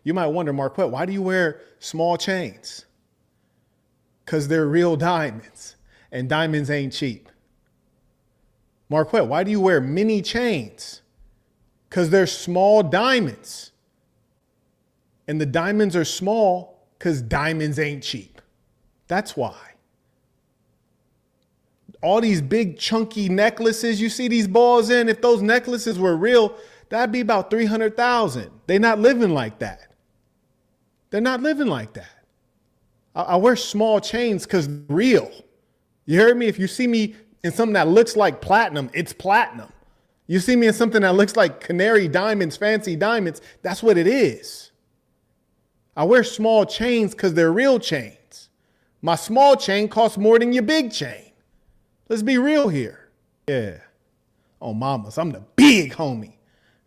You might wonder, Marquett, why do you wear small chains? Because they're real diamonds, and diamonds ain't cheap. Marquett, why do you wear mini chains? Because they're small diamonds. And the diamonds are small because diamonds ain't cheap. That's why. All these big chunky necklaces, you see these balls in, if those necklaces were real, that'd be about 300,000. They're not living like that. They're not living like that. I wear small chains because real. You heard me? If you see me in something that looks like platinum, it's platinum. You see me in something that looks like canary diamonds, fancy diamonds, that's what it is. I wear small chains because they're real chains. My small chain costs more than your big chain. Let's be real here. Yeah. Oh, mamas, I'm the big homie.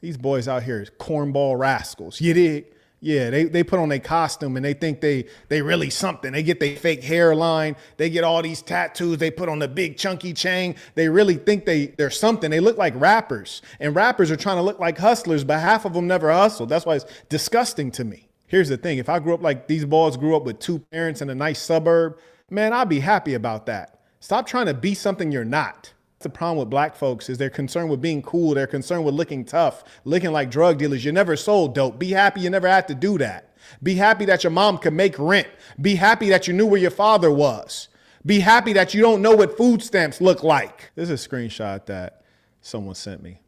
These boys out here is cornball rascals. You dig? Yeah, they put on their costume and they think they really something. They get their fake hairline. They get all these tattoos. They put on the big chunky chain. They really think they're something. They look like rappers. And rappers are trying to look like hustlers, but half of them never hustled. That's why it's disgusting to me. Here's the thing. If I grew up like these boys grew up with two parents in a nice suburb, man, I'd be happy about that. Stop trying to be something you're not. The problem with black folks is they're concerned with being cool. They're concerned with looking tough, looking like drug dealers. You never sold dope. Be happy you never had to do that. Be happy that your mom could make rent. Be happy that you knew where your father was. Be happy that you don't know what food stamps look like. This is a screenshot that someone sent me.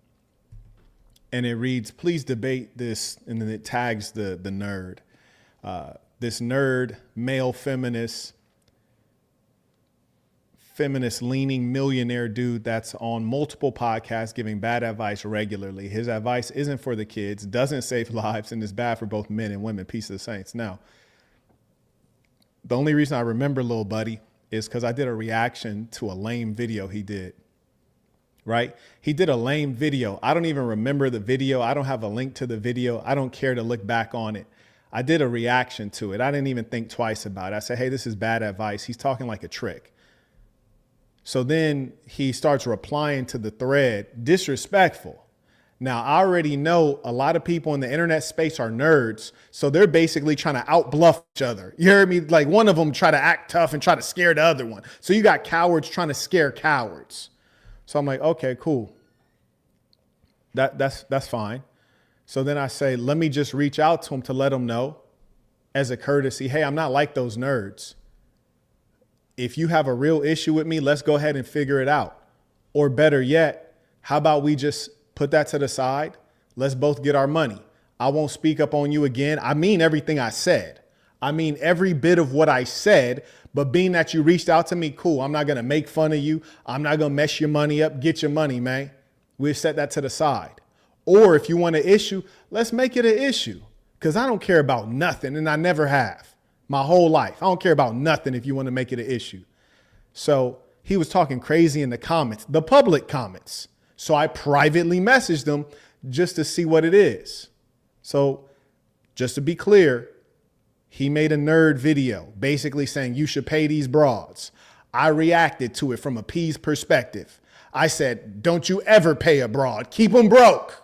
And it reads, please debate this. And then it tags the nerd. This nerd, male feminist leaning millionaire dude that's on multiple podcasts giving bad advice regularly. His advice isn't for the kids, doesn't save lives, and is bad for both men and women. Peace of the saints. Now, the only reason I remember Lil Buddy is because I did a reaction to a lame video he did, right? He did a lame video. I don't even remember the video. I don't have a link to the video. I don't care to look back on it. I did a reaction to it. I didn't even think twice about it. I said, hey, this is bad advice. He's talking like a trick. So then he starts replying to the thread, disrespectful. Now, I already know a lot of people in the internet space are nerds, so they're basically trying to outbluff each other. You heard me? Like one of them try to act tough and try to scare the other one. So you got cowards trying to scare cowards. So I'm like, okay, cool. That's fine. So then I say, let me just reach out to him to let him know as a courtesy, hey, I'm not like those nerds. If you have a real issue with me, let's go ahead and figure it out. Or better yet, how about we just put that to the side? Let's both get our money. I won't speak up on you again. I mean everything I said. I mean every bit of what I said, but being that you reached out to me, cool. I'm not going to make fun of you. I'm not going to mess your money up. Get your money, man. We'll set that to the side. Or if you want an issue, let's make it an issue because I don't care about nothing and I never have. My whole life. I don't care about nothing if you want to make it an issue. So he was talking crazy in the comments, the public comments. So I privately messaged him just to see what it is. So just to be clear, he made a nerd video basically saying you should pay these broads. I reacted to it from a P's perspective. I said, don't you ever pay a broad. Keep them broke.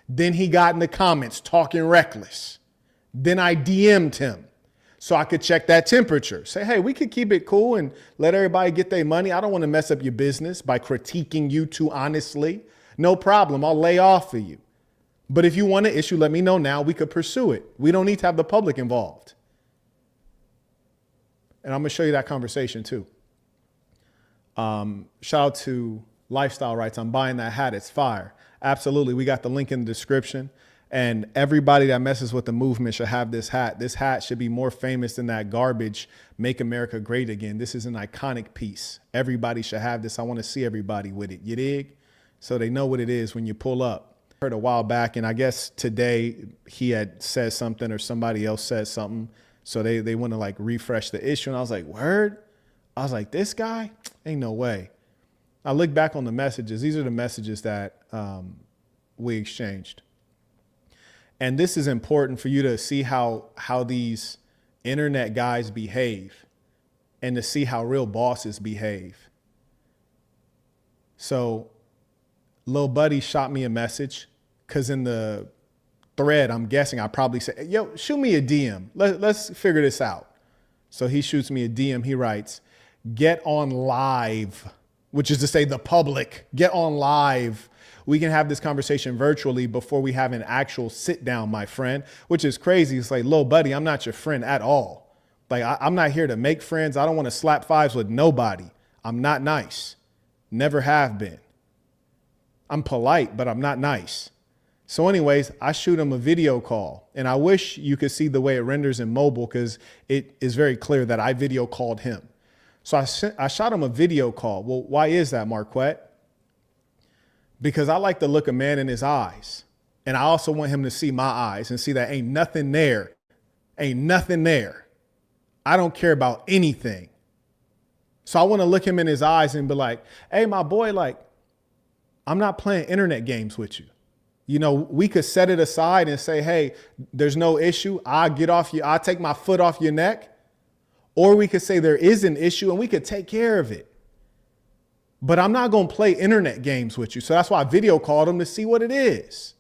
Then he got in the comments talking reckless. Then I DM'd him. So I could check that temperature. Say, hey, we could keep it cool and let everybody get their money. I don't want to mess up your business by critiquing you too honestly. No problem. I'll lay off of you. But if you want an issue, let me know now. We could pursue it. We don't need to have the public involved. And I'm going to show you that conversation too. Shout out to Lifestyle Rights. I'm buying that hat. It's fire. Absolutely. We got the link in the description. And everybody that messes with the movement should have this hat. This hat should be more famous than that garbage, Make America Great Again. This is an iconic piece. Everybody should have this. I want to see everybody with it. You dig? So they know what it is when you pull up. I heard a while back, and I guess today he had said something or somebody else said something. So they want to like refresh the issue. And I was like, word? I was like, this guy? Ain't no way. I look back on the messages. These are the messages that we exchanged. And this is important for you to see how these internet guys behave and to see how real bosses behave. So Lil Buddy shot me a message because in the thread, I'm guessing I probably say, yo, shoot me a DM. Let's figure this out. So he shoots me a DM. He writes, get on live, which is to say the public, get on live. We can have this conversation virtually before we have an actual sit down, my friend, which is crazy. It's like, little buddy, I'm not your friend at all. Like, I'm not here to make friends. I don't want to slap fives with nobody. I'm not nice. Never have been. I'm polite, but I'm not nice. So anyways, I shoot him a video call, and I wish you could see the way it renders in mobile because it is very clear that I video called him. So I shot him a video call. Well, why is that, Marquett? Because I like to look a man in his eyes, and I also want him to see my eyes and see that ain't nothing there. Ain't nothing there. I don't care about anything. So I want to look him in his eyes and be like, hey, my boy, like, I'm not playing internet games with you. You know, we could set it aside and say, hey, there's no issue. I'll take my foot off your neck. Or we could say there is an issue and we could take care of it. But I'm not going to play internet games with you. So that's why I video called him to see what it is.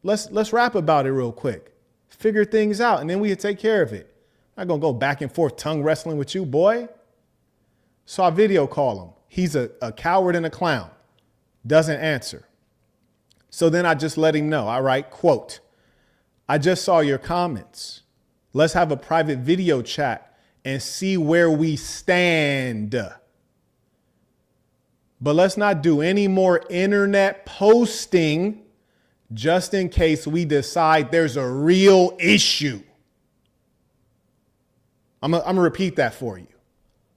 Let's rap about it real quick. Figure things out and then we can take care of it. I'm not going to go back and forth tongue wrestling with you, boy. So I video call him. He's a coward and a clown. Doesn't answer. So then I just let him know. I write, quote, I just saw your comments. Let's have a private video chat and see where we stand. But let's not do any more internet posting just in case we decide there's a real issue. I'm going to repeat that for you.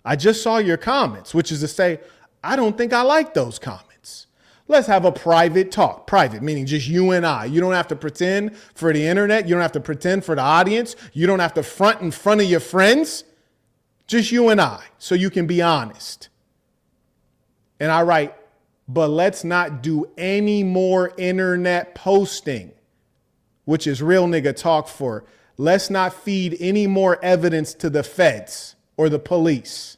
I just saw your comments, which is to say, I don't think I like those comments. Let's have a private talk. Private, meaning just you and I. You don't have to pretend for the internet. You don't have to pretend for the audience. You don't have to front in front of your friends. Just you and I, so you can be honest. And I write, but let's not do any more internet posting, which is real nigga talk for let's not feed any more evidence to the feds or the police.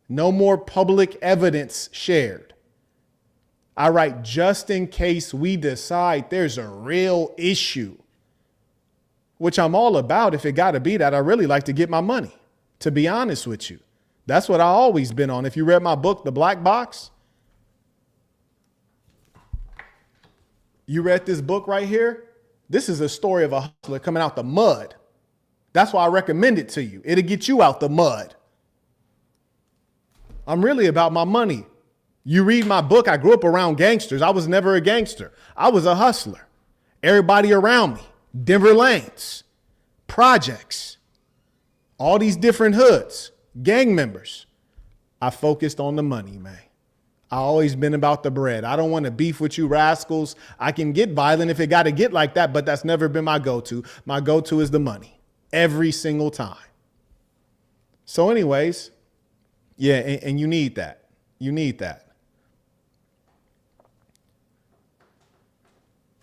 No more public evidence shared. I write, just in case we decide there's a real issue, which I'm all about. If it got to be that, I really like to get my money, to be honest with you. That's what I always been on. If you read my book, The Black Box, you read this book right here. This is a story of a hustler coming out the mud. That's why I recommend it to you. It'll get you out the mud. I'm really about my money. You read my book, I grew up around gangsters. I was never a gangster. I was a hustler. Everybody around me, Denver lanes, projects, all these different hoods, gang members. I focused on the money, man. I always been about the bread. I don't want to beef with you rascals. I can get violent if it got to get like that, but that's never been my go-to. My go-to is the money every single time. So anyways, yeah, and you need that. You need that.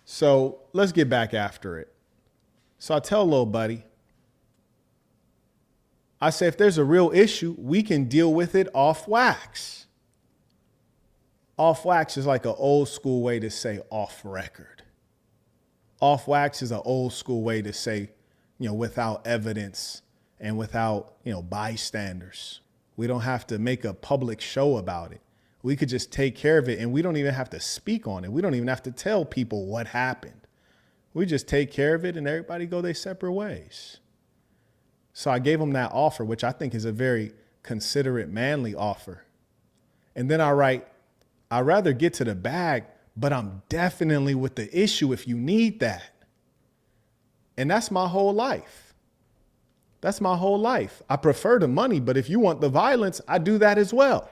So let's get back after it. So I tell little buddy, I say, if there's a real issue, we can deal with it off wax. Off wax is like an old school way to say off record. Off wax is an old school way to say, without evidence and without, bystanders. We don't have to make a public show about it. We could just take care of it and we don't even have to speak on it. We don't even have to tell people what happened. We just take care of it and everybody go their separate ways. So I gave him that offer, which I think is a very considerate, manly offer. And then I write, I'd rather get to the bag, but I'm definitely with the issue if you need that. And that's my whole life. That's my whole life. I prefer the money, but if you want the violence, I do that as well.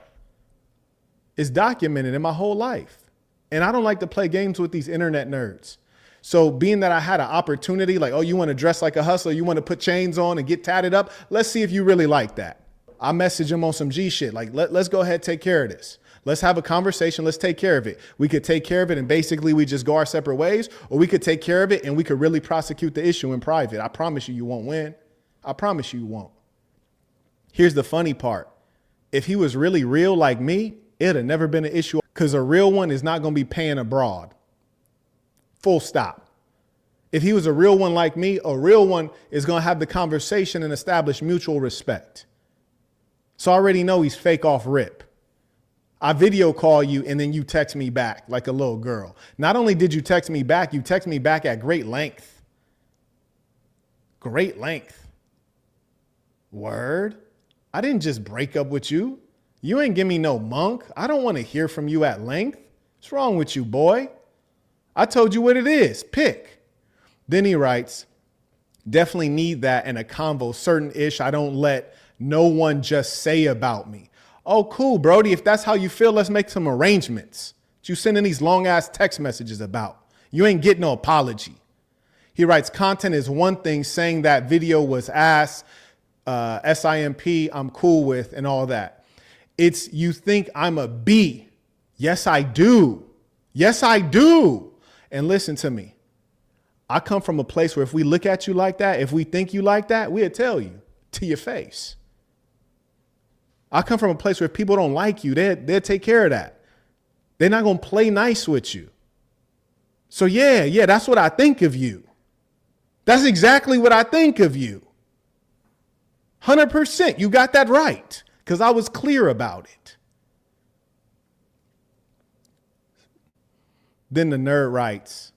It's documented in my whole life. And I don't like to play games with these internet nerds. So being that I had an opportunity, like, oh, you want to dress like a hustler, you want to put chains on and get tatted up, let's see if you really like that. I message him on some G shit, like, let's go ahead, take care of this. Let's have a conversation. Let's take care of it. We could take care of it and basically we just go our separate ways, or we could take care of it and we could really prosecute the issue in private. I promise you, you won't win. I promise you won't. Here's the funny part. If he was really real like me, it'd have never been an issue because a real one is not going to be paying abroad. Full stop. If he was a real one like me, a real one is going to have the conversation and establish mutual respect. So I already know he's fake off rip. I video call you and then you text me back like a little girl. Not only did you text me back, you text me back at great length. Great length. Word. I didn't just break up with you. You ain't give me no monk. I don't want to hear from you at length. What's wrong with you, boy? I told you what it is. Pick. Then he writes, definitely need that in a convo, certain ish. I don't let no one just say about me. Oh, cool, Brody. If that's how you feel, let's make some arrangements. What you sending these long ass text messages about? You ain't getting no apology. He writes, content is one thing, saying that video was ass, SIMP, I'm cool with, and all that. It's you think I'm a B. Yes, I do. Yes, I do. And listen to me. I come from a place where if we look at you like that, if we think you like that, we'll tell you to your face. I come from a place where if people don't like you, they'll take care of that. They're not going to play nice with you. So yeah, that's what I think of you. That's exactly what I think of you. 100%. You got that right because I was clear about it. Then the nerd writes,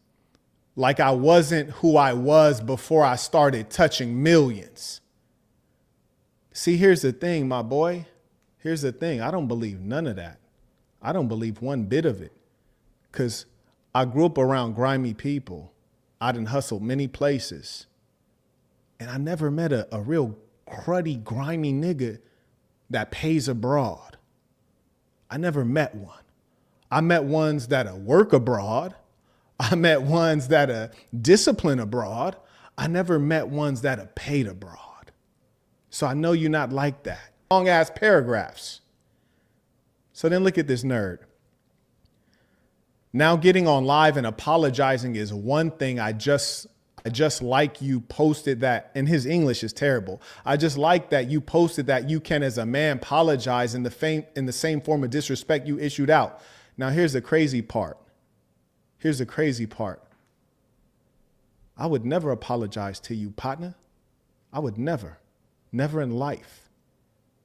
like I wasn't who I was before I started touching millions. See, here's the thing, my boy. Here's the thing. I don't believe none of that. I don't believe one bit of it because I grew up around grimy people. I done hustled many places and I never met a real cruddy, grimy nigga that pays abroad. I never met one. I met ones that work abroad. I met ones that discipline abroad. I never met ones that are paid abroad. So I know you're not like that. Long ass paragraphs. So then look at this nerd. Now getting on live and apologizing is one thing. I just like you posted that, and his English is terrible. I just like that you posted that you can as a man apologize in the same form of disrespect you issued out. Now here's the crazy part. Here's the crazy part. I would never apologize to you, partner. I would never in life.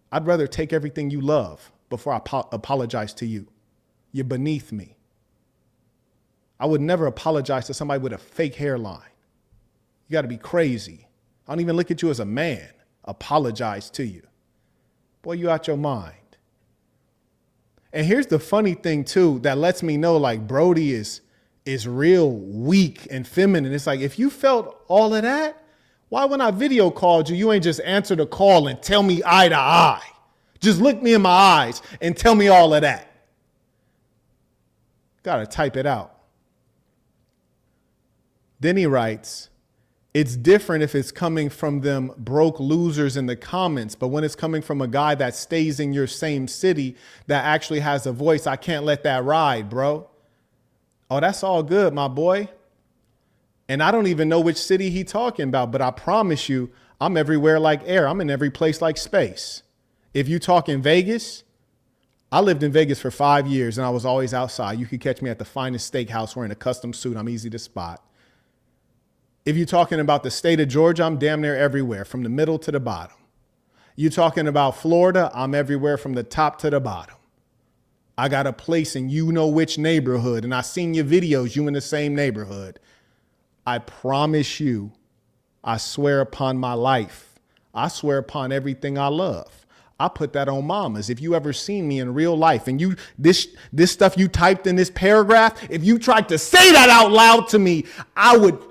I'd rather take everything you love before I apologize to you. You're beneath me. I would never apologize to somebody with a fake hairline. You got to be crazy. I don't even look at you as a man. Apologize to you. Boy, you out your mind. And here's the funny thing too, that lets me know like Brody is real weak and feminine. It's like, if you felt all of that, why when I video called you, you ain't just answer the call and tell me eye to eye. Just look me in my eyes and tell me all of that. Got to type it out. Then he writes, it's different if it's coming from them broke losers in the comments, but when it's coming from a guy that stays in your same city that actually has a voice, I can't let that ride, bro. Oh, that's all good, my boy. And I don't even know which city he talking about, but I promise you, I'm everywhere like air. I'm in every place like space. If you talk in Vegas, I lived in Vegas for 5 years and I was always outside. You could catch me at the finest steakhouse wearing a custom suit. I'm easy to spot. If you're talking about the state of Georgia, I'm damn near everywhere from the middle to the bottom. You talking about Florida, I'm everywhere from the top to the bottom. I got a place in you know which neighborhood, and I seen your videos, you in the same neighborhood. I promise you, I swear upon my life, I swear upon everything I love. I put that on mamas. If you ever seen me in real life and this stuff you typed in this paragraph, if you tried to say that out loud to me,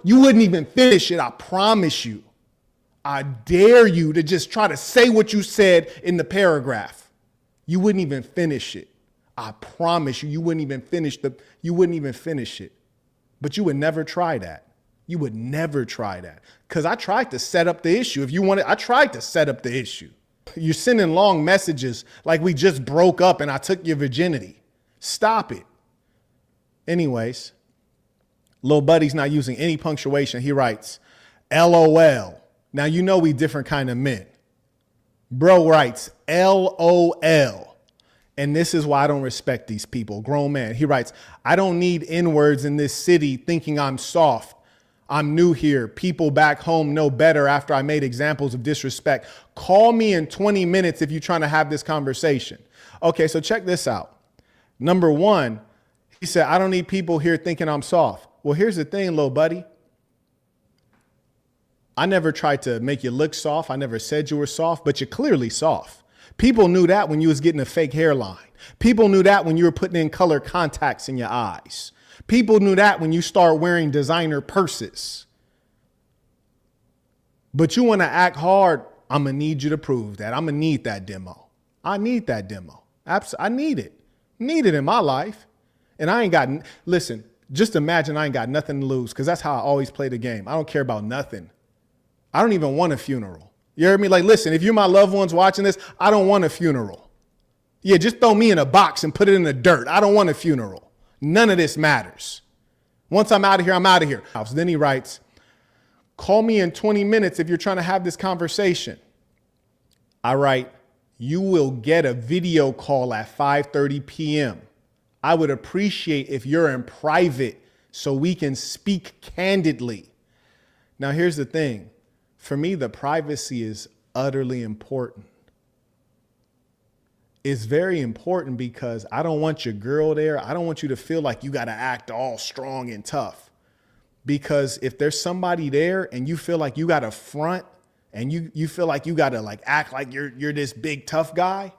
you wouldn't even finish it. I promise you. I dare you to just try to say what you said in the paragraph. You wouldn't even finish it. I promise you, you wouldn't even finish it. But you would never try that. You would never try that. Because I tried to set up the issue. I tried to set up the issue. You're sending long messages like we just broke up and I took your virginity. Stop it. Anyways, Lil Buddy's not using any punctuation. He writes, LOL. Now, you know we different kind of men. Bro writes, LOL. And this is why I don't respect these people. Grown man. He writes, I don't need N-words in this city thinking I'm soft. I'm new here. People back home know better after I made examples of disrespect. Call me in 20 minutes if you're trying to have this conversation. Okay, so check this out. Number one, he said, I don't need people here thinking I'm soft. Well, here's the thing, little buddy. I never tried to make you look soft. I never said you were soft, but you're clearly soft. People knew that when you was getting a fake hairline. People knew that when you were putting in color contacts in your eyes. People knew that when you start wearing designer purses. But you want to act hard, I'm going to need you to prove that. I'm going to need that demo. I need that demo. I need it. Need it in my life. And I ain't got, listen, just imagine I ain't got nothing to lose, because that's how I always play the game. I don't care about nothing. I don't even want a funeral. You heard me? Like, listen, if you're my loved ones watching this, I don't want a funeral. Yeah, just throw me in a box and put it in the dirt. I don't want a funeral. None of this matters. Once I'm out of here, I'm out of here. Then he writes, call me in 20 minutes if you're trying to have this conversation. I write, you will get a video call at 5:30 p.m. I would appreciate if you're in private so we can speak candidly. Now, here's the thing. For me, the privacy is utterly important. It's very important because I don't want your girl there. I don't want you to feel like you got to act all strong and tough. Because if there's somebody there and you feel like you got to front and you feel like you got to like act like you're this big tough guy,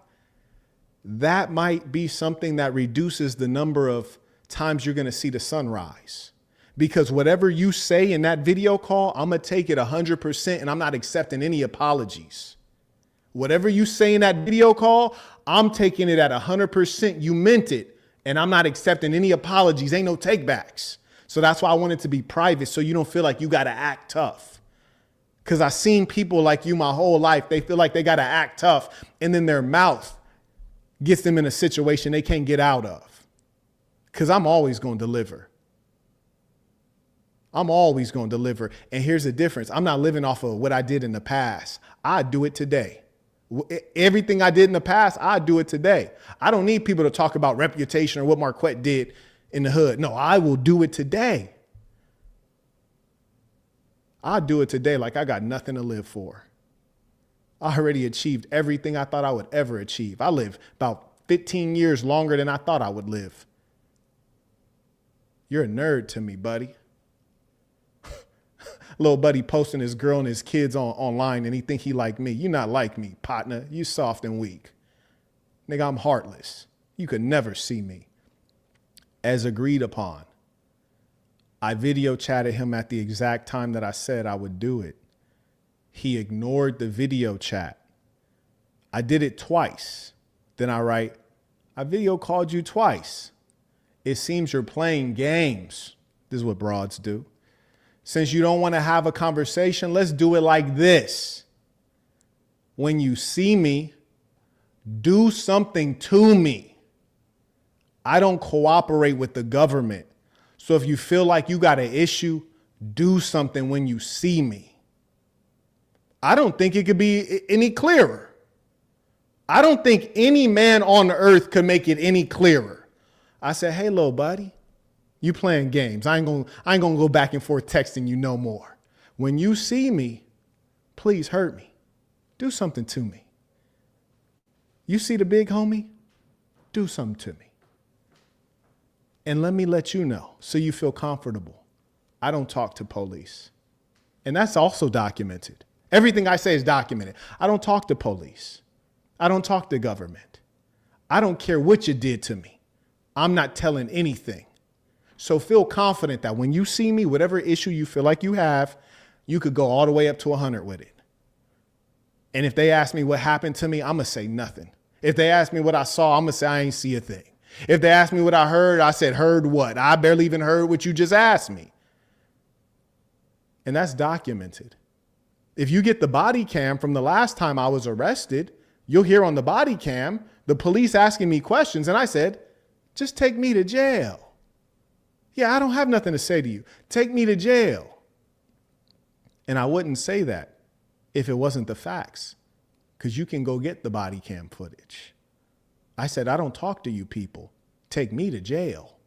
that might be something that reduces the number of times you're going to see the sunrise. Because whatever you say in that video call, I'm going to take it 100% and I'm not accepting any apologies. Whatever you say in that video call, I'm taking it at 100%. You meant it and I'm not accepting any apologies. Ain't no takebacks. So that's why I want it to be private so you don't feel like you got to act tough. Because I've seen people like you my whole life. They feel like they got to act tough and then their mouth gets them in a situation they can't get out of. Because I'm always going to deliver. I'm always going to deliver. And here's the difference. I'm not living off of what I did in the past. I do it today. Everything I did in the past, I do it today. I don't need people to talk about reputation or what Marquett did in the hood. No, I will do it today. I do it today like I got nothing to live for. I already achieved everything I thought I would ever achieve. I lived about 15 years longer than I thought I would live. You're a nerd to me, buddy. Little buddy posting his girl and his kids online and he think he like me. You not like me, partner. You soft and weak. Nigga, I'm heartless. You could never see me. As agreed upon, I video chatted him at the exact time that I said I would do it. He ignored the video chat. I did it twice. Then I write, I video called you twice. It seems you're playing games. This is what broads do. Since you don't want to have a conversation, let's do it like this. When you see me, do something to me. I don't cooperate with the government. So if you feel like you got an issue, do something when you see me. I don't think it could be any clearer. I don't think any man on earth could make it any clearer. I said, hey, little buddy. You playing games. I ain't gonna go back and forth texting you no more. When you see me, please hurt me. Do something to me. You see the big homie? Do something to me. And let me let you know so you feel comfortable. I don't talk to police. And that's also documented. Everything I say is documented. I don't talk to police. I don't talk to government. I don't care what you did to me. I'm not telling anything. So feel confident that when you see me, whatever issue you feel like you have, you could go all the way up to 100 with it. And if they ask me what happened to me, I'm going to say nothing. If they ask me what I saw, I'm going to say I ain't see a thing. If they ask me what I heard, I said, heard what? I barely even heard what you just asked me. And that's documented. If you get the body cam from the last time I was arrested, you'll hear on the body cam the police asking me questions. And I said, just take me to jail. Yeah, I don't have nothing to say to you. Take me to jail. And I wouldn't say that if it wasn't the facts, because you can go get the body cam footage. I said, I don't talk to you people. Take me to jail.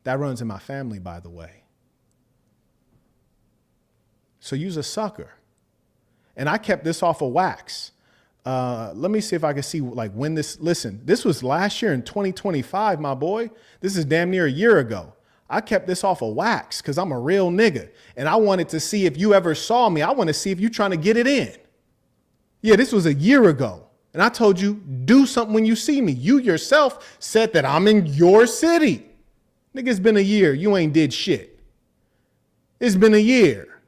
That runs in my family, by the way. So you's a sucker. And I kept this off of wax. Let me see if I can see like when listen, this was last year in 2025, my boy. This is damn near a year ago. I kept this off of wax because I'm a real nigga. And I wanted to see if you ever saw me. I want to see if you trying to get it in. Yeah, this was a year ago. And I told you, do something when you see me. You yourself said that I'm in your city. Nigga, it's been a year. You ain't did shit. It's been a year.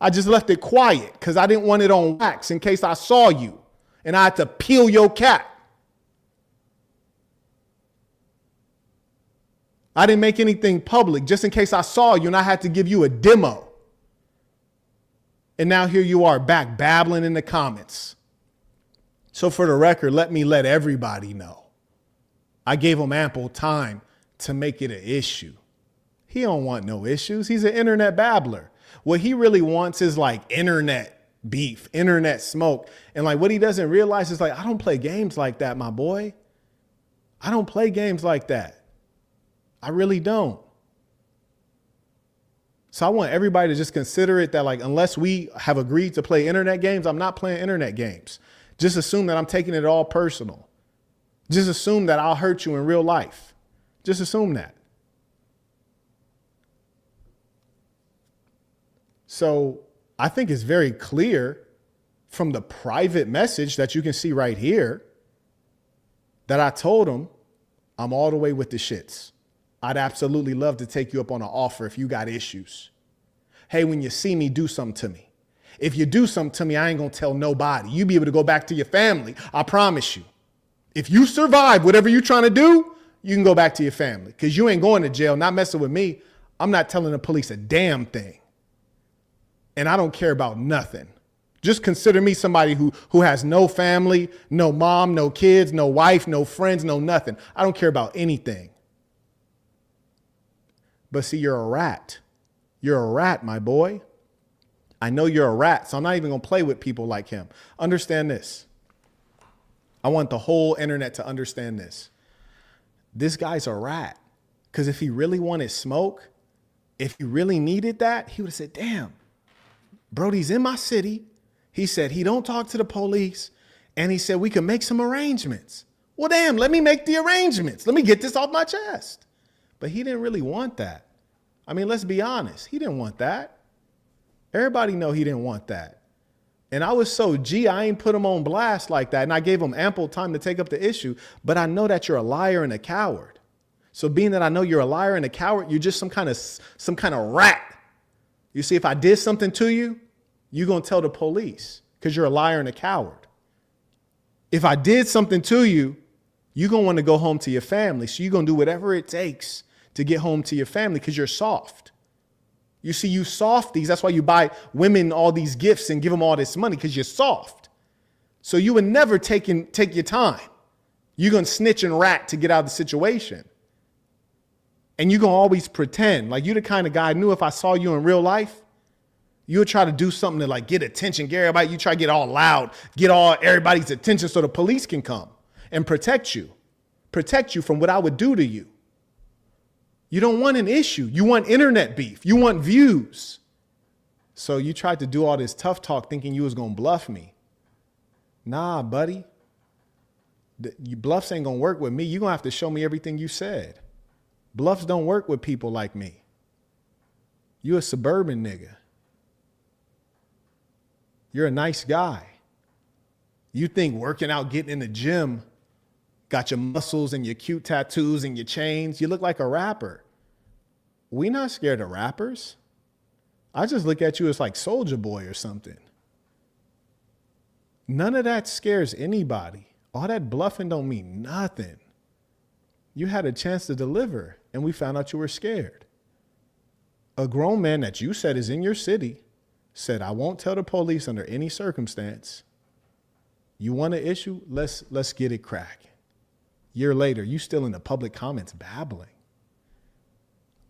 I just left it quiet because I didn't want it on wax in case I saw you and I had to peel your cap. I didn't make anything public just in case I saw you and I had to give you a demo. And now here you are back babbling in the comments. So for the record, let everybody know. I gave him ample time to make it an issue. He don't want no issues. He's an internet babbler. What he really wants is like internet beef, internet smoke. And like what he doesn't realize is like, I don't play games like that, my boy. I don't play games like that. I really don't. So I want everybody to just consider it that like, unless we have agreed to play internet games, I'm not playing internet games. Just assume that I'm taking it all personal. Just assume that I'll hurt you in real life. Just assume that. So I think it's very clear from the private message that you can see right here that I told him I'm all the way with the shits. I'd absolutely love to take you up on an offer if you got issues. Hey, when you see me, do something to me. If you do something to me, I ain't gonna tell nobody. You be able to go back to your family. I promise you. If you survive whatever you're trying to do, you can go back to your family because you ain't going to jail, not messing with me. I'm not telling the police a damn thing. And I don't care about nothing. Just consider me somebody who has no family, no mom, no kids, no wife, no friends, no nothing. I don't care about anything. But see, you're a rat. You're a rat, my boy. I know you're a rat, so I'm not even going to play with people like him. Understand this. I want the whole internet to understand this. This guy's a rat. Because if he really wanted smoke, if he really needed that, he would have said, damn, Brody's in my city. He said he don't talk to the police. And he said we can make some arrangements. Well, damn, let me make the arrangements. Let me get this off my chest. But he didn't really want that. I mean, let's be honest. He didn't want that. Everybody know he didn't want that. And I was so I ain't put him on blast like that. And I gave him ample time to take up the issue. But I know that you're a liar and a coward. So being that I know you're a liar and a coward, you're just some kind of rat. You see, if I did something to you, you're going to tell the police because you're a liar and a coward. If I did something to you, you're going to want to go home to your family. So you're going to do whatever it takes to get home to your family because you're soft. You see, you softies, that's why you buy women all these gifts and give them all this money because you're soft. So you would never take your time. You're going to snitch and rat to get out of the situation. And you're going to always pretend like you're the kind of guy I knew if I saw you in real life, you would try to do something to like get attention, get everybody. You try to get all loud, get all everybody's attention so the police can come and protect you from what I would do to you. You don't want an issue. You want internet beef. You want views. So you tried to do all this tough talk thinking you was going to bluff me. Nah, buddy. Your bluffs ain't going to work with me. You're going to have to show me everything you said. Bluffs don't work with people like me. You a suburban nigga. You're a nice guy. You think working out, getting in the gym, got your muscles and your cute tattoos and your chains. You look like a rapper. We not scared of rappers. I just look at you as like Soulja Boy or something. None of that scares anybody. All that bluffing don't mean nothing. You had a chance to deliver and we found out you were scared. A grown man that you said is in your city said, I won't tell the police under any circumstance. You want an issue? Let's get it cracking. Year later, you still in the public comments babbling.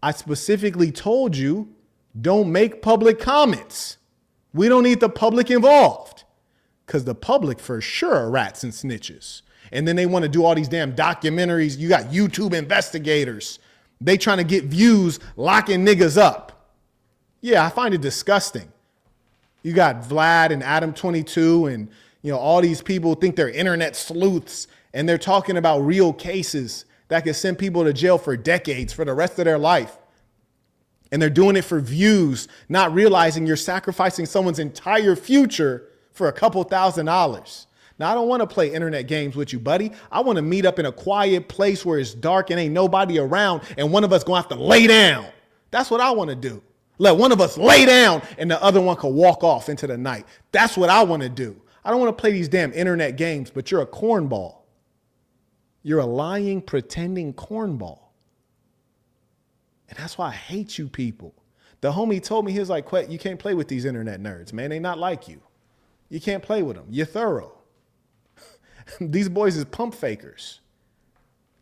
I specifically told you, don't make public comments. We don't need the public involved because the public for sure are rats and snitches. And then they want to do all these damn documentaries. You got YouTube investigators. They trying to get views, locking niggas up. Yeah, I find it disgusting. You got Vlad and Adam 22 and, all these people think they're internet sleuths and they're talking about real cases that could send people to jail for decades, for the rest of their life. And they're doing it for views, not realizing you're sacrificing someone's entire future for a couple $1,000s. Now, I don't want to play internet games with you, buddy. I want to meet up in a quiet place where it's dark and ain't nobody around and one of us going to have to lay down. That's what I want to do. Let one of us lay down and the other one can walk off into the night. That's what I want to do. I don't want to play these damn internet games, but you're a cornball. You're a lying, pretending cornball. And that's why I hate you people. The homie told me, he was like, Quet, you can't play with these internet nerds, man. They not like you. You can't play with them. You're thorough. These boys is pump fakers.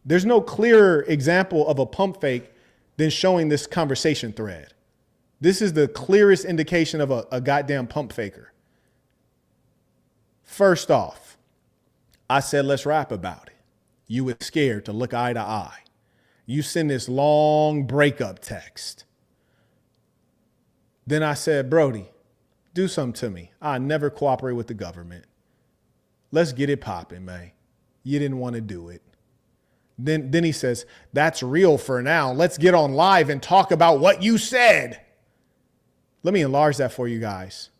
There's no clearer example of a pump fake than showing this conversation thread. This is the clearest indication of a goddamn pump faker. First off, I said, let's rap about it. You were scared to look eye to eye. You send this long breakup text. Then I said, Brody, do something to me. I never cooperate with the government. Let's get it popping, man. You didn't want to do it. Then he says, that's real for now. Let's get on live and talk about what you said. Let me enlarge that for you guys.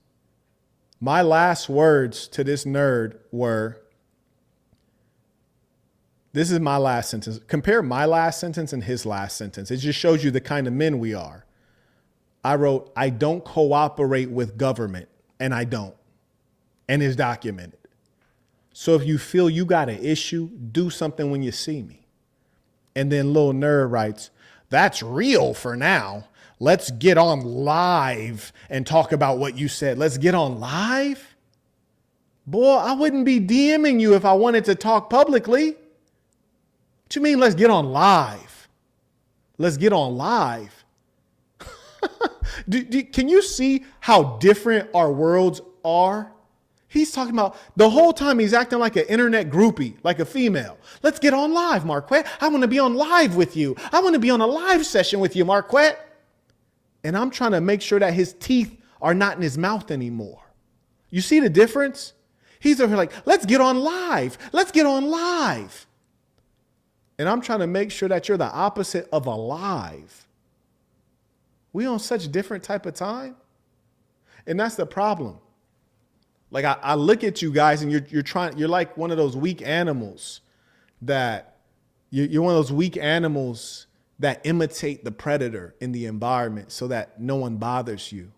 My last words to this nerd were, this is my last sentence. Compare my last sentence and his last sentence. It just shows you the kind of men we are. I wrote, I don't cooperate with government, and I don't. And it's documented. So if you feel you got an issue, do something when you see me. And then Lil Nerd writes, that's real for now. Let's get on live and talk about what you said. Let's get on live? Boy, I wouldn't be DMing you if I wanted to talk publicly. What you mean, let's get on live? Let's get on live. Can you see how different our worlds are? He's talking about the whole time he's acting like an internet groupie, like a female. Let's get on live, Marquett. I want to be on live with you. I want to be on a live session with you, Marquett. And I'm trying to make sure that his teeth are not in his mouth anymore. You see the difference? He's over here like, let's get on live. Let's get on live. And I'm trying to make sure that you're the opposite of alive. We on such different type of time. And that's the problem. Like I look at you guys and you're like one of those weak animals that you're one of those weak animals that imitate the predator in the environment so that no one bothers you.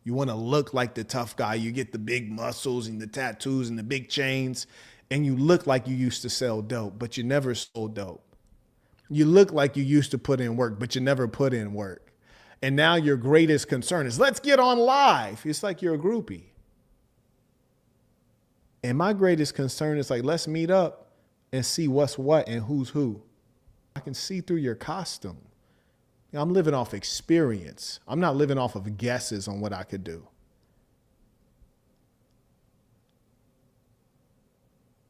You want to look like the tough guy. You get the big muscles and the tattoos and the big chains, and you look like you used to sell dope, but you never sold dope. You look like you used to put in work, but you never put in work. And now your greatest concern is let's get on live. It's like you're a groupie. And my greatest concern is like, let's meet up and see what's what and who's who. I can see through your costume. I'm living off experience. I'm not living off of guesses on what I could do.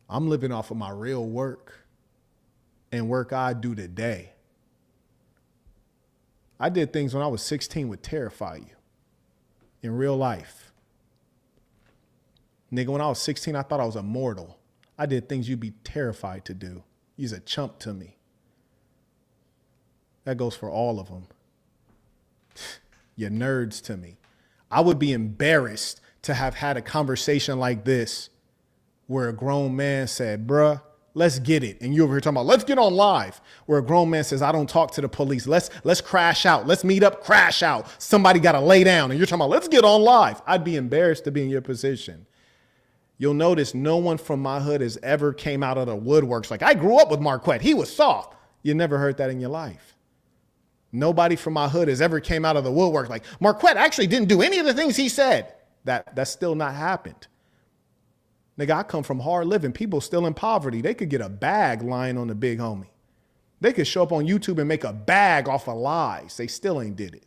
I'm living off of my real work and work I do today. I did things when I was 16 would terrify you in real life. Nigga, when I was 16, I thought I was immortal. I did things you'd be terrified to do. You's a chump to me. That goes for all of them. You're nerds to me. I would be embarrassed to have had a conversation like this where a grown man said, bruh, let's get it. And you over here talking about, let's get on live. Where a grown man says, I don't talk to the police. Let's crash out. Let's meet up, crash out. Somebody got to lay down. And you're talking about, let's get on live. I'd be embarrassed to be in your position. You'll notice no one from my hood has ever came out of the woodworks like, I grew up with Marquett. He was soft. You never heard that in your life. Nobody from my hood has ever came out of the woodwork like, Marquett actually didn't do any of the things he said. That's still not happened. Nigga, I come from hard living. People still in poverty. They could get a bag lying on the big homie. They could show up on YouTube and make a bag off of lies. They still ain't did it.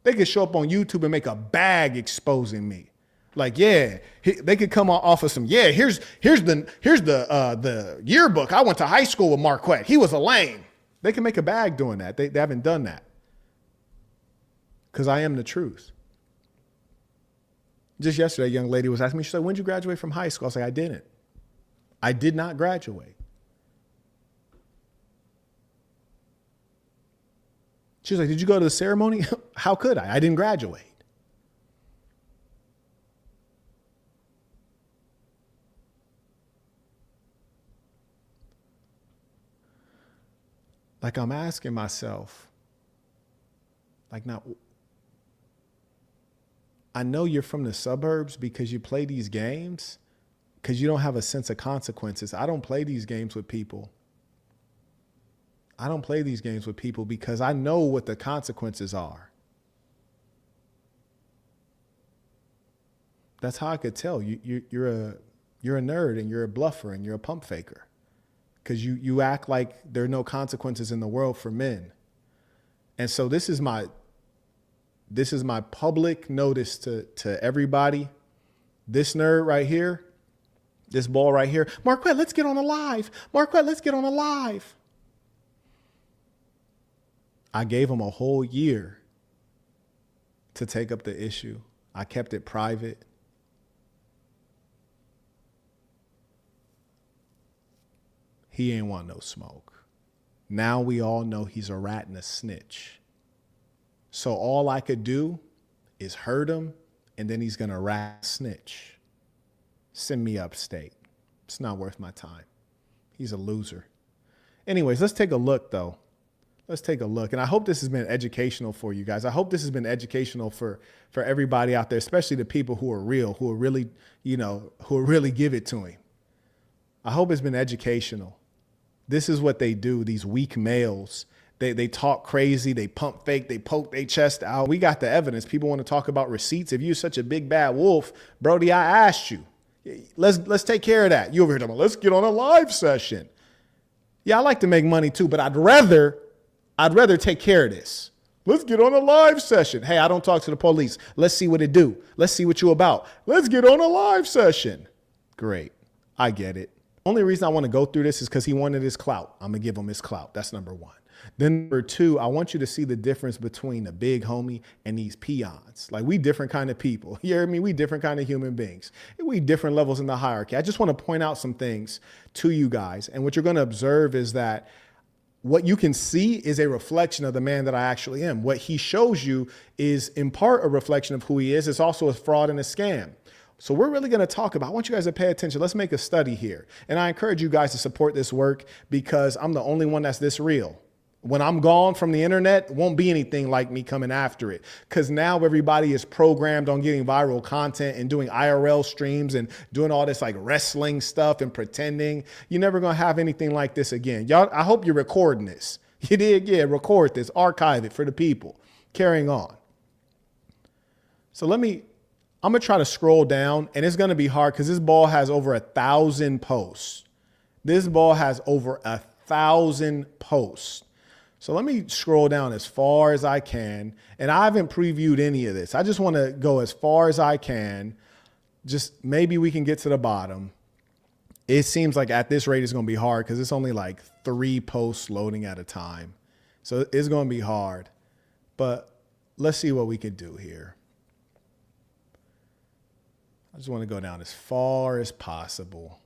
They could show up on YouTube and make a bag exposing me. Like, yeah, they could come off of some, yeah, here's the yearbook. I went to high school with Marquett. He was a lame. They can make a bag doing that. They haven't done that. Because I am the truth. Just yesterday, a young lady was asking me, she said, when did you graduate from high school? I was like, I didn't. I did not graduate. She was like, did you go to the ceremony? How could I? I didn't graduate. Like, I'm asking myself, like, now, I know you're from the suburbs because you play these games because you don't have a sense of consequences. I don't play these games with people. I don't play these games with people because I know what the consequences are. That's how I could tell you're a nerd and you're a bluffer and you're a pump faker. Because you act like there are no consequences in the world for men. And so this is my public notice to everybody. This nerd right here, this ball right here, Marquett, let's get on a live. Marquett, let's get on a live. I gave him a whole year to take up the issue. I kept it private. He ain't want no smoke. Now we all know he's a rat and a snitch. So all I could do is hurt him, and then he's gonna rat snitch. Send me upstate. It's not worth my time. He's a loser. Anyways, let's take a look though. Let's take a look. And I hope this has been educational for you guys. I hope this has been educational for everybody out there, especially the people who are real, who are really, who will really give it to him. I hope it's been educational. This is what they do, these weak males. They talk crazy, they pump fake, they poke their chest out. We got the evidence. People want to talk about receipts. If you're such a big bad wolf, Brody, I asked you. Let's take care of that. You over here talking about, let's get on a live session. Yeah, I like to make money too, but I'd rather take care of this. Let's get on a live session. Hey, I don't talk to the police. Let's see what it do. Let's see what you about. Let's get on a live session. Great. I get it. Only reason I want to go through this is because he wanted his clout. I'm going to give him his clout. That's number one. Then number two, I want you to see the difference between the big homie and these peons. Like, we different kind of people. You hear me? We different kind of human beings. We different levels in the hierarchy. I just want to point out some things to you guys. And what you're going to observe is that what you can see is a reflection of the man that I actually am. What he shows you is in part a reflection of who he is. It's also a fraud and a scam. So we're really going to talk about, I want you guys to pay attention. Let's make a study here. And I encourage you guys to support this work because I'm the only one that's this real. When I'm gone from the internet, it won't be anything like me coming after it. Because now everybody is programmed on getting viral content and doing IRL streams and doing all this like wrestling stuff and pretending. You're never going to have anything like this again. Y'all, I hope you're recording this. You did? Yeah, record this, archive it for the people. Carrying on. So I'm going to try to scroll down, and it's going to be hard because this ball has over 1,000 posts. This ball has over 1,000 posts. So let me scroll down as far as I can. And I haven't previewed any of this. I just want to go as far as I can. Just maybe we can get to the bottom. It seems like at this rate, it's going to be hard because it's only like 3 posts loading at a time. So it's going to be hard. But let's see what we can do here. I just want to go down as far as possible.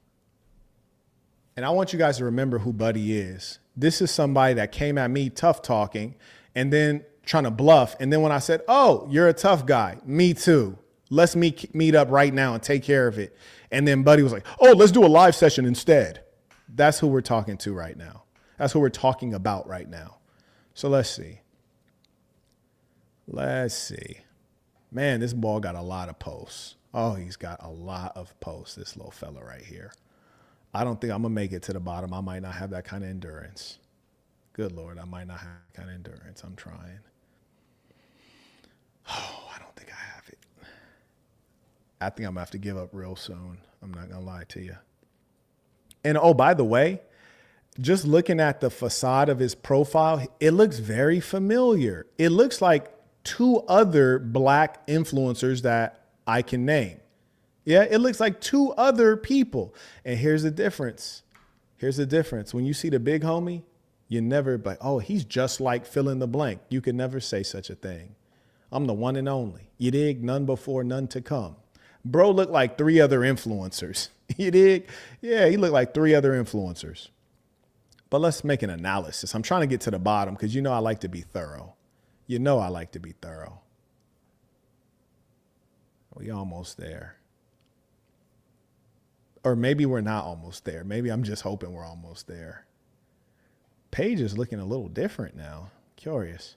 And I want you guys to remember who Buddy is. This is somebody that came at me tough talking and then trying to bluff. And then when I said, oh, you're a tough guy. Me too. Let's meet up right now and take care of it. And then Buddy was like, oh, let's do a live session instead. That's who we're talking to right now. That's who we're talking about right now. So let's see. Let's see. Man, this ball got a lot of posts. Oh, he's got a lot of posts, this little fella right here. I don't think I'm going to make it to the bottom. I might not have that kind of endurance. Good Lord, I might not have that kind of endurance. I'm trying. Oh, I don't think I have it. I think I'm going to have to give up real soon. I'm not going to lie to you. And oh, by the way, just looking at the facade of his profile, it looks very familiar. It looks like 2 other black influencers that I can name. Yeah, it looks like two other people. And here's the difference. Here's the difference. When you see the big homie, you never like, oh, he's just like fill in the blank. You could never say such a thing. I'm the one and only. You dig? None before, none to come. Bro looked like three other influencers. You dig? Yeah, he looked like three other influencers. But let's make an analysis. I'm trying to get to the bottom because you know I like to be thorough. You know I like to be thorough. We almost there. Or maybe we're not almost there. Maybe I'm just hoping we're almost there. Page is looking a little different now. Curious.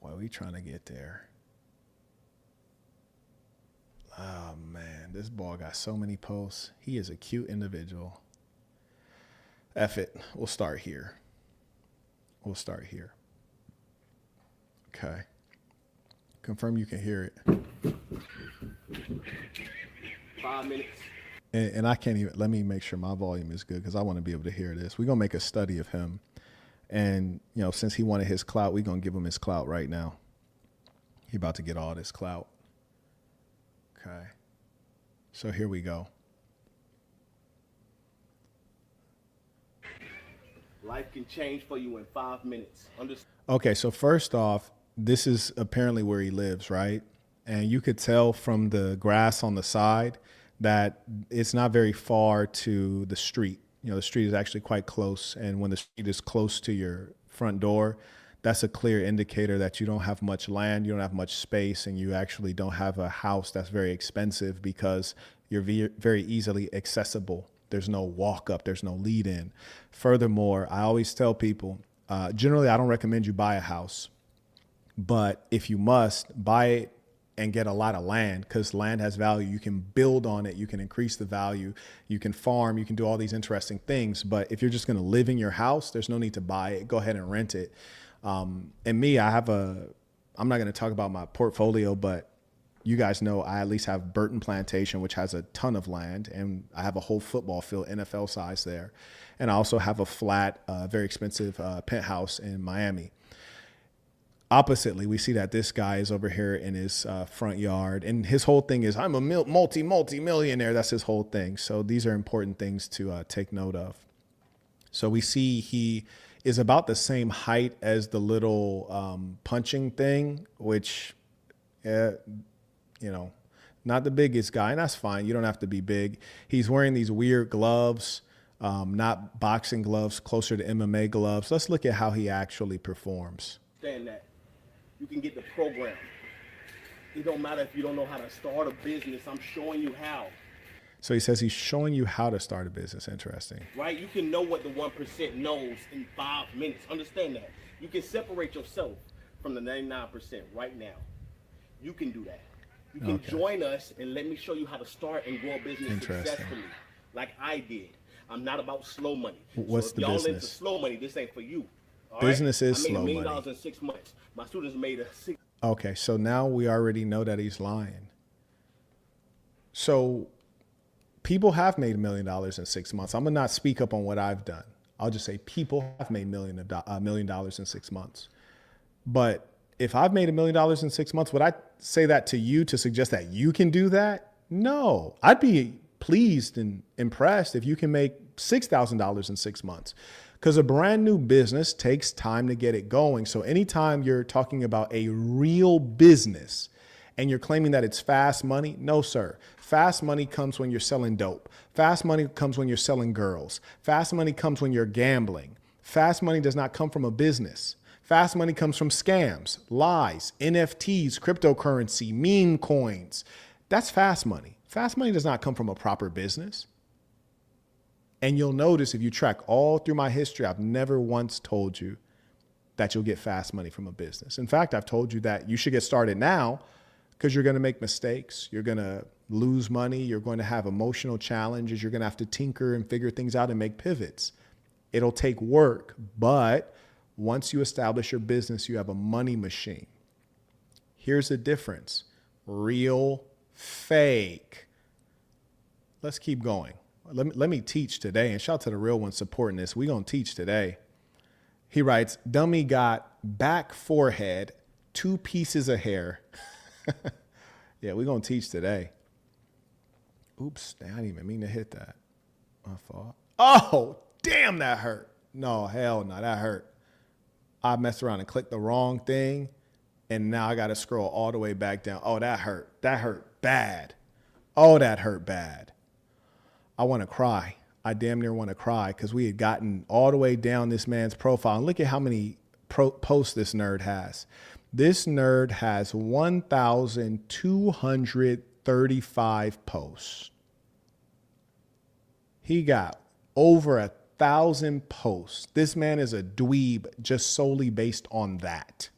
Boy, we trying to get there. Oh, man. This boy got so many posts. He is a cute individual. F it. We'll start here. We'll start here. Okay. Confirm you can hear it. 5 minutes. And I can't even, let me make sure my volume is good because I want to be able to hear this. We're going to make a study of him. And, you know, since he wanted his clout, we're going to give him his clout right now. He about to get all this clout. Okay. So here we go. Life can change for you in 5 minutes. Okay, so first off, this is apparently where he lives, right? And you could tell from the grass on the side that it's not very far to the street. You know, the street is actually quite close. And when the street is close to your front door, that's a clear indicator that you don't have much land, you don't have much space, and you actually don't have a house that's very expensive because you're very easily accessible. There's no walk up, there's no lead in. Furthermore, I always tell people, generally I don't recommend you buy a house, but if you must, buy it and get a lot of land because land has value. You can build on it. You can increase the value. You can farm. You can do all these interesting things. But if you're just going to live in your house, there's no need to buy it. Go ahead and rent it. And me, I'm not going to talk about my portfolio, but you guys know I at least have Burton Plantation, which has a ton of land. And I have a whole football field, NFL size there. And I also have a flat, very expensive penthouse in Miami. Oppositely, we see that this guy is over here in his front yard, and his whole thing is, I'm a multi-millionaire. That's his whole thing. So these are important things to take note of. So we see he is about the same height as the little punching thing, which, you know, not the biggest guy, and that's fine. You don't have to be big. He's wearing these weird gloves, not boxing gloves, closer to MMA gloves. Let's look at how he actually performs. Understand that. You can get the program. It don't matter if you don't know how to start a business. I'm showing you how. So he says he's showing you how to start a business. Interesting. Right? You can know what the 1% knows in 5 minutes. Understand that. You can separate yourself from the 99% right now. You can do that. You can join us and let me show you how to start and grow a business successfully, like I did. I'm not about slow money. What's so if the y'all business? into slow money, this ain't for you. All Business right? is slow money. I made $1 million in 6 months. My students made a six. Okay, so now we already know that he's lying. So people have made $1 million in 6 months. I'm gonna not speak up on what I've done. I'll just say people have made $1 million in 6 months. But if I've made $1 million in 6 months, would I say that to you to suggest that you can do that? No, I'd be pleased and impressed if you can make $6,000 in 6 months. Because a brand new business takes time to get it going. So anytime you're talking about a real business and you're claiming that it's fast money, no, sir. Fast money comes when you're selling dope. Fast money comes when you're selling girls. Fast money comes when you're gambling. Fast money does not come from a business. Fast money comes from scams, lies, NFTs, cryptocurrency, meme coins. That's fast money. Fast money does not come from a proper business. And you'll notice if you track all through my history, I've never once told you that you'll get fast money from a business. In fact, I've told you that you should get started now because you're going to make mistakes. You're going to lose money. You're going to have emotional challenges. You're going to have to tinker and figure things out and make pivots. It'll take work, but once you establish your business, you have a money machine. Here's the difference. Real, fake. Let's keep going. Let me teach today, and shout out to the real ones supporting this. We're going to teach today. He writes, dummy got back forehead, 2 pieces of hair. Yeah, we're going to teach today. Oops, I didn't even mean to hit that. My fault. Oh, damn, that hurt. No, hell no, that hurt. I messed around and clicked the wrong thing, and now I got to scroll all the way back down. Oh, that hurt. That hurt bad. Oh, that hurt bad. I want to cry. I damn near want to cry because we had gotten all the way down this man's profile. And look at how many posts this nerd has. This nerd has 1,235 posts. He got over 1,000 posts. This man is a dweeb just solely based on that.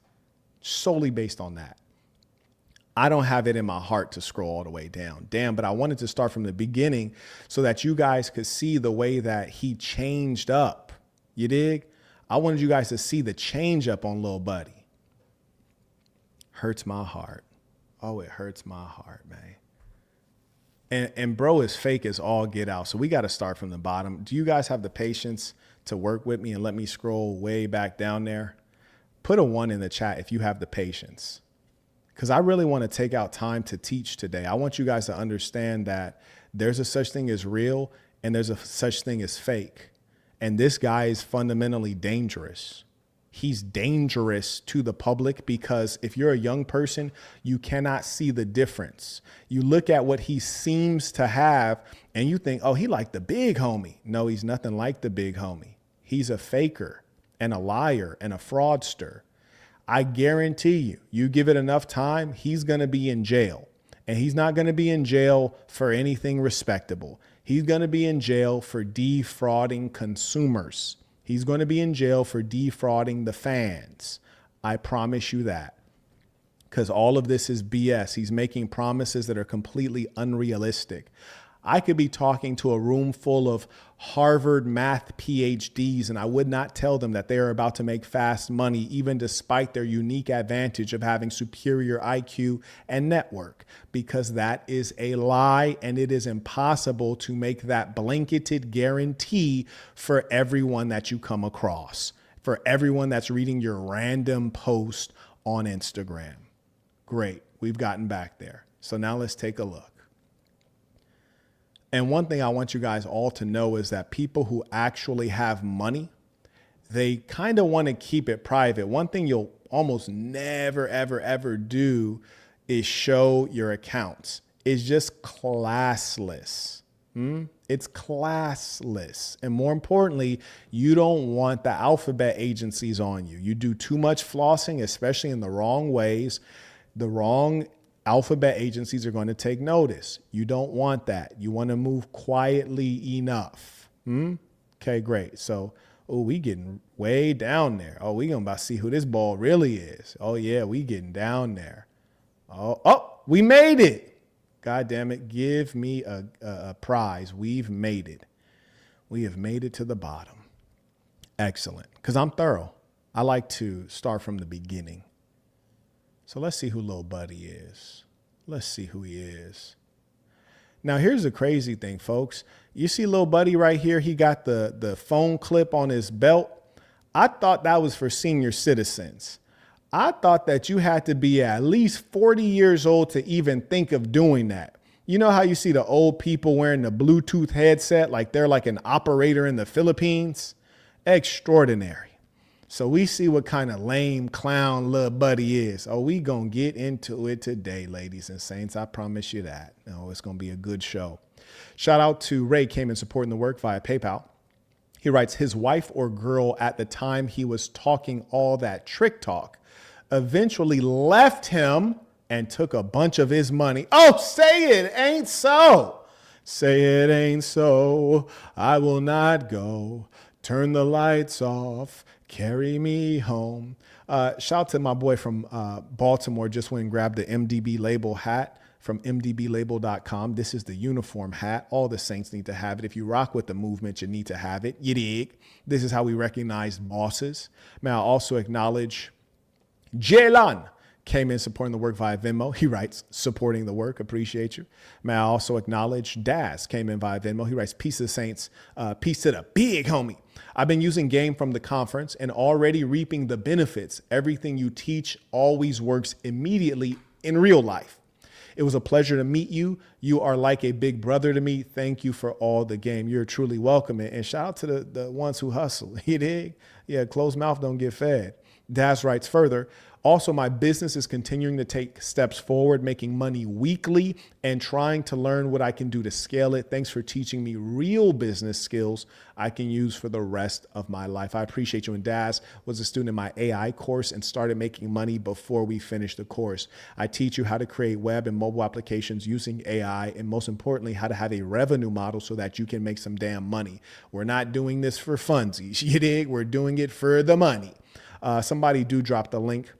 Solely based on that. I don't have it in my heart to scroll all the way down. Damn, but I wanted to start from the beginning so that you guys could see the way that he changed up. You dig? I wanted you guys to see the change up on Lil Buddy. Hurts my heart. Oh, it hurts my heart, man. And bro is fake as all get out. So we got to start from the bottom. Do you guys have the patience to work with me and let me scroll way back down there? Put a 1 in the chat if you have the patience. Because I really want to take out time to teach today. I want you guys to understand that there's a such thing as real and there's a such thing as fake. And this guy is fundamentally dangerous. He's dangerous to the public because if you're a young person, you cannot see the difference. You look at what he seems to have and you think, oh, he like the big homie. No, he's nothing like the big homie. He's a faker and a liar and a fraudster. I guarantee you, you give it enough time, he's going to be in jail. And he's not going to be in jail for anything respectable. He's going to be in jail for defrauding consumers. He's going to be in jail for defrauding the fans. I promise you that. Because all of this is BS. He's making promises that are completely unrealistic. I could be talking to a room full of Harvard math PhDs, and I would not tell them that they are about to make fast money, even despite their unique advantage of having superior IQ and network, because that is a lie, and it is impossible to make that blanketed guarantee for everyone that you come across, for everyone that's reading your random post on Instagram. Great, we've gotten back there. So now let's take a look. And one thing I want you guys all to know is that people who actually have money, they kind of want to keep it private. One thing you'll almost never, ever, ever do is show your accounts. It's just classless. It's classless. And more importantly, you don't want the alphabet agencies on you. You do too much flossing, especially in the wrong ways. The wrong alphabet agencies are going to take notice. You don't want that. You want to move quietly enough. Okay, great. So, we getting way down there. Oh, we gonna about to see who this ball really is. Oh yeah, we getting down there. Oh, we made it. God damn it. Give me a prize. We've made it. We have made it to the bottom. Excellent. Because I'm thorough. I like to start from the beginning. So let's see who Lil Buddy is. Let's see who he is. Now, here's the crazy thing, folks. You see Lil Buddy right here? He got the phone clip on his belt. I thought that was for senior citizens. I thought that you had to be at least 40 years old to even think of doing that. You know how you see the old people wearing the Bluetooth headset like they're like an operator in the Philippines? Extraordinary. So we see what kind of lame clown Lil Buddy is. Oh, we gonna get into it today, ladies and saints. I promise you that. Oh, it's gonna be a good show. Shout out to Ray, came in supporting the work via PayPal. He writes, his wife or girl at the time he was talking all that trick talk eventually left him and took a bunch of his money. Oh, say it ain't so. Say it ain't so. I will not go. Turn the lights off. Carry me home. Shout out to my boy from Baltimore. Just went and grabbed the MDB label hat from mdblabel.com. This is the uniform hat. All the saints need to have it. If you rock with the movement, you need to have it. You dig? This is how we recognize bosses. May I also acknowledge Jaylan came in supporting the work via Venmo. He writes, supporting the work. Appreciate you. May I also acknowledge Daz came in via Venmo. He writes, peace to the saints. Peace to the big homie. I've been using game from the conference and already reaping the benefits. Everything you teach always works immediately in real life. It was a pleasure to meet you. You are like a big brother to me. Thank you for all the game. You're truly welcome. And shout out to the ones who hustle. You dig? Yeah, closed mouth don't get fed. Daz writes further, also, my business is continuing to take steps forward, making money weekly and trying to learn what I can do to scale it. Thanks for teaching me real business skills I can use for the rest of my life. I appreciate you. And Daz was a student in my AI course and started making money before we finished the course. I teach you how to create web and mobile applications using AI, and most importantly, how to have a revenue model so that you can make some damn money. We're not doing this for funsies. You dig? We're doing it for the money. Somebody do drop the link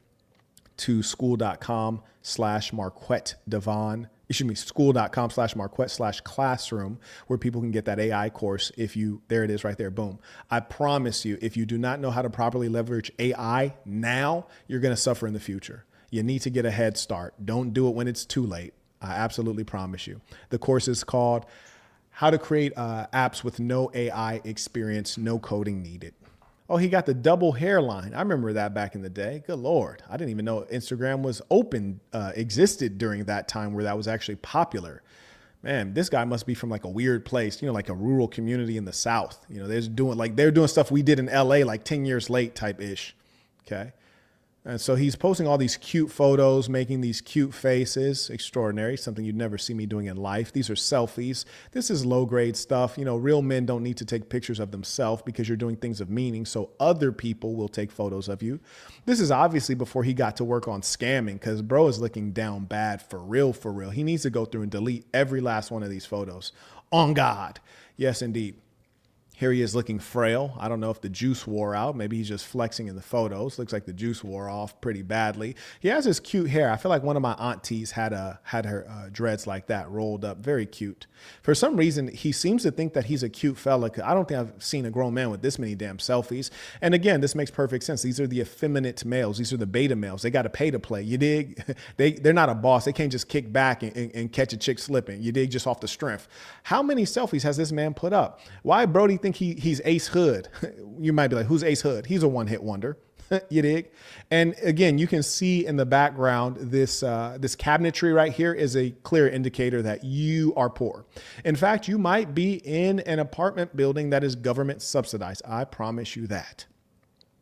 to school.com/Marquett Davon. School.com/Marquett/classroom, where people can get that AI course. There it is right there. Boom. I promise you, if you do not know how to properly leverage AI now, you're going to suffer in the future. You need to get a head start. Don't do it when it's too late. I absolutely promise you. The course is called How to Create Apps with No AI Experience, No Coding Needed. Oh, he got the double hairline. I remember that back in the day. Good Lord. I didn't even know Instagram was existed during that time where that was actually popular. Man, this guy must be from like a weird place, like a rural community in the South. They're doing stuff we did in LA like 10 years late type ish. Okay. And so he's posting all these cute photos, making these cute faces. Extraordinary, something you'd never see me doing in life. These are selfies. This is low grade stuff. Real men don't need to take pictures of themselves because you're doing things of meaning, so other people will take photos of you. This is obviously before he got to work on scamming, because bro is looking down bad for real, for real. He needs to go through and delete every last one of these photos. On God. Yes, indeed. Here he is looking frail. I don't know if the juice wore out. Maybe he's just flexing in the photos. Looks like the juice wore off pretty badly. He has his cute hair. I feel like one of my aunties had her dreads like that rolled up. Very cute. For some reason, he seems to think that he's a cute fella. I don't think I've seen a grown man with this many damn selfies. And again, this makes perfect sense. These are the effeminate males. These are the beta males. They got to pay to play. You dig? They're not a boss. They can't just kick back and catch a chick slipping. You dig? Just off the strength. How many selfies has this man put up? Why Brody think he's Ace Hood? You might be like, who's Ace Hood? He's a one-hit wonder. You dig? And again, you can see in the background, this cabinetry right here is a clear indicator that you are poor. In fact, you might be in an apartment building that is government subsidized. I promise you that.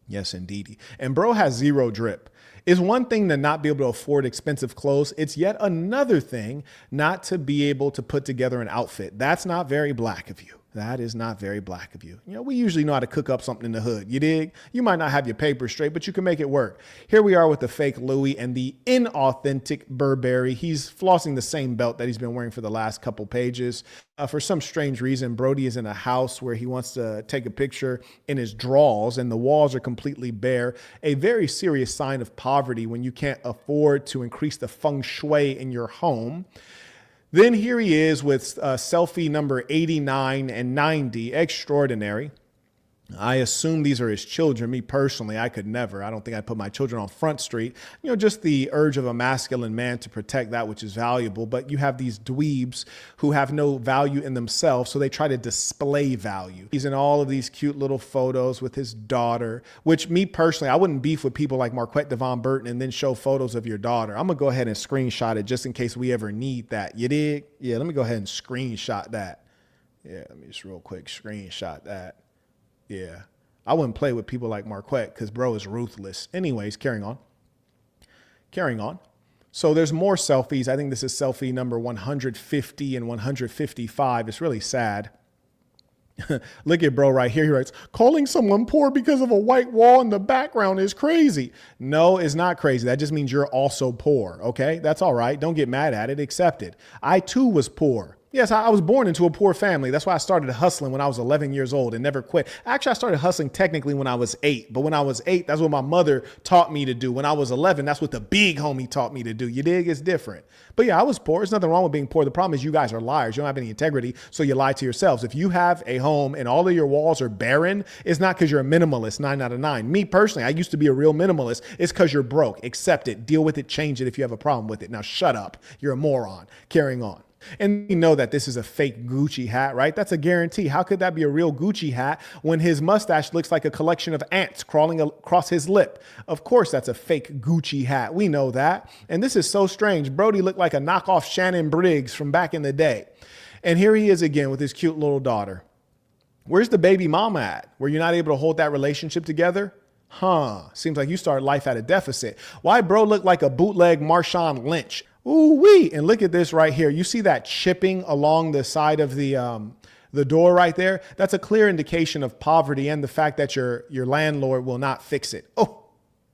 Yes, indeed. And bro has zero drip. It's one thing to not be able to afford expensive clothes. It's yet another thing not to be able to put together an outfit. That's not very black of you. That is not very black of you. We usually know how to cook up something in the hood. You dig? You might not have your papers straight, but you can make it work. Here we are with the fake Louis and the inauthentic Burberry. He's flossing the same belt that he's been wearing for the last couple pages. For some strange reason, Brody is in a house where he wants to take a picture in his drawers and the walls are completely bare. A very serious sign of poverty when you can't afford to increase the feng shui in your home. Then here he is with selfie number 89 and 90. Extraordinary. I assume these are his children. Me personally, I could never. I don't think I'd put my children on Front Street. Just the urge of a masculine man to protect that which is valuable. But you have these dweebs who have no value in themselves, so they try to display value. He's in all of these cute little photos with his daughter, which me personally, I wouldn't beef with people like Marquett Davon Burton and then show photos of your daughter. I'm going to go ahead and screenshot it just in case we ever need that. You dig? Yeah, let me go ahead and screenshot that. Yeah, let me just real quick screenshot that. Yeah, I wouldn't play with people like Marquett because bro is ruthless. Anyways, carrying on. So there's more selfies. I think this is selfie number 150 and 155. It's really sad. Look at bro right here. He writes, calling someone poor because of a white wall in the background is crazy. No, it's not crazy. That just means you're also poor. Okay, that's all right. Don't get mad at it. Accept it. I too was poor. Yes, I was born into a poor family. That's why I started hustling when I was 11 years old and never quit. Actually, I started hustling technically when I was 8. But when I was 8, that's what my mother taught me to do. When I was 11, that's what the big homie taught me to do. You dig? It's different. But yeah, I was poor. There's nothing wrong with being poor. The problem is you guys are liars. You don't have any integrity, so you lie to yourselves. If you have a home and all of your walls are barren, it's not because you're a minimalist, 9 out of 9. Me personally, I used to be a real minimalist. It's because you're broke. Accept it. Deal with it. Change it if you have a problem with it. Now shut up. You're a moron. Carrying on. And we know that this is a fake Gucci hat, right? That's a guarantee. How could that be a real Gucci hat when his mustache looks like a collection of ants crawling across his lip? Of course, that's a fake Gucci hat. We know that. And this is so strange. Brody looked like a knockoff Shannon Briggs from back in the day. And here he is again with his cute little daughter. Where's the baby mama at? Were you not able to hold that relationship together? Seems like you started life at a deficit. Why bro look like a bootleg Marshawn Lynch? Ooh wee. And look at this right here. You see that chipping along the side of the door right there? That's a clear indication of poverty and the fact that your landlord will not fix it. Oh,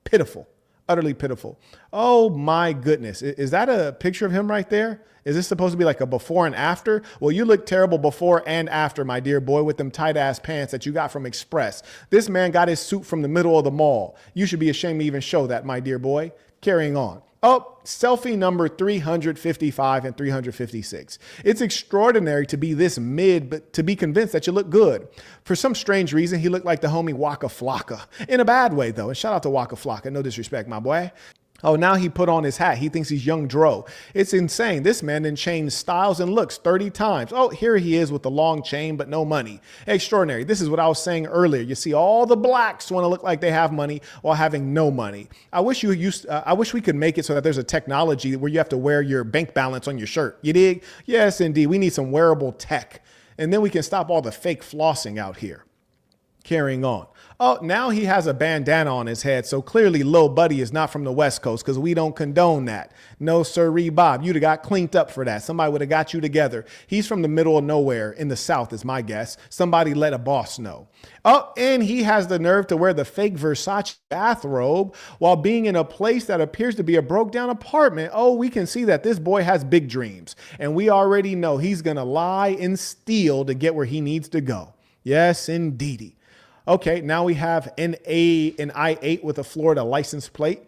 pitiful, utterly pitiful. Oh my goodness. Is that a picture of him right there? Is this supposed to be like a before and after? Well, you look terrible before and after, my dear boy, with them tight ass pants that you got from Express. This man got his suit from the middle of the mall. You should be ashamed to even show that, my dear boy. Carrying on. Oh, selfie number 355 and 356. It's extraordinary to be this mid, but to be convinced that you look good. For some strange reason, he looked like the homie Waka Flocka. In a bad way, though. And shout out to Waka Flocka. No disrespect, my boy. Oh, now he put on his hat. He thinks he's young Dro. It's insane. This man then changed styles and looks 30 times. Oh, here he is with the long chain, but no money. Extraordinary. This is what I was saying earlier. You see, all the blacks want to look like they have money while having no money. I wish we could make it so that there's a technology where you have to wear your bank balance on your shirt. You dig? Yes, indeed. We need some wearable tech. And then we can stop all the fake flossing out here. Carrying on. Oh, now he has a bandana on his head. So clearly Lil Buddy is not from the West Coast because we don't condone that. No, sirree, Bob. You'd have got cleaned up for that. Somebody would have got you together. He's from the middle of nowhere in the South is my guess. Somebody let a boss know. Oh, and he has the nerve to wear the fake Versace bathrobe while being in a place that appears to be a broke down apartment. Oh, we can see that this boy has big dreams. And we already know he's going to lie and steal to get where he needs to go. Yes, indeedy. Okay, now we have an I-8 with a Florida license plate.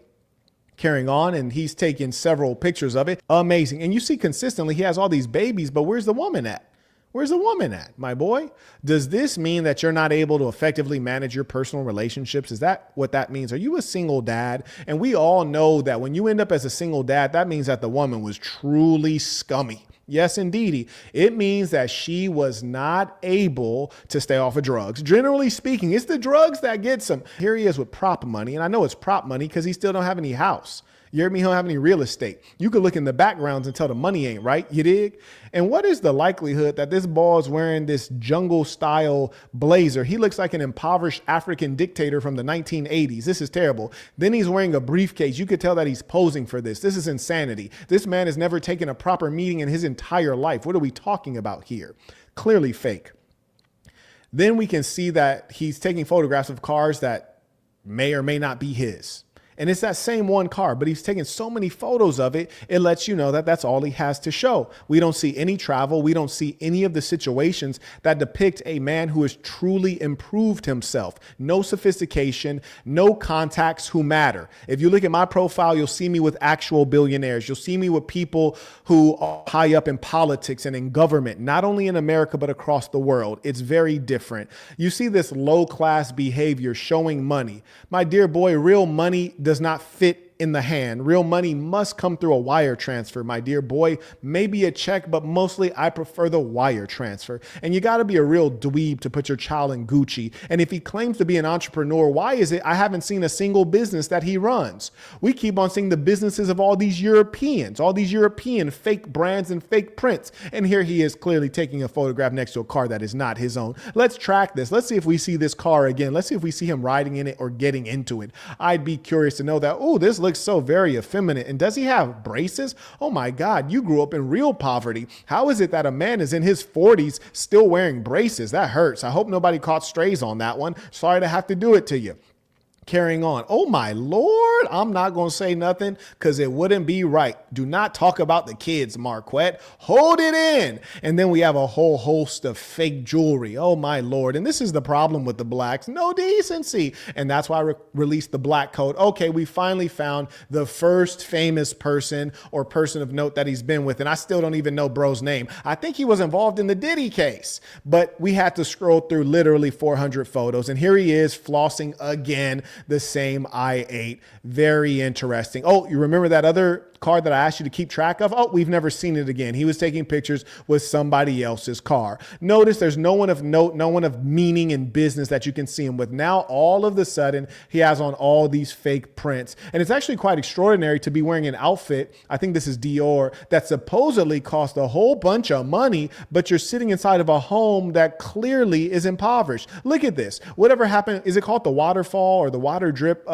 Carrying on, and he's taking several pictures of it. Amazing. And you see consistently he has all these babies, but where's the woman at? Where's the woman at, my boy? Does this mean that you're not able to effectively manage your personal relationships? Is that what that means? Are you a single dad? And we all know that when you end up as a single dad, that means that the woman was truly scummy. Yes, indeed. It means that she was not able to stay off of drugs. Generally speaking, it's the drugs that gets him. Here he is with prop money. And I know it's prop money because he still don't have any house. You heard me? He don't have any real estate. You could look in the backgrounds and tell the money ain't right. You dig? And what is the likelihood that this ball is wearing this jungle style blazer? He looks like an impoverished African dictator from the 1980s. This is terrible. Then he's wearing a briefcase. You could tell that he's posing for this. This is insanity. This man has never taken a proper meeting in his entire life. What are we talking about here? Clearly fake. Then we can see that he's taking photographs of cars that may or may not be his. And it's that same one car, but he's taking so many photos of it. It lets you know that that's all he has to show. We don't see any travel. We don't see any of the situations that depict a man who has truly improved himself. No sophistication, no contacts who matter. If you look at my profile, you'll see me with actual billionaires. You'll see me with people who are high up in politics and in government, not only in America, but across the world. It's very different. You see this low class behavior showing money. My dear boy, real money does not fit in the hand. Real money must come through a wire transfer, my dear boy. Maybe a check, but mostly I prefer the wire transfer. And you got to be a real dweeb to put your child in Gucci. And if he claims to be an entrepreneur, why is it I haven't seen a single business that he runs? We keep on seeing the businesses of all these Europeans, all these European fake brands and fake prints. And here he is clearly taking a photograph next to a car that is not his own. Let's track this. Let's see if we see this car again. Let's see if we see him riding in it or getting into it. I'd be curious to know that, oh, this looks so very effeminate. And does he have braces? Oh my God, you grew up in real poverty. How is it that a man is in his 40s still wearing braces? That hurts. I hope nobody caught strays on that one. Sorry to have to do it to you. Carrying on. Oh my Lord, I'm not going to say nothing because it wouldn't be right. Do not talk about the kids, Marquett. Hold it in. And then we have a whole host of fake jewelry. Oh my Lord. And this is the problem with the blacks. No decency. And that's why I released the black code. Okay, we finally found the first famous person or person of note that he's been with. And I still don't even know bro's name. I think he was involved in the Diddy case, but we had to scroll through literally 400 photos. And here he is flossing again. The same I-8. Very interesting. Oh, you remember that other car that I asked you to keep track of? Oh, we've never seen it again. He was taking pictures with somebody else's car. Notice there's no one of note, no one of meaning in business that you can see him with. Now, all of a sudden, he has on all these fake prints. And it's actually quite extraordinary to be wearing an outfit, I think this is Dior, that supposedly cost a whole bunch of money, but you're sitting inside of a home that clearly is impoverished. Look at this. Whatever happened, is it called the waterfall or the water drip?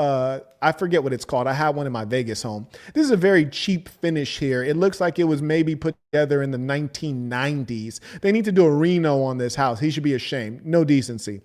I forget what it's called. I had one in my Vegas home. This is a very cheap finish here. It looks like it was maybe put together in the 1990s. They need to do a reno on this house. He should be ashamed. No decency.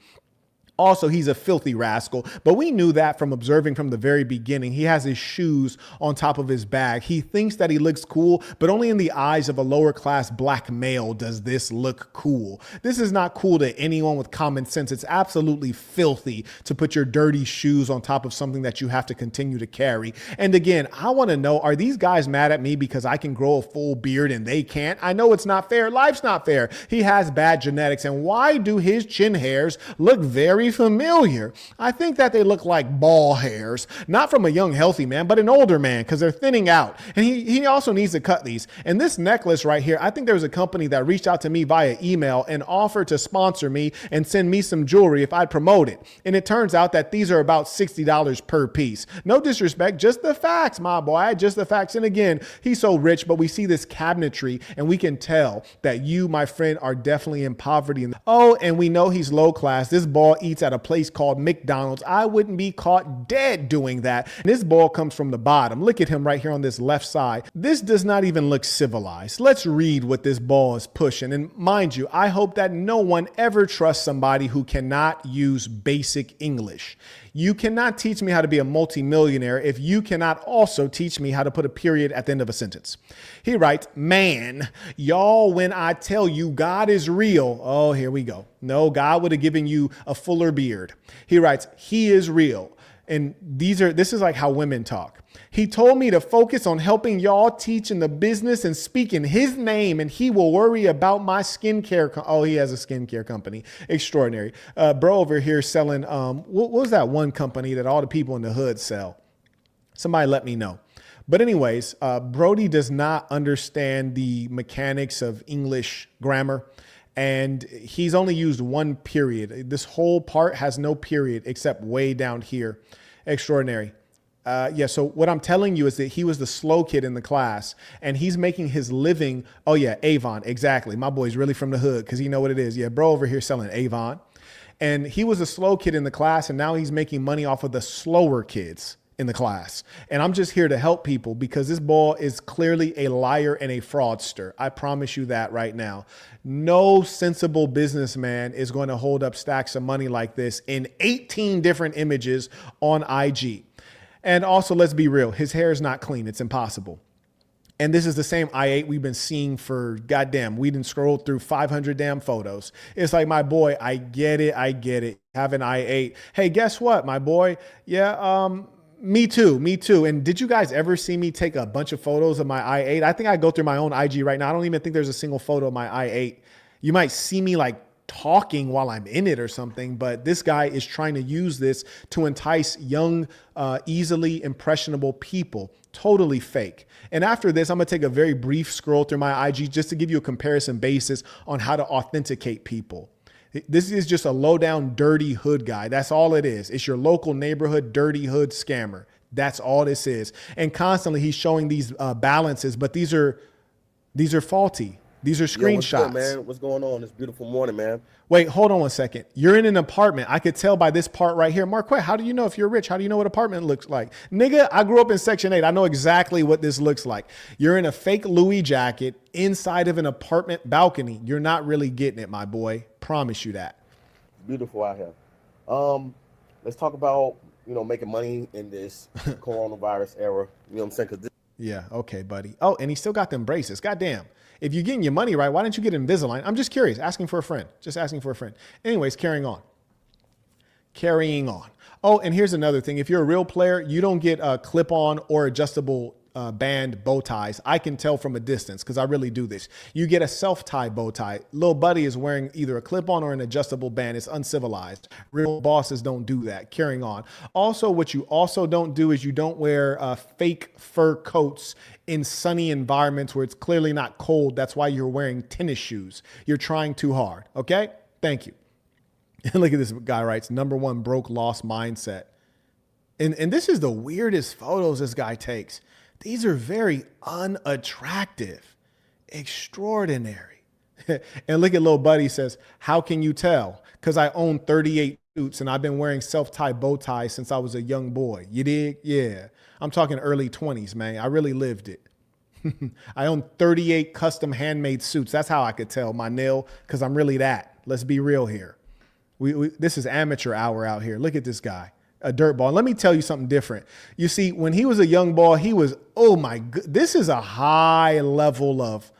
Also, he's a filthy rascal, but we knew that from observing from the very beginning. He has his shoes on top of his bag. He thinks that he looks cool, but only in the eyes of a lower class black male does this look cool. This is not cool to anyone with common sense. It's absolutely filthy to put your dirty shoes on top of something that you have to continue to carry. And again, I want to know, are these guys mad at me because I can grow a full beard and they can't? I know it's not fair. Life's not fair. He has bad genetics. And why do his chin hairs look very familiar? I think that they look like ball hairs, not from a young, healthy man, but an older man, because they're thinning out. And he also needs to cut these. And this necklace right here, I think there was a company that reached out to me via email and offered to sponsor me and send me some jewelry if I'd promote it. And it turns out that these are about $60 per piece. No disrespect, just the facts, my boy, just the facts. And again, he's so rich, but we see this cabinetry and we can tell that you, my friend, are definitely in poverty. Oh, and we know he's low class. This ball eats at a place called McDonald's. I wouldn't be caught dead doing that. And this ball comes from the bottom. Look at him right here on this left side. This does not even look civilized. Let's read what this ball is pushing. And mind you, I hope that no one ever trusts somebody who cannot use basic English. You cannot teach me how to be a multimillionaire if you cannot also teach me how to put a period at the end of a sentence. He writes, man, y'all, when I tell you God is real, oh, here we go. No, God would have given you a fuller beard. He writes, he is real. And this is like how women talk. He told me to focus on helping y'all teach in the business and speak in his name, and he will worry about my skincare. Oh, he has a skincare company. Extraordinary. Bro over here selling, what was that one company that all the people in the hood sell? Somebody let me know. But anyways, Brody does not understand the mechanics of English grammar. And he's only used one period. This whole part has no period except way down here. Extraordinary. Yeah, so what I'm telling you is that he was the slow kid in the class and he's making his living. Oh yeah, Avon, exactly. My boy's really from the hood because he know what it is. Yeah, bro over here selling Avon. And he was a slow kid in the class and now he's making money off of the slower kids in the class. And I'm just here to help people because this ball is clearly a liar and a fraudster. I promise you that right now. No sensible businessman is going to hold up stacks of money like this in 18 different images on IG. And also, let's be real, his hair is not clean. It's impossible. And this is the same I8 we've been seeing for goddamn. We didn't scroll through 500 damn photos. It's like, my boy, I get it. I get it. Have an I8. Hey, guess what, my boy? Yeah, me too. Me too. And did you guys ever see me take a bunch of photos of my i8? I think I go through my own IG right now. I don't even think there's a single photo of my i8. You might see me like talking while I'm in it or something, but this guy is trying to use this to entice young, easily impressionable people. Totally fake. And after this, I'm going to take a very brief scroll through my IG just to give you a comparison basis on how to authenticate people. This is just a low down, dirty hood guy. That's all it is. It's your local neighborhood, dirty hood scammer. That's all this is. And constantly he's showing these balances, but these are faulty. These are screenshots. Yo, what's good, man? What's going on? It's a beautiful morning, man. Wait, hold on one second. You're in an apartment. I could tell by this part right here. Marquett, how do you know if you're rich? How do you know what apartment looks like? Nigga, I grew up in Section 8. I know exactly what this looks like. You're in a fake Louis jacket inside of an apartment balcony. You're not really getting it, my boy. Promise you that. It's beautiful out here. Let's talk about, making money in this coronavirus era. You know what I'm saying? Yeah, okay, buddy. Oh, and he still got them braces. Goddamn. If you're getting your money right, why didn't you get Invisalign? I'm just curious, asking for a friend. Just asking for a friend. Anyways, carrying on. Oh, and here's another thing. If you're a real player, you don't get a clip-on or adjustable band bow ties. I can tell from a distance because I really do this. You get a self-tie bow tie. Lil Buddy is wearing either a clip-on or an adjustable band. It's uncivilized. Real bosses don't do that. Carrying on. Also, what you also don't do is you don't wear fake fur coats in sunny environments where it's clearly not cold. That's why you're wearing tennis shoes. You're trying too hard. Okay? Thank you. Look at this guy writes, #1 broke lost mindset. And this is the weirdest photos this guy takes. These are very unattractive, extraordinary. And look at Lil Buddy says, how can you tell? Because I own 38 suits and I've been wearing self-tie bow ties since I was a young boy. You dig? Yeah. I'm talking early 20s, man. I really lived it. I own 38 custom handmade suits. That's how I could tell my nail, because I'm really that. Let's be real here. This is amateur hour out here. Look at this guy. A dirt ball. And let me tell you something different. You see, when he was a young ball, he was, oh my God, this is a high level of,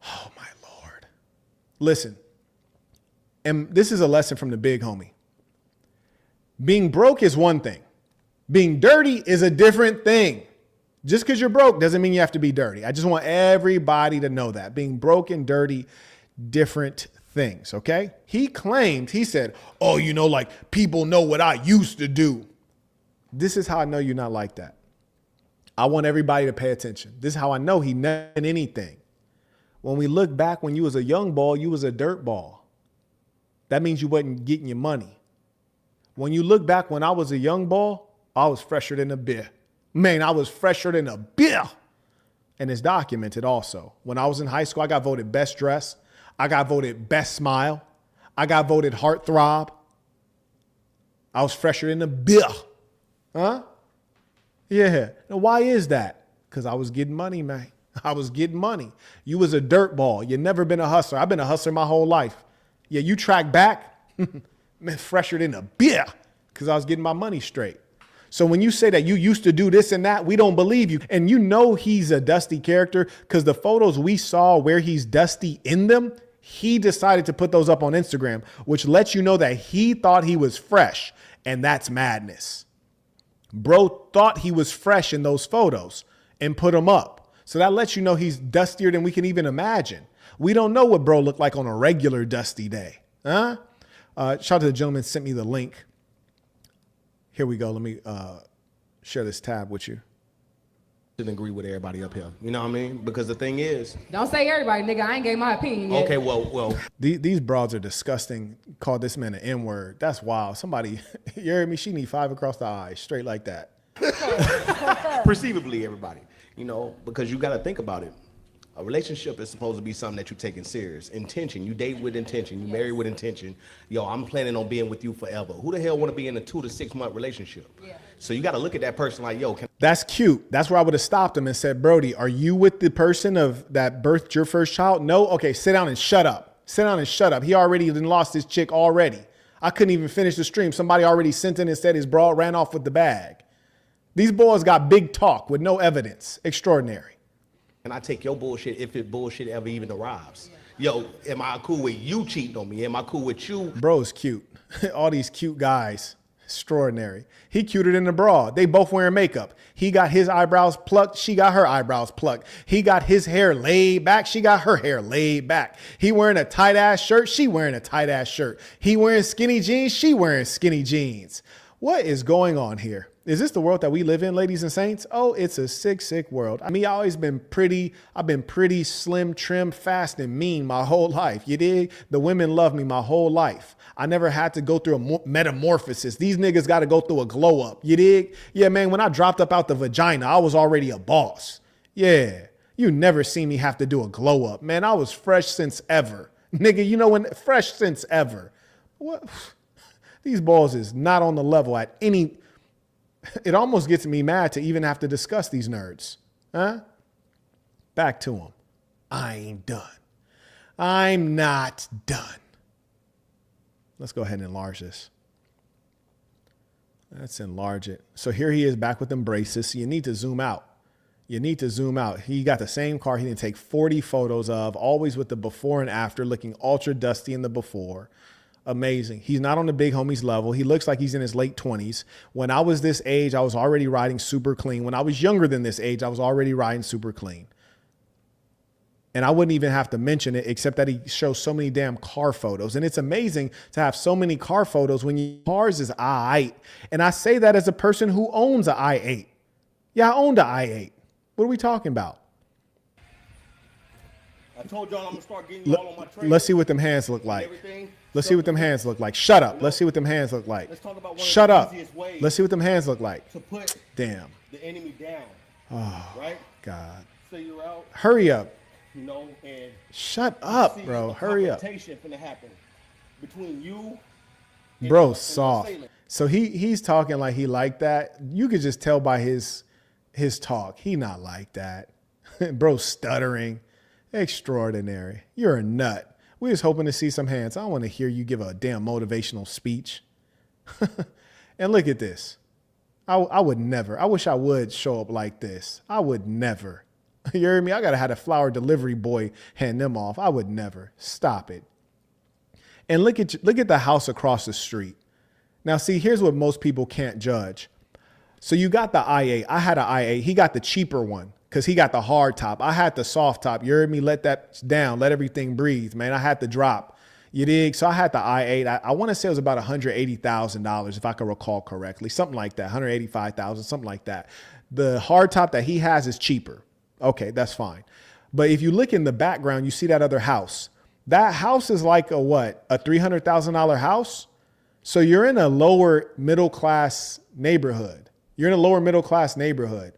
oh my Lord. Listen, and this is a lesson from the big homie. Being broke is one thing. Being dirty is a different thing. Just because you're broke doesn't mean you have to be dirty. I just want everybody to know that. Being broke and dirty, different things, okay? He claimed, he said, oh, you know, like people know what I used to do. This is how I know you're not like that. I want everybody to pay attention. This is how I know he never did anything. When we look back when you was a young ball, you was a dirt ball. That means you wasn't getting your money. When you look back when I was a young ball, I was fresher than a beer. Man, I was fresher than a beer. And it's documented also. When I was in high school, I got voted best dressed. I got voted best smile. I got voted heartthrob. I was fresher than a beer. Huh? Yeah. Now, why is that? Because I was getting money, man. I was getting money. You was a dirt ball. You never been a hustler. I've been a hustler my whole life. Yeah, you track back, man, fresher than a beer, because I was getting my money straight. So when you say that you used to do this and that, we don't believe you. And you know he's a dusty character because the photos we saw where he's dusty in them, he decided to put those up on Instagram, which lets you know that he thought he was fresh. And that's madness. Bro thought he was fresh in those photos and put them up. So that lets you know he's dustier than we can even imagine. We don't know what bro looked like on a regular dusty day. Huh? Shout out to the gentleman who sent me the link. Here we go. Let me share this tab with you. Didn't agree with everybody up here. You know what I mean? Because the thing is, don't say everybody, nigga. I ain't gave my opinion yet. Okay, well. These broads are disgusting. Called this man an N-word. That's wild. Somebody, you heard me? She need 5 across the eyes, straight like that. Perceivably, everybody. You know, because you got to think about it. A relationship is supposed to be something that you're taking serious. Intention. You date with intention. You marry with intention. Yo, I'm planning on being with you forever. Who the hell want to be in a 2 to 6 month relationship? Yeah. So you got to look at that person like, yo. That's cute. That's where I would have stopped him and said, Brody, are you with the person of that birthed your first child? No? Okay, sit down and shut up. Sit down and shut up. He already lost his chick already. I couldn't even finish the stream. Somebody already sent in and said his broad ran off with the bag. These boys got big talk with no evidence. Extraordinary. And I take your bullshit if it bullshit ever even arrives. Yo, am I cool with you cheating on me? Am I cool with you? Bro's cute. All these cute guys. Extraordinary. He cuter than the broad. They both wearing makeup. He got his eyebrows plucked. She got her eyebrows plucked. He got his hair laid back. She got her hair laid back. He wearing a tight ass shirt. She wearing a tight ass shirt. He wearing skinny jeans. She wearing skinny jeans. What is going on here? Is this the world that we live in, ladies and saints? Oh, it's a sick, sick world. I mean, I've been pretty slim, trim, fast, and mean my whole life. You dig? The women love me my whole life. I never had to go through a metamorphosis. These niggas got to go through a glow up. You dig? Yeah, man, when I dropped up out the vagina, I was already a boss. Yeah, you never seen me have to do a glow up. Man, I was fresh since ever. Nigga, you know when? Fresh since ever. What? These balls is not on the level at any... It almost gets me mad to even have to discuss these nerds. Huh? Back to them. I ain't done. I'm not done. Let's go ahead and enlarge this. Let's enlarge it. So here he is back with them braces. So you need to zoom out. You need to zoom out. He got the same car he didn't take 40 photos of, always with the before and after, looking ultra dusty in the before. Amazing. He's not on the big homies level. He looks like he's in his late 20s. When I was this age, I was already riding super clean. When I was younger than this age, I was already riding super clean. And I wouldn't even have to mention it, except that he shows so many damn car photos. And it's amazing to have so many car photos when your cars is I8. And I say that as a person who owns an i8. Yeah, I owned an i8. What are we talking about? I told y'all I'm gonna start getting you all on my trade. Let's see what them hands look like. Let's see what them hands look like. Shut up. Let's see what them hands look like. Let's talk about one Shut of up. the easiest ways Let's see what them hands look like. to put Damn. the enemy down. Oh, Right? God. So you're out, Hurry up. you know, and Shut up, see bro. a Hurry up. confrontation finna happen between you and Bro, the soft. assailant. So he's talking like he like that. You could just tell by his talk. He not like that. Bro, stuttering. Extraordinary. You're a nut. We was hoping to see some hands. I don't want to hear you give a damn motivational speech. And look at this. I would never. I wish I would show up like this. I would never. You hear me? I got to have a flower delivery boy hand them off. I would never. Stop it. And look at the house across the street. Now, see, here's what most people can't judge. So you got the i8. I had an i8. He got the cheaper one because he got the hard top. I had the soft top. You heard me? Let that down. Let everything breathe, man. I had the drop. You dig? So I had the i8. I want to say it was about $180,000 if I can recall correctly. Something like that. $185,000, something like that. The hard top that he has is cheaper. Okay, that's fine. But if you look in the background, you see that other house. That house is like a what? A $300,000 house? So you're in a lower middle class neighborhood. You're in a lower middle class neighborhood.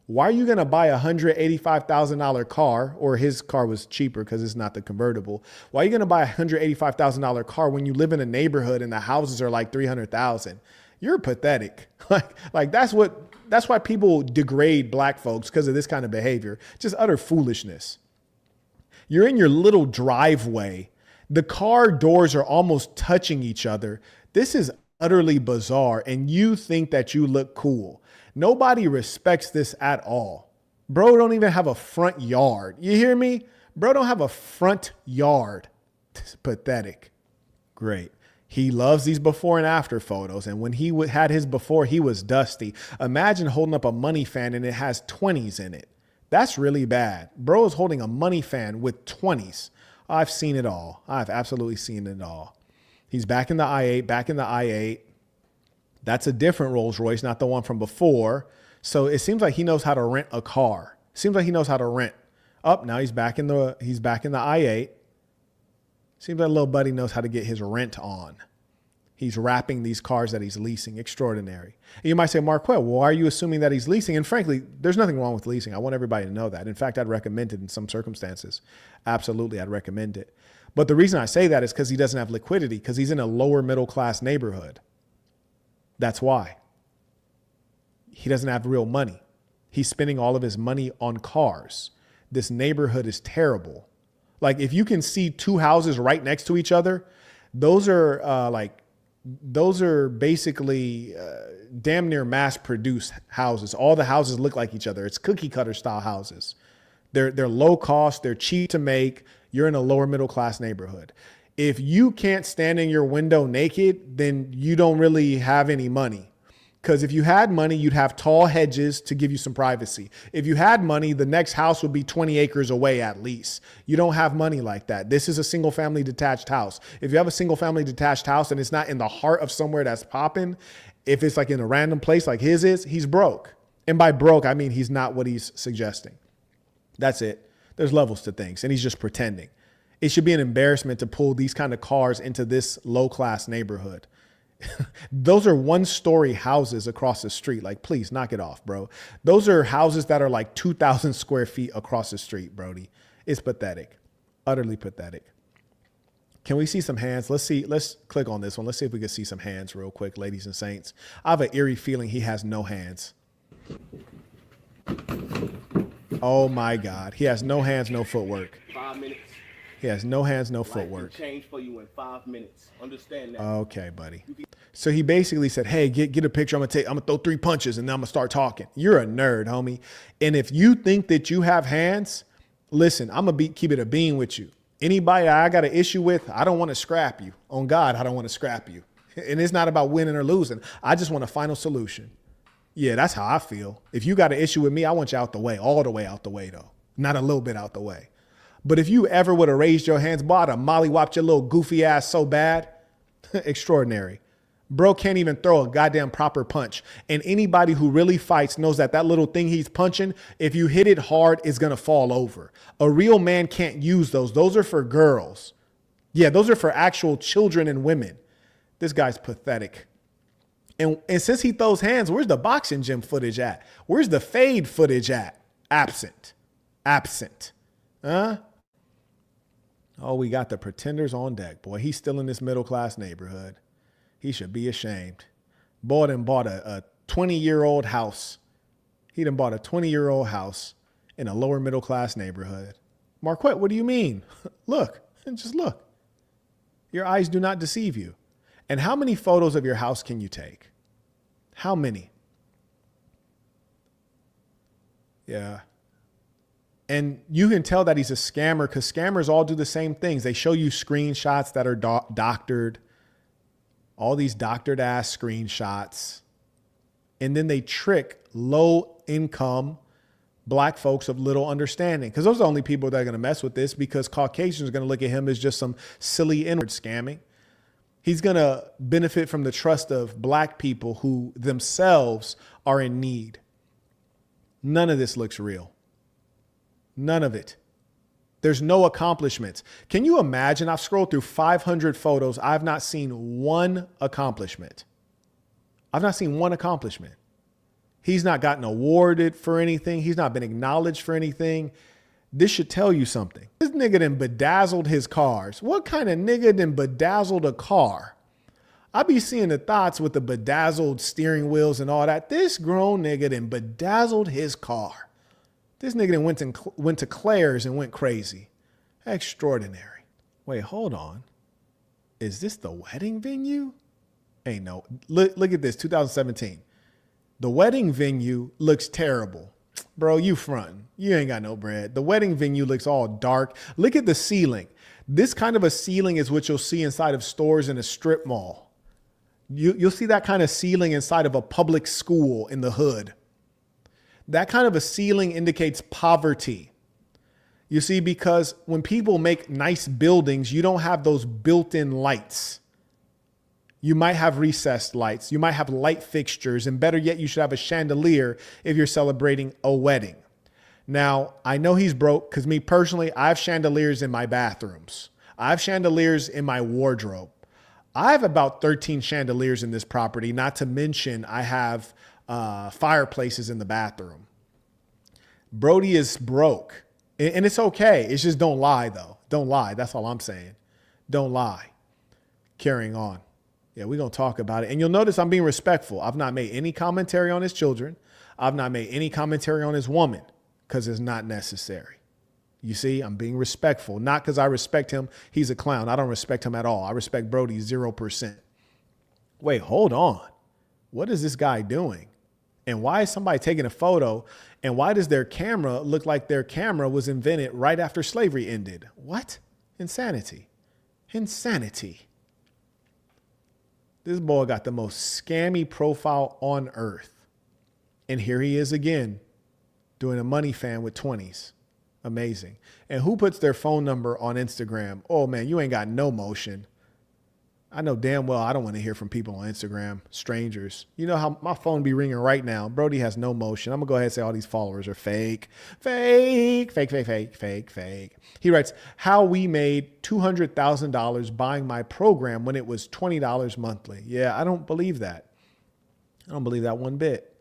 Why are you going to buy a $185,000 car, or his car was cheaper because it's not the convertible? Why are you going to buy a $185,000 car when you live in a neighborhood and the houses are like $300,000? You're pathetic. Like that's why people degrade black folks, because of this kind of behavior. Just utter foolishness. You're in your little driveway. The car doors are almost touching each other. This is utterly bizarre, and you think that you look cool. Nobody respects this at all. Bro don't even have a front yard. You hear me? Bro don't have a front yard. It's pathetic. Great. He loves these before and after photos. And when he had his before, he was dusty. Imagine holding up a money fan and it has 20s in it. That's really bad. Bro is holding a money fan with 20s. I've seen it all. I've absolutely seen it all. He's back in the i8, That's a different Rolls Royce, not the one from before. So it seems like he knows how to rent a car. Seems like he knows how to rent. Now he's back in the i8. Seems like little buddy knows how to get his rent on. He's wrapping these cars that he's leasing. Extraordinary. And you might say, Marquett, why are you assuming that he's leasing? And frankly, there's nothing wrong with leasing. I want everybody to know that. In fact, I'd recommend it in some circumstances. Absolutely, I'd recommend it. But the reason I say that is because he doesn't have liquidity, because he's in a lower middle class neighborhood. That's why. He doesn't have real money. He's spending all of his money on cars. This neighborhood is terrible. Like, if you can see two houses right next to each other, those are basically damn near mass produced houses. All the houses look like each other. It's cookie cutter style houses. They're low cost. They're cheap to make. You're in a lower middle class neighborhood. If you can't stand in your window naked, then you don't really have any money. Because if you had money, you'd have tall hedges to give you some privacy. If you had money, the next house would be 20 acres away at least. You don't have money like that. This is a single family detached house. If you have a single family detached house and it's not in the heart of somewhere that's popping, if it's like in a random place like his is, he's broke. And by broke, I mean he's not what he's suggesting. That's it. There's levels to things, and he's just pretending. It should be an embarrassment to pull these kind of cars into this low-class neighborhood. Those are one-story houses across the street. Like, please knock it off, bro. Those are houses that are like 2,000 square feet across the street, Brody. It's pathetic. Utterly pathetic. Can we see some hands? Let's click on this one. Let's see if we can see some hands real quick, ladies and saints. I have an eerie feeling he has no hands. Oh my God. He has no hands, no footwork. 5 minutes. He has no hands, no Life footwork. can change for you in 5 minutes. Understand that. Okay, buddy. So he basically said, hey, get a picture. I'm gonna throw 3 punches and then I'm gonna start talking. You're a nerd, homie. And if you think that you have hands, listen, I'm gonna keep it a bean with you. Anybody I got an issue with, I don't want to scrap you. On God, I don't want to scrap you. And it's not about winning or losing. I just want a final solution. Yeah, that's how I feel. If you got an issue with me, I want you out the way, all the way out the way though. Not a little bit out the way. But if you ever would have raised your hands, boy, I'd have mollywopped your little goofy ass so bad. Extraordinary. Bro can't even throw a goddamn proper punch. And anybody who really fights knows that that little thing he's punching, if you hit it hard, it's going to fall over. A real man can't use those. Those are for girls. Yeah, those are for actual children and women. This guy's pathetic. And since he throws hands, where's the boxing gym footage at? Where's the fade footage at? Absent. Huh? Oh, we got the pretenders on deck. Boy, he's still in this middle-class neighborhood. He should be ashamed. Boy done bought a 20-year-old house. He done bought a 20-year-old house in a lower middle-class neighborhood. Marquett, what do you mean? Look, just look. Your eyes do not deceive you. And how many photos of your house can you take? How many? Yeah. And you can tell that he's a scammer because scammers all do the same things. They show you screenshots that are doctored. All these doctored ass screenshots. And then they trick low income black folks of little understanding. Because those are the only people that are going to mess with this, because Caucasians are going to look at him as just some silly inward scamming. He's going to benefit from the trust of black people who themselves are in need. None of this looks real. None of it. There's no accomplishments. Can you imagine? I've scrolled through 500 photos. I've not seen one accomplishment. I've not seen one accomplishment. He's not gotten awarded for anything. He's not been acknowledged for anything. This should tell you something. This nigga done bedazzled his cars. What kind of nigga done bedazzled a car? I be seeing the thoughts with the bedazzled steering wheels and all that. This grown nigga done bedazzled his car. This nigga done went to Claire's and went crazy. Extraordinary. Wait, hold on. Is this the wedding venue? Ain't no. Look at this, 2017. The wedding venue looks terrible. Bro, you frontin'. You ain't got no bread. The wedding venue looks all dark. Look at the ceiling. This kind of a ceiling is what you'll see inside of stores in a strip mall. You'll see that kind of ceiling inside of a public school in the hood. That kind of a ceiling indicates poverty. You see, because when people make nice buildings, you don't have those built-in lights. You might have recessed lights. You might have light fixtures. And better yet, you should have a chandelier if you're celebrating a wedding. Now, I know he's broke because me personally, I have chandeliers in my bathrooms. I have chandeliers in my wardrobe. I have about 13 chandeliers in this property, not to mention I have fireplaces in the bathroom. Brody is broke. And it's okay. It's just don't lie, though. Don't lie. That's all I'm saying. Don't lie. Carrying on. Yeah, we're going to talk about it. And you'll notice I'm being respectful. I've not made any commentary on his children. I've not made any commentary on his woman because it's not necessary. You see, I'm being respectful. Not because I respect him. He's a clown. I don't respect him at all. I respect Brody 0%. Wait, hold on. What is this guy doing? And why is somebody taking a photo? And why does their camera look like their camera was invented right after slavery ended? What? Insanity. Insanity. This boy got the most scammy profile on earth. And here he is again, doing a money fan with 20s. Amazing. And who puts their phone number on Instagram? Oh man, you ain't got no motion. I know damn well I don't want to hear from people on Instagram, strangers. You know how my phone be ringing right now. Brody has no motion. I'm going to go ahead and say all these followers are fake. Fake, fake, fake, fake, fake, fake. He writes, how we made $200,000 buying my program when it was $20 monthly. Yeah, I don't believe that. I don't believe that one bit.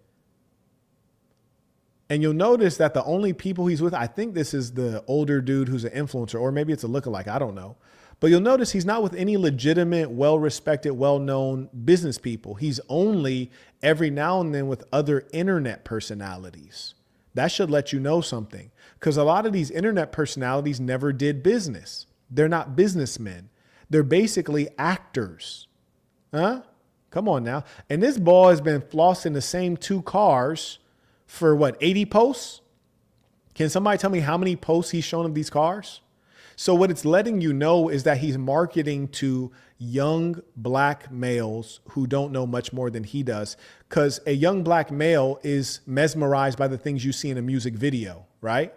And you'll notice that the only people he's with, I think this is the older dude who's an influencer, or maybe it's a lookalike. I don't know. But you'll notice he's not with any legitimate, well-respected, well-known business people. He's only every now and then with other internet personalities. That should let you know something, because a lot of these internet personalities never did business. They're not businessmen. They're basically actors. Huh? Come on now. And this boy has been flossing the same 2 cars for what, 80 posts? Can somebody tell me how many posts he's shown of these cars? So what it's letting you know is that he's marketing to young black males who don't know much more than he does, because a young black male is mesmerized by the things you see in a music video, right?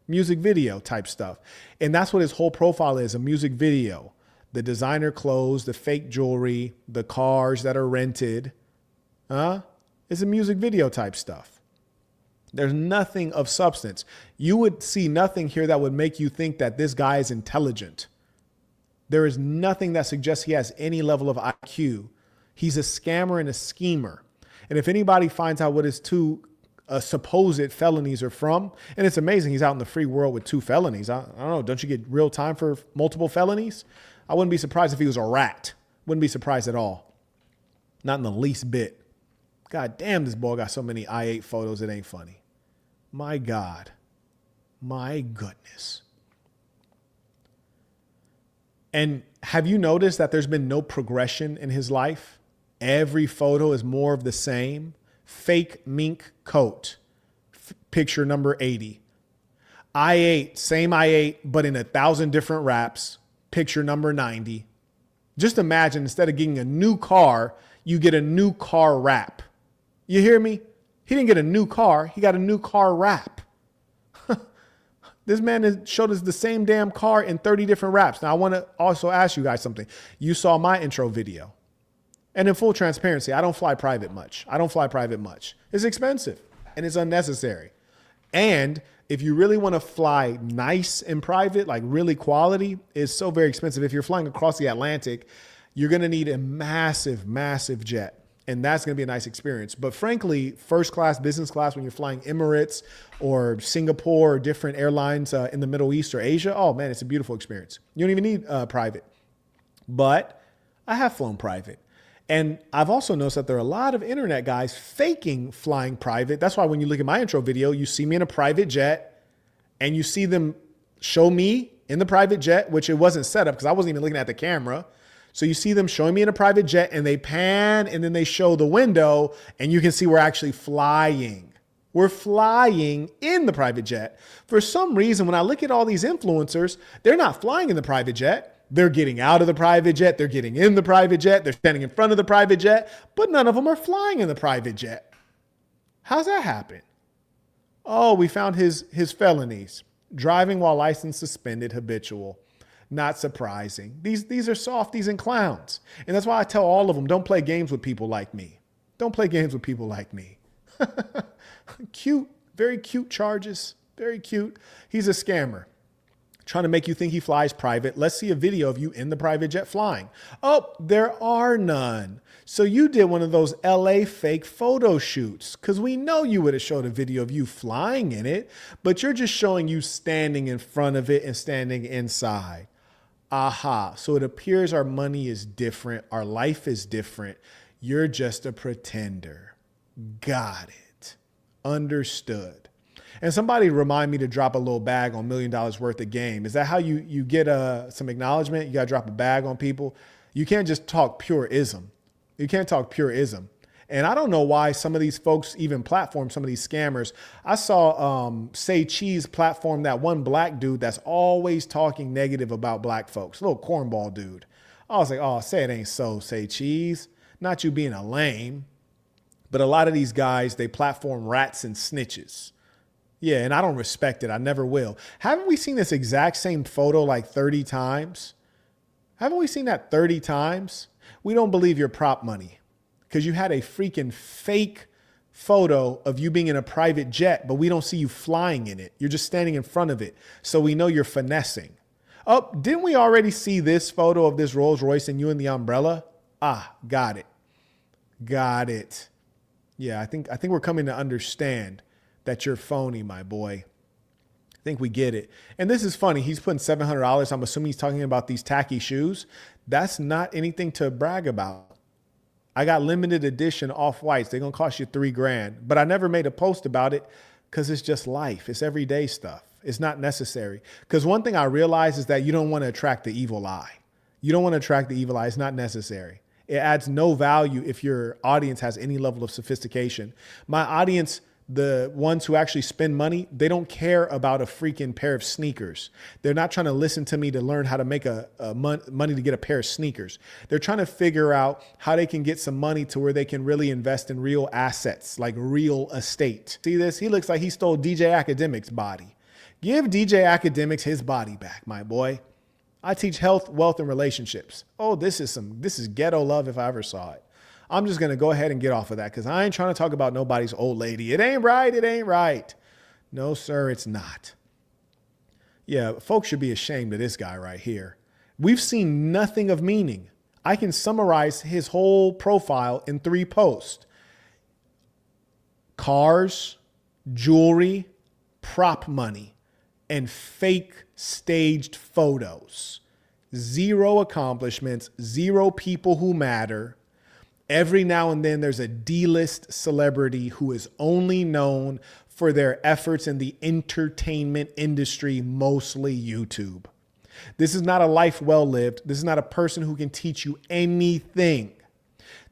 Music video type stuff. And that's what his whole profile is, a music video. The designer clothes, the fake jewelry, the cars that are rented. It's a music video type stuff. There's nothing of substance. You would see nothing here that would make you think that this guy is intelligent. There is nothing that suggests he has any level of IQ. He's a scammer and a schemer. And if anybody finds out what his two supposed felonies are from, and it's amazing he's out in the free world with 2 felonies. I don't know. Don't you get real time for multiple felonies? I wouldn't be surprised if he was a rat. Wouldn't be surprised at all. Not in the least bit. God damn, this boy got so many I-8 photos, it ain't funny. My God. My goodness. And have you noticed that there's been no progression in his life? Every photo is more of the same. Fake mink coat. Picture number 80. I-8, same I-8, but in 1,000 different wraps. Picture number 90. Just imagine instead of getting a new car, you get a new car wrap. You hear me? He didn't get a new car. He got a new car wrap. This man has showed us the same damn car in 30 different wraps. Now, I want to also ask you guys something. You saw my intro video. And in full transparency, I don't fly private much. It's expensive and it's unnecessary. And if you really want to fly nice in private, like really quality, it's so very expensive. If you're flying across the Atlantic, you're going to need a massive, massive jet. And that's going to be a nice experience. But frankly, first class, business class, when you're flying Emirates or Singapore or different airlines in the Middle East or Asia, oh man, it's a beautiful experience. You don't even need private. But I have flown private. And I've also noticed that there are a lot of internet guys faking flying private. That's why when you look at my intro video, you see me in a private jet and you see them show me in the private jet, which it wasn't set up because I wasn't even looking at the camera. So you see them showing me in a private jet and they pan and then they show the window and you can see we're actually flying. We're flying in the private jet. For some reason, when I look at all these influencers, they're not flying in the private jet. They're getting out of the private jet. They're getting in the private jet. They're standing in front of the private jet, but none of them are flying in the private jet. How's that happen? Oh, we found his felonies. Driving while license suspended, habitual. Not surprising. These are softies and clowns. And that's why I tell all of them, don't play games with people like me. Don't play games with people like me. Cute, very cute charges. Very cute. He's a scammer. Trying to make you think he flies private. Let's see a video of you in the private jet flying. Oh, there are none. So you did one of those LA fake photo shoots because we know you would have showed a video of you flying in it, but you're just showing you standing in front of it and standing inside. Aha. So it appears our money is different. Our life is different. You're just a pretender. Got it. Understood. And somebody remind me to drop a little bag on $1 million worth of game. Is that how you get some acknowledgement? You got to drop a bag on people. You can't just talk pure ism. You can't talk pure ism. And I don't know why some of these folks even platform some of these scammers. I saw Say Cheese platform that one black dude that's always talking negative about black folks. A little cornball dude. I was like, oh, say it ain't so, Say Cheese. Not you being a lame. But a lot of these guys, they platform rats and snitches. Yeah, and I don't respect it. I never will. Haven't we seen this exact same photo like 30 times? Haven't we seen that 30 times? We don't believe your prop money because you had a freaking fake photo of you being in a private jet, but we don't see you flying in it. You're just standing in front of it. So we know you're finessing. Oh, didn't we already see this photo of this Rolls Royce and you in the umbrella? Ah, got it. Got it. Yeah, I think we're coming to understand that you're phony, my boy. I think we get it. And this is funny. He's putting $700. I'm assuming he's talking about these tacky shoes. That's not anything to brag about. I got limited edition off-whites. They're going to cost you $3,000. But I never made a post about it because it's just life. It's everyday stuff. It's not necessary. Because one thing I realize is that you don't want to attract the evil eye. You don't want to attract the evil eye. It's not necessary. It adds no value if your audience has any level of sophistication. My audience the ones who actually spend money, they don't care about a freaking pair of sneakers. They're not trying to listen to me to learn how to make money to get a pair of sneakers. They're trying to figure out how they can get some money to where they can really invest in real assets, like real estate. See this? He looks like he stole DJ Academic's body. Give DJ Academics his body back, my boy. I teach health, wealth, and relationships. Oh, this is ghetto love if I ever saw it. I'm just going to go ahead and get off of that because I ain't trying to talk about nobody's old lady. It ain't right. It ain't right. No, sir, it's not. Yeah, folks should be ashamed of this guy right here. We've seen nothing of meaning. I can summarize his whole profile in 3 posts. Cars, jewelry, prop money, and fake staged photos. 0 accomplishments, 0 people who matter. Every now and then there's a D-list celebrity who is only known for their efforts in the entertainment industry, mostly YouTube. This is not a life well lived. This is not a person who can teach you anything.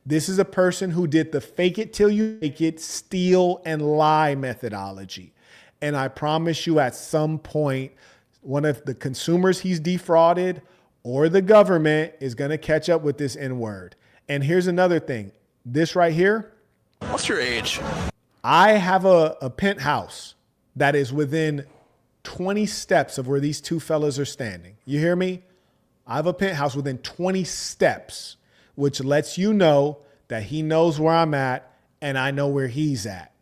This is a person who did the fake it till you make it, steal and lie methodology. And I promise you at some point, one of the consumers he's defrauded or the government is going to catch up with this N-word. And here's another thing. This right here. What's your age? I have a penthouse that is within 20 steps of where these 2 fellas are standing. You hear me? I have a penthouse within 20 steps, which lets you know that he knows where I'm at and I know where he's at.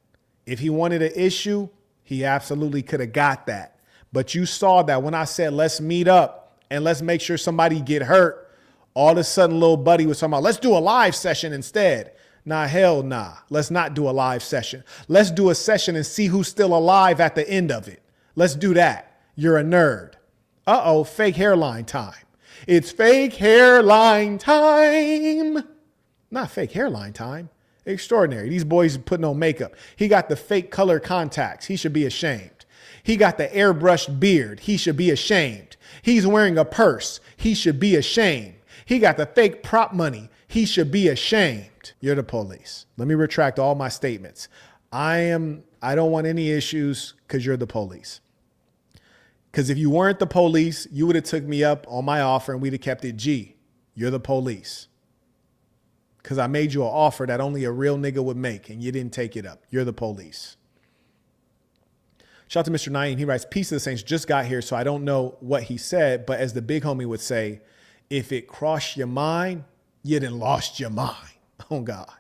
If he wanted an issue, he absolutely could have got that. But you saw that when I said, let's meet up and let's make sure somebody get hurt. All of a sudden, little buddy was talking about, let's do a live session instead. Nah, hell nah. Let's not do a live session. Let's do a session and see who's still alive at the end of it. Let's do that. You're a nerd. Uh-oh, fake hairline time. It's fake hairline time. Not fake hairline time. Extraordinary. These boys putting on makeup. He got the fake color contacts. He should be ashamed. He got the airbrushed beard. He should be ashamed. He's wearing a purse. He should be ashamed. He got the fake prop money. He should be ashamed. You're the police. Let me retract all my statements. I don't want any issues because you're the police. Because if you weren't the police, you would have took me up on my offer and we'd have kept it G. You're the police. Because I made you an offer that only a real nigga would make and you didn't take it up. You're the police. Shout out to Mr. Naeem. He writes, peace of the saints, just got here, so I don't know what he said, but as the big homie would say, if it crossed your mind, you done lost your mind. Oh, God.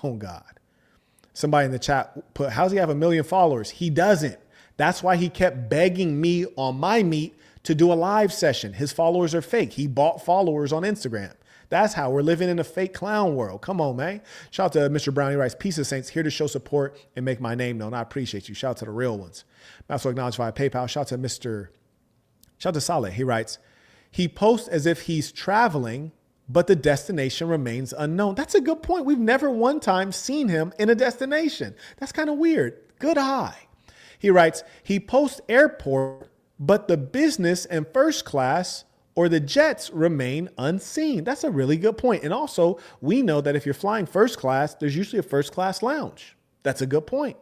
Oh, God. Somebody in the chat put, how's he have 1 million followers? He doesn't. That's why he kept begging me on my meet to do a live session. His followers are fake. He bought followers on Instagram. That's how we're living in a fake clown world. Come on, man. Shout out to Mr. Brown. He writes, peace of saints, here to show support and make my name known. I appreciate you. Shout out to the real ones. Also acknowledged via PayPal. Shout out to Saleh. He writes, he posts as if he's traveling, but the destination remains unknown. That's a good point. We've never one time seen him in a destination. That's kind of weird. Good eye. He writes, he posts airport, but the business and first class or the jets remain unseen. That's a really good point. And also, we know that if you're flying first class, there's usually a first class lounge. That's a good point.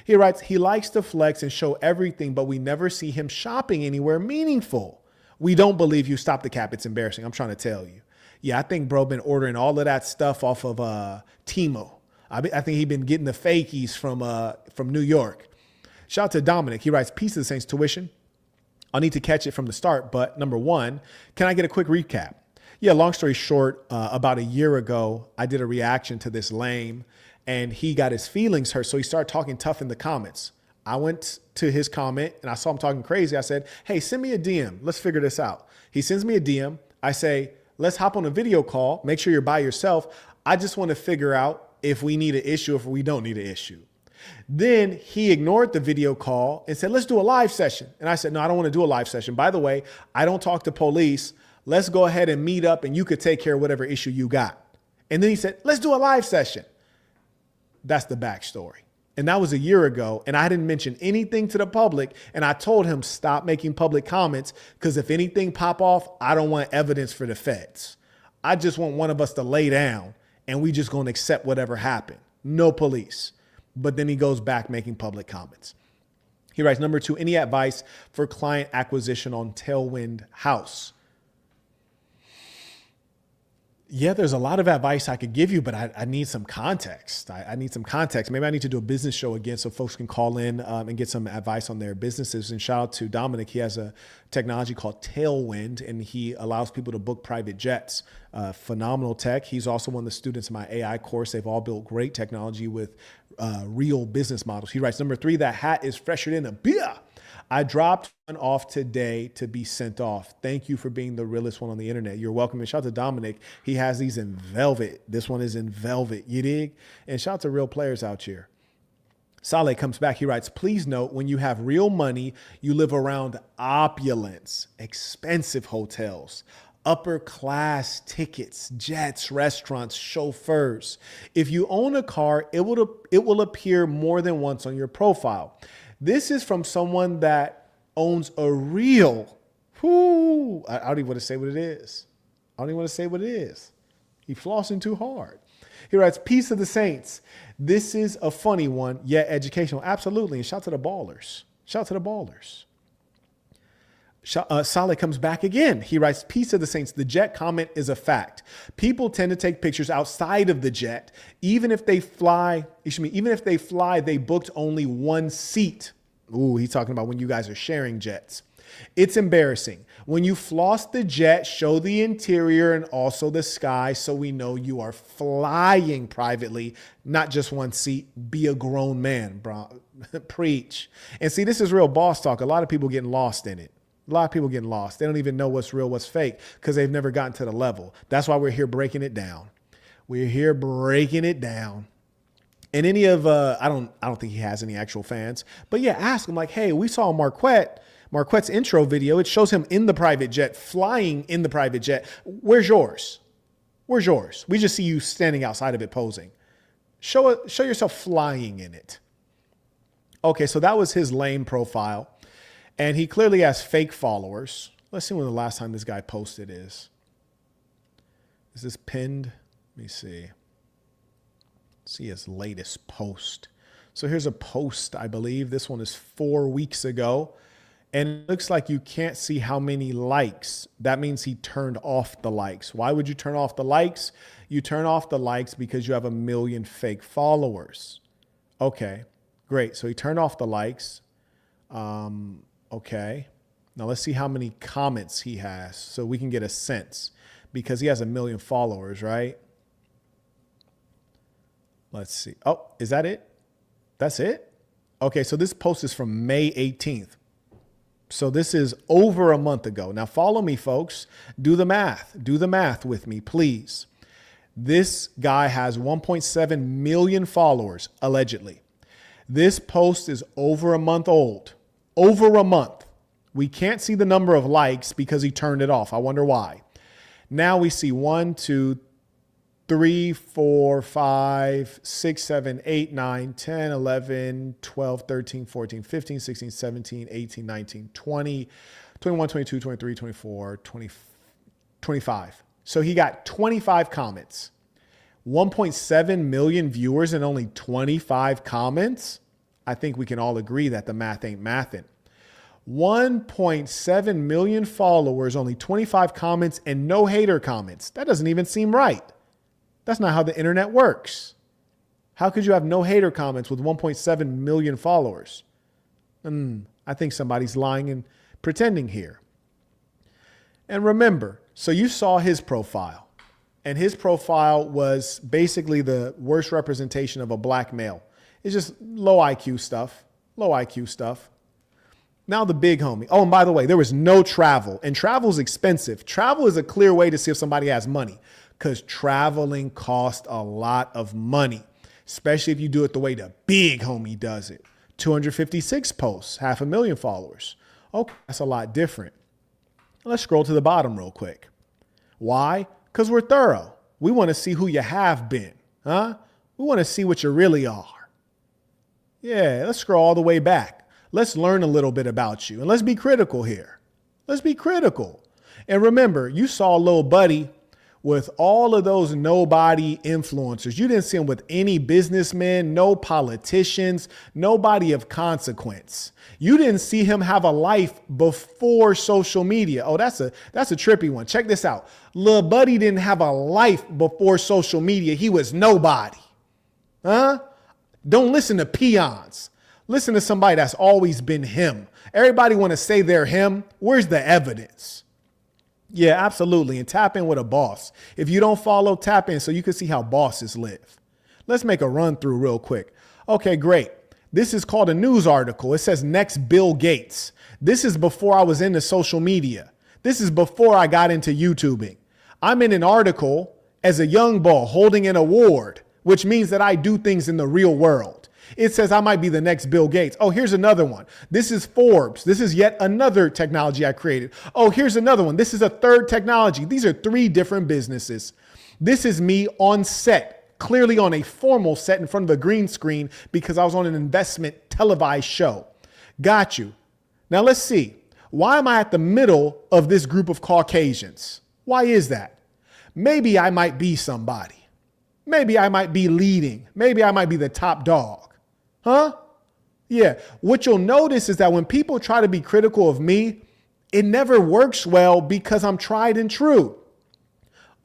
He writes, he likes to flex and show everything, but we never see him shopping anywhere meaningful. We don't believe you. Stop the cap. It's embarrassing. I'm trying to tell you. Yeah, I think bro been ordering all of that stuff off of Timo. I think he been getting the fakies from New York. Shout out to Dominic. He writes, peace of the saints, tuition. I'll need to catch it from the start, but number one, can I get a quick recap? Yeah, long story short, about a year ago, I did a reaction to this lame and he got his feelings hurt. So he started talking tough in the comments. I went to his comment and I saw him talking crazy. I said, hey, send me a DM. Let's figure this out. He sends me a DM. I say, let's hop on a video call. Make sure you're by yourself. I just want to figure out if we need an issue, if we don't need an issue. Then he ignored the video call and said, let's do a live session. And I said, no, I don't want to do a live session. By the way, I don't talk to police. Let's go ahead and meet up and you could take care of whatever issue you got. And then he said, let's do a live session. That's the backstory. And that was a year ago. And I didn't mention anything to the public. And I told him, stop making public comments, because if anything pop off, I don't want evidence for the feds. I just want one of us to lay down and we just going to accept whatever happened. No police. But then he goes back making public comments. He writes, number 2, any advice for client acquisition on Tailwind House? Yeah, there's a lot of advice I could give you, but I need some context. I need some context. Maybe I need to do a business show again so folks can call in and get some advice on their businesses. And shout out to Dominic. He has a technology called Tailwind, and he allows people to book private jets. Phenomenal tech. He's also one of the students in my AI course. They've all built great technology with real business models. He writes, number 3, that hat is fresher than a beer. I dropped one off today to be sent off. Thank you for being the realest one on the internet. You're welcome. And shout out to Dominic. He has these in velvet. This one is in velvet. You dig? And shout out to real players out here. Saleh comes back. He writes, please note, when you have real money, you live around opulence, expensive hotels, upper class tickets, jets, restaurants, chauffeurs. If you own a car, it will appear more than once on your profile. This is from someone that owns a real, I don't even want to say what it is. I don't even want to say what it is. He's flossing too hard. He writes, peace of the saints. This is a funny one, yet educational. Absolutely. And shout to the ballers. Shout to the ballers. Saleh comes back again. He writes, peace of the saints. The jet comment is a fact. People tend to take pictures outside of the jet. Even if they fly, they booked only one seat. Ooh, he's talking about when you guys are sharing jets. It's embarrassing. When you floss the jet, show the interior and also the sky so we know you are flying privately, not just one seat. Be a grown man, bro. Preach. And see, this is real boss talk. A lot of people getting lost in it. A lot of people getting lost. They don't even know what's real, what's fake, because they've never gotten to the level. That's why we're here breaking it down. We're here breaking it down. And any of, I don't think he has any actual fans, but yeah, ask him like, hey, we saw Marquett's intro video. It shows him in the private jet, flying in the private jet. Where's yours? Where's yours? We just see you standing outside of it posing. Show yourself flying in it. Okay, so that was his lame profile. And he clearly has fake followers. Let's see when the last time this guy posted is. Is this pinned? Let me see. See his latest post. So here's a post, I believe. This one is 4 weeks ago. And it looks like you can't see how many likes. That means he turned off the likes. Why would you turn off the likes? You turn off the likes because you have 1 million fake followers. Okay, great. So he turned off the likes. Okay. Now let's see how many comments he has so we can get a sense, because he has 1 million followers, right? Let's see. Oh, is that it? That's it? Okay, so this post is from May 18th. So this is over a month ago. Now follow me, folks. Do the math. Do the math with me, please. This guy has 1.7 million followers, allegedly. This post is over a month old. Over a month. We can't see the number of likes because he turned it off. I wonder why. Now we see 1, 2, 3, 4, 5, 6, 7, 8, 9, 10, 11, 12, 13, 14, 15, 16, 17, 18, 19, 20, 21, 22, 23, 24, 20, 25. So he got 25 comments. 1.7 million viewers and only 25 comments. I think we can all agree that the math ain't mathin'. 1.7 million followers, only 25 comments, and no hater comments. That doesn't even seem right. That's not how the internet works. How could you have no hater comments with 1.7 million followers? I think somebody's lying and pretending here. And remember, so you saw his profile, and his profile was basically the worst representation of a black male. It's just low IQ stuff, low IQ stuff. Now the big homie. Oh, and by the way, there was no travel, and travel is expensive. Travel is a clear way to see if somebody has money, because traveling costs a lot of money, especially if you do it the way the big homie does it. 256 posts, 500,000 followers. Okay, that's a lot different. Let's scroll to the bottom real quick. Why? Because we're thorough. We want to see who you have been, huh? We want to see what you really are. Yeah, let's scroll all the way back. Let's learn a little bit about you, and let's be critical here. Let's be critical. And remember, you saw Lil Buddy with all of those nobody influencers. You didn't see him with any businessmen, no politicians, nobody of consequence. You didn't see him have a life before social media. Oh, that's a trippy one. Check this out. Lil Buddy didn't have a life before social media. He was nobody. Huh? Don't listen to peons. Listen to somebody that's always been him. Everybody want to say they're him. Where's the evidence? Yeah, absolutely. And tap in with a boss. If you don't follow, tap in so you can see how bosses live. Let's make a run through real quick. Okay, great. This is called a news article. It says next Bill Gates. This is before I was into social media. This is before I got into YouTubing. I'm in an article as a young bull holding an award, which means that I do things in the real world. It says I might be the next Bill Gates. Oh, here's another one. This is Forbes. This is yet another technology I created. Oh, here's another one. This is a third technology. These are 3 different businesses. This is me on set, clearly on a formal set in front of a green screen because I was on an investment televised show. Got you. Now let's see. Why am I at the middle of this group of Caucasians? Why is that? Maybe I might be somebody. Maybe I might be leading. Maybe I might be the top dog. Huh? Yeah. What you'll notice is that when people try to be critical of me, it never works well because I'm tried and true.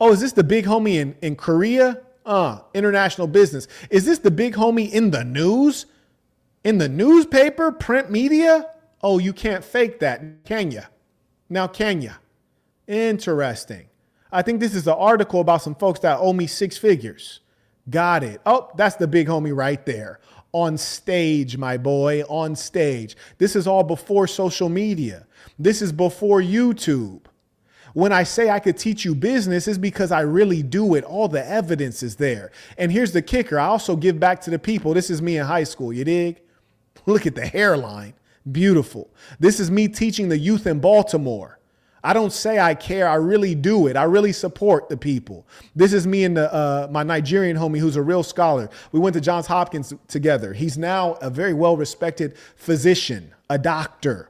Oh, is this the big homie in Korea? International business. Is this the big homie in the news? In the newspaper, print media? Oh, you can't fake that, can ya? Now, can ya? Interesting. I think this is an article about some folks that owe me 6 figures. Got it. Oh, that's the big homie right there. On stage, my boy, on stage. This is all before social media. This is before YouTube. When I say I could teach you business, it's because I really do it. All the evidence is there. And here's the kicker. I also give back to the people. This is me in high school. You dig? Look at the hairline. Beautiful. This is me teaching the youth in Baltimore. I don't say I care. I really do it. I really support the people. This is me and my Nigerian homie who's a real scholar. We went to Johns Hopkins together. He's now a very well-respected physician, a doctor.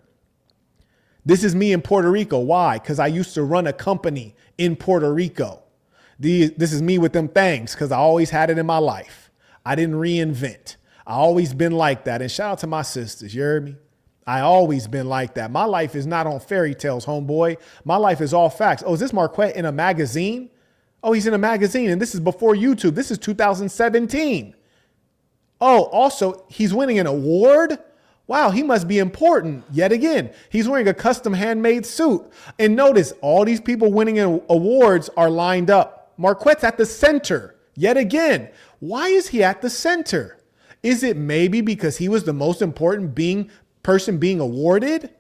This is me in Puerto Rico. Why? Because I used to run a company in Puerto Rico. This is me with them things because I always had it in my life. I didn't reinvent. I always been like that. And shout out to my sisters. You heard me? I always been like that. My life is not on fairy tales, homeboy. My life is all facts. Oh, is this Marquett in a magazine? Oh, he's in a magazine. And this is before YouTube. This is 2017. Oh, also, he's winning an award. Wow, he must be important. Yet again, he's wearing a custom handmade suit. And notice all these people winning awards are lined up. Marquett's at the center. Yet again, why is he at the center? Is it maybe because he was the most important person being awarded?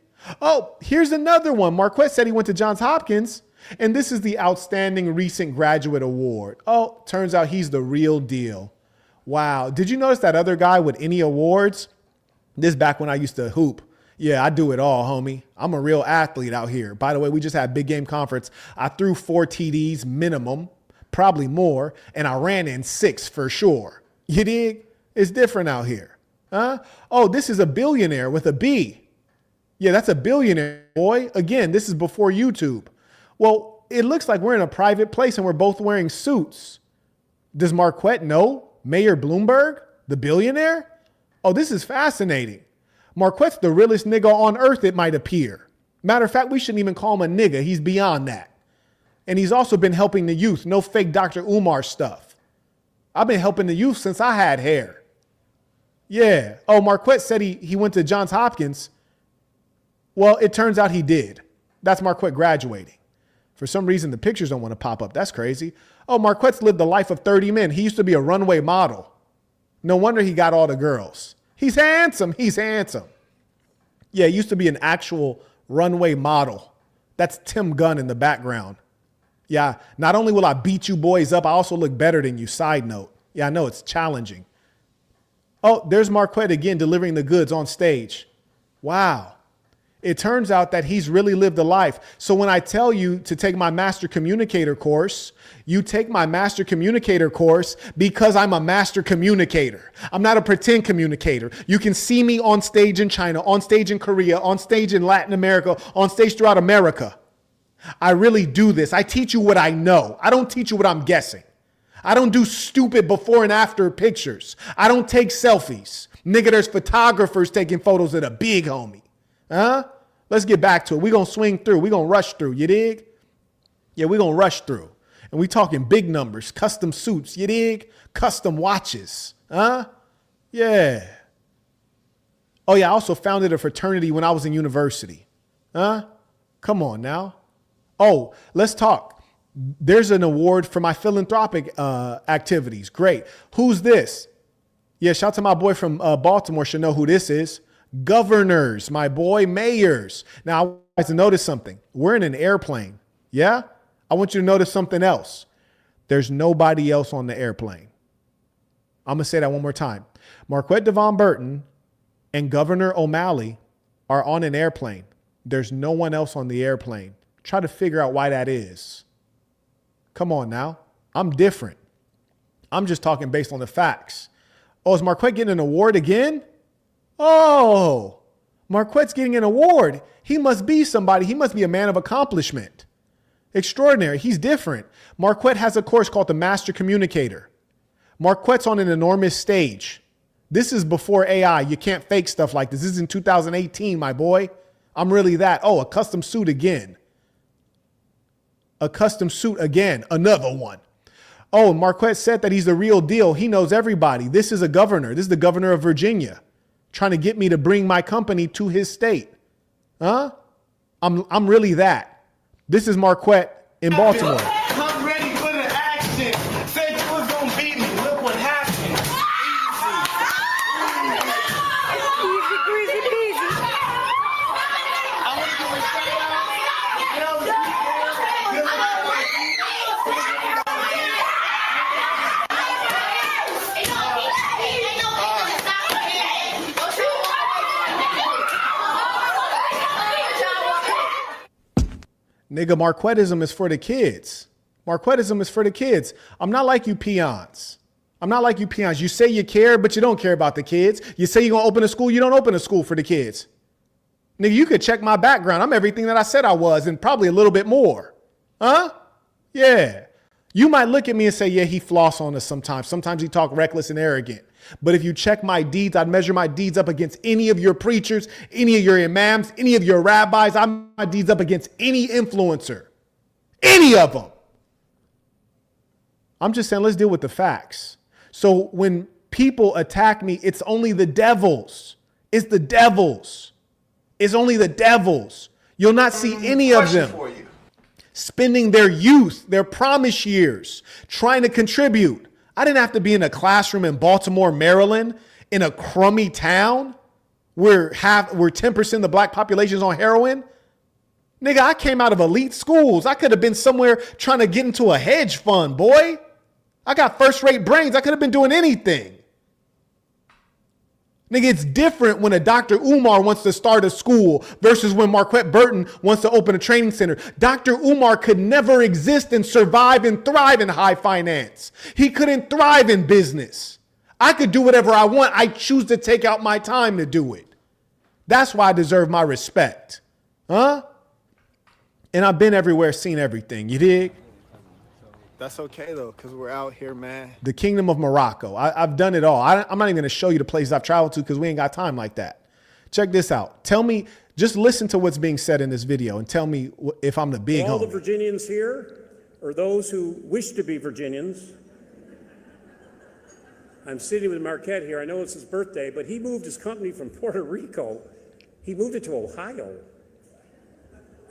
Oh, here's another one. Marquett said he went to Johns Hopkins, and this is the Outstanding Recent Graduate Award. Oh, turns out he's the real deal. Wow. Did you notice that other guy with any awards? This back when I used to hoop. Yeah, I do it all, homie. I'm a real athlete out here. By the way, we just had big game conference. I threw 4 TDs minimum, probably more, and I ran in 6 for sure. You dig? It's different out here. Huh? Oh, this is a billionaire with a B. Yeah, that's a billionaire, boy. Again, this is before YouTube. Well, it looks like we're in a private place and we're both wearing suits. Does Marquett know Mayor Bloomberg, the billionaire? Oh, this is fascinating. Marquett's the realest nigga on earth, it might appear. Matter of fact, we shouldn't even call him a nigga. He's beyond that. And he's also been helping the youth. No fake Dr. Umar stuff. I've been helping the youth since I had hair. Yeah. Oh, Marquett said he went to Johns Hopkins. Well, it turns out he did. That's Marquett graduating. For some reason, the pictures don't want to pop up. That's crazy. Oh, Marquett's lived the life of 30 men. He used to be a runway model. No wonder he got all the girls. He's handsome. He's handsome. Yeah, he used to be an actual runway model. That's Tim Gunn in the background. Yeah, not only will I beat you boys up, I also look better than you. Side note. Yeah, I know it's challenging. Oh, there's Marquett again delivering the goods on stage. Wow. It turns out that he's really lived a life. So when I tell you to take my master communicator course, you take my master communicator course because I'm a master communicator. I'm not a pretend communicator. You can see me on stage in China, on stage in Korea, on stage in Latin America, on stage throughout America. I really do this. I teach you what I know. I don't teach you what I'm guessing. I don't do stupid before and after pictures. I don't take selfies. Nigga, there's photographers taking photos of the big homie. Huh? Let's get back to it. We're going to swing through. We're going to rush through. You dig? Yeah, we're going to rush through. And we talking big numbers, custom suits. You dig? Custom watches. Huh? Yeah. Oh, yeah. I also founded a fraternity when I was in university. Huh? Come on now. Oh, let's talk. There's an award for my philanthropic activities. Great. Who's this? Yeah, shout out to my boy from Baltimore. Should know who this is. Governors, my boy, mayors. Now, I want you to notice something. We're in an airplane. Yeah? I want you to notice something else. There's nobody else on the airplane. I'm going to say that one more time. Marquett Davon Burton and Governor O'Malley are on an airplane. There's no one else on the airplane. Try to figure out why that is. Come on now. I'm different. I'm just talking based on the facts. Oh, is Marquett getting an award again? Oh, Marquett's getting an award. He must be somebody. He must be a man of accomplishment. Extraordinary. He's different. Marquett has a course called the Master Communicator. Marquett's on an enormous stage. This is before AI. You can't fake stuff like this. This is in 2018, my boy. I'm really that. Oh, a custom suit again. A custom suit again. Another one. Oh, Marquett said that he's the real deal. He knows everybody. This is a governor. This is the governor of Virginia trying to get me to bring my company to his state. Huh? I'm really that. This is Marquett in Baltimore. I'm ready for the action. Said you was gonna beat me. Look what happened. Easy breezy peasy. I want to do a shout out. You know, Nigga, Marquettism is for the kids. Marquettism is for the kids. I'm not like you peons. I'm not like you peons. You say you care, but you don't care about the kids. You say you're going to open a school. You don't open a school for the kids. Nigga, you could check my background. I'm everything that I said I was and probably a little bit more. Huh? Yeah. You might look at me and say, yeah, he floss on us sometimes. Sometimes he talk reckless and arrogant. But if you check my deeds, I'd measure my deeds up against any of your preachers, any of your imams, any of your rabbis. I'm my deeds up against any influencer, any of them. I'm just saying, let's deal with the facts. So when people attack me, it's only the devils. It's the devils. It's only the devils. You'll not see any of them spending their youth, their promise years, trying to contribute. I didn't have to be in a classroom in Baltimore, Maryland, in a crummy town where 10% of the black population is on heroin. Nigga, I came out of elite schools. I could have been somewhere trying to get into a hedge fund, boy. I got first-rate brains. I could have been doing anything. Nigga, it's different when a Dr. Umar wants to start a school versus when Marquett Burton wants to open a training center. Dr. Umar could never exist and survive and thrive in high finance. He couldn't thrive in business. I could do whatever I want. I choose to take out my time to do it. That's why I deserve my respect. Huh? And I've been everywhere, seen everything. You dig? That's okay, though, because we're out here, man. The Kingdom of Morocco. I've done it all. I'm not even going to show you the places I've traveled to because we ain't got time like that. Check this out. Tell me, just listen to what's being said in this video and tell me if I'm the big all homie. the Virginians here, or those who wish to be Virginians. I'm sitting with Marquett here. I know it's his birthday, but he moved his company from Puerto Rico. He moved it to Ohio.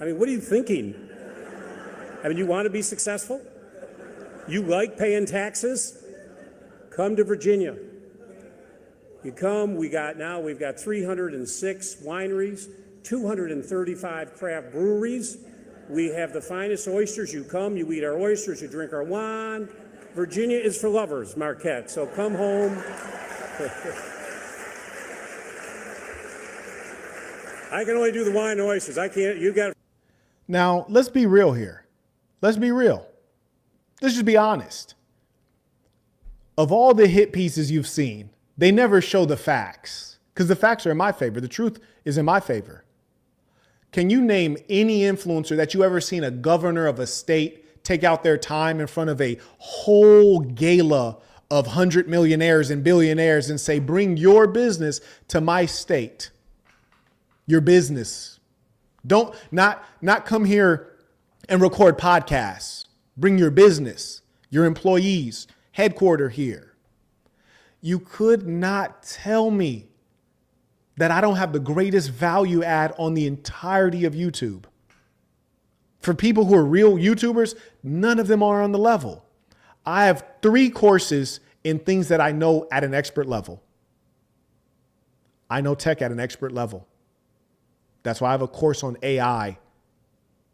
I mean, what are you thinking? I mean, you want to be successful? You like paying taxes? Come to Virginia. You come, we've got 306 wineries, 235 craft breweries. We have the finest oysters. You come, you eat our oysters, you drink our wine. Virginia is for lovers, Marquette, so come home. I can only do the wine and oysters. I can't, you got. Now, let's be real here. Let's be real. Let's just be honest. Of all the hit pieces you've seen, they never show the facts because the facts are in my favor. The truth is in my favor. Can you name any influencer that you ever seen a governor of a state take out their time in front of a whole gala of 100 millionaires and billionaires and say, bring your business to my state? Your business. Don't not come here and record podcasts. Bring your business, your employees, headquarter here. You could not tell me that I don't have the greatest value add on the entirety of YouTube. For people who are real YouTubers, none of them are on the level. I have 3 courses in things that I know at an expert level. I know tech at an expert level. That's why I have a course on AI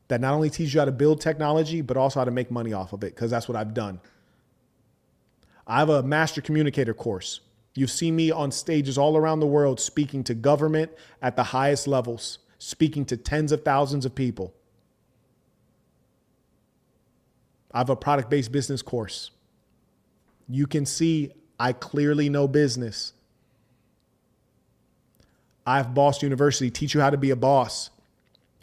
that not only teaches you how to build technology, but also how to make money off of it, because that's what I've done. I have a master communicator course. You've seen me on stages all around the world speaking to government at the highest levels, speaking to tens of thousands of people. I have a product-based business course. You can see I clearly know business. I have Boss University, teach you how to be a boss.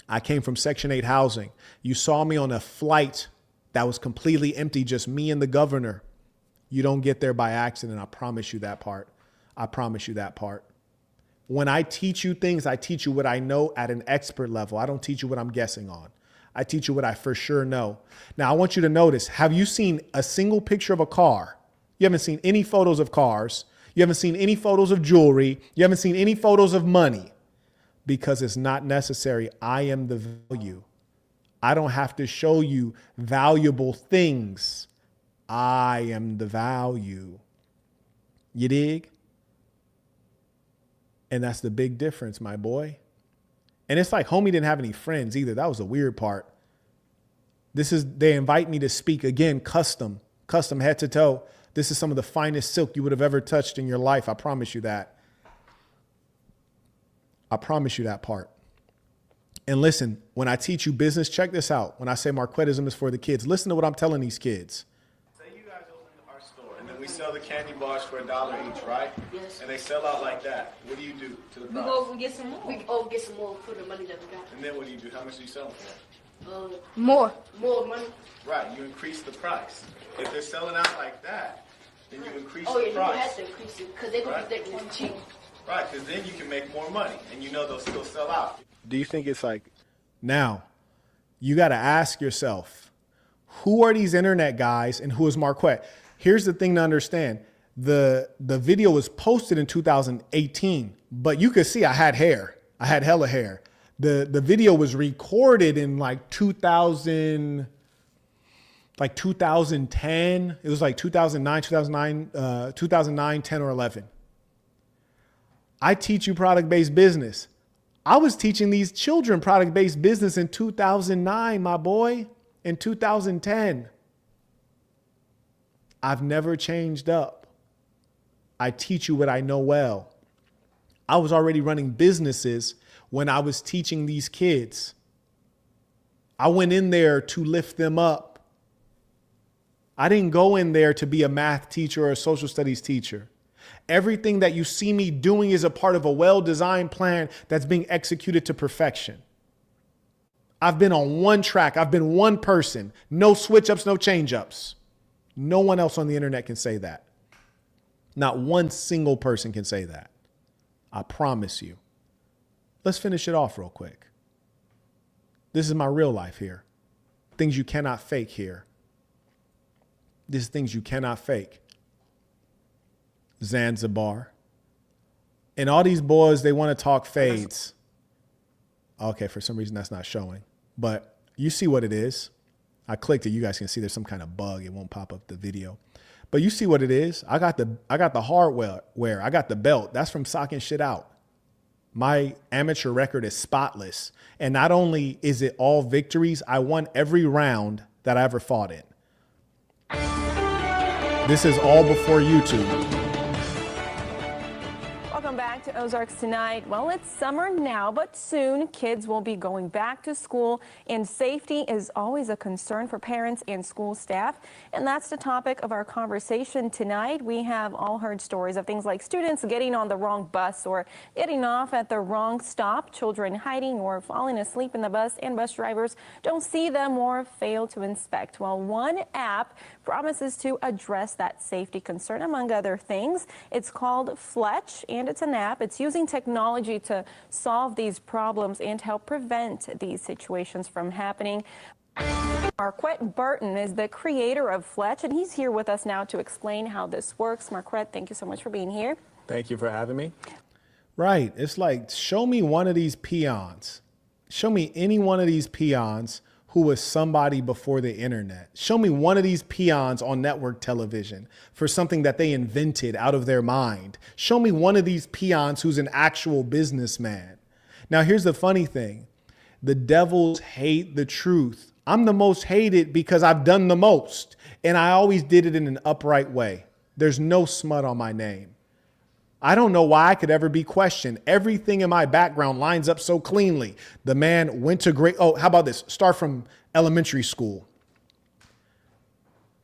I came from Section 8 housing. You saw me on a flight that was completely empty, just me and the governor. You don't get there by accident. I promise you that part. I promise you that part. When I teach you things, I teach you what I know at an expert level. I don't teach you what I'm guessing on. I teach you what I for sure know. Now, I want you to notice, have you seen a single picture of a car? You haven't seen any photos of cars. You haven't seen any photos of jewelry. You haven't seen any photos of money, because it's not necessary. I am the value. I don't have to show you valuable things. I am the value. You dig? And that's the big difference, my boy. And it's like homie didn't have any friends either. That was the weird part. They invite me to speak again, custom head to toe. This is some of the finest silk you would have ever touched in your life. I promise you that. I promise you that part. And listen, when I teach you business, check this out. When I say Marquettism is for the kids, listen to what I'm telling these kids. Say you guys open our store, and then we sell the candy bars for $1 each, right? Yes. And they sell out like that. What do you do to the We price? go get some more. We go get some more for the money that we got. And then what do you do? How much do you sell them for? More money. Right, you increase the price. If they're selling out like that, then you increase the You price. have to increase it because they're going to think it's cheap. Right, because then you can make more money, and you know they'll still sell out. Do you think it's like, now you got to ask yourself, who are these internet guys and who is Marquett? Here's the thing to understand. The video was posted in 2018, but you could see I had hair. I had hella hair. The video was recorded in like 2010. It was like 2009, 10 or 11. I teach you product-based business. I was teaching these children product-based business in 2009, my boy, in 2010. I've never changed up. I teach you what I know well. I was already running businesses when I was teaching these kids. I went in there to lift them up. I didn't go in there to be a math teacher or a social studies teacher. Everything that you see me doing is a part of a well-designed plan that's being executed to perfection. I've been on one track. I've been one person. No switch-ups, no change-ups. No one else on the internet can say that. Not one single person can say that. I promise you. Let's finish it off real quick. This is my real life here. Things you cannot fake here. This is things you cannot fake. Zanzibar. And all these boys, they want to talk fades. Okay, for some reason that's not showing. But you see what it is. I clicked it. You guys can see there's some kind of bug. It won't pop up the video. But you see what it is. I got the hardware. I got the belt. That's from socking shit out. My amateur record is spotless. And not only is it all victories, I won every round that I ever fought in. This is all before YouTube. Welcome back to Ozarks tonight. Well, it's summer now, but soon kids will be going back to school, and safety is always a concern for parents and school staff. And that's the topic of our conversation tonight. We have all heard stories of things like students getting on the wrong bus or getting off at the wrong stop, children hiding or falling asleep in the bus, and bus drivers don't see them or fail to inspect. Well, one app promises to address that safety concern, among other things. It's called Fletch, and it's an app. It's using technology to solve these problems and help prevent these situations from happening. Marquett Burton is the creator of Fletch, and he's here with us now to explain how this works. Marquett, thank you so much for being here. Thank you for having me. Right. It's like, show me one of these peons. Show me any one of these peons who was somebody before the internet. Show me one of these peons on network television for something that they invented out of their mind. Show me one of these peons who's an actual businessman. Now, here's the funny thing. The devils hate the truth. I'm the most hated because I've done the most, and I always did it in an upright way. There's no smut on my name. I don't know why I could ever be questioned. Everything in my background lines up so cleanly. The man went to great. Oh, how about this? Start from elementary school.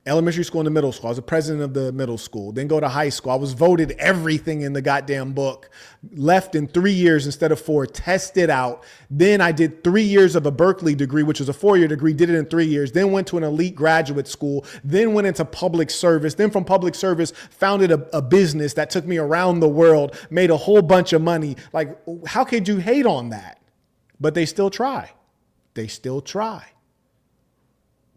Elementary school and the middle school. I was the president of the middle school. Then go to high school. I was voted everything in the goddamn book. Left in 3 years instead of 4. Tested out. Then I did 3 years of a Berkeley degree, which was a 4-year degree. Did it in 3 years. Then went to an elite graduate school. Then went into public service. Then from public service, founded a business that took me around the world. Made a whole bunch of money. Like, how could you hate on that? But they still try. They still try.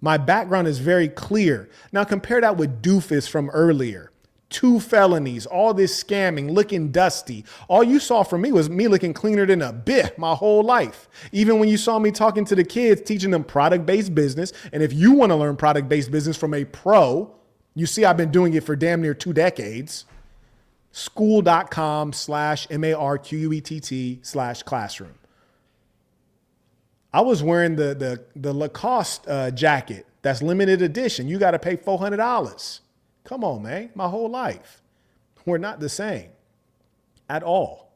My background is very clear. Now compare that with Doofus from earlier. 2 felonies, all this scamming, looking dusty. All you saw from me was me looking cleaner than a bit my whole life. Even when you saw me talking to the kids, teaching them product-based business. And if you want to learn product-based business from a pro, you see I've been doing it for damn near 2 decades. School.com/MARQUETT/classroom. I was wearing the Lacoste jacket that's limited edition. You got to pay $400. Come on, man. My whole life. We're not the same at all.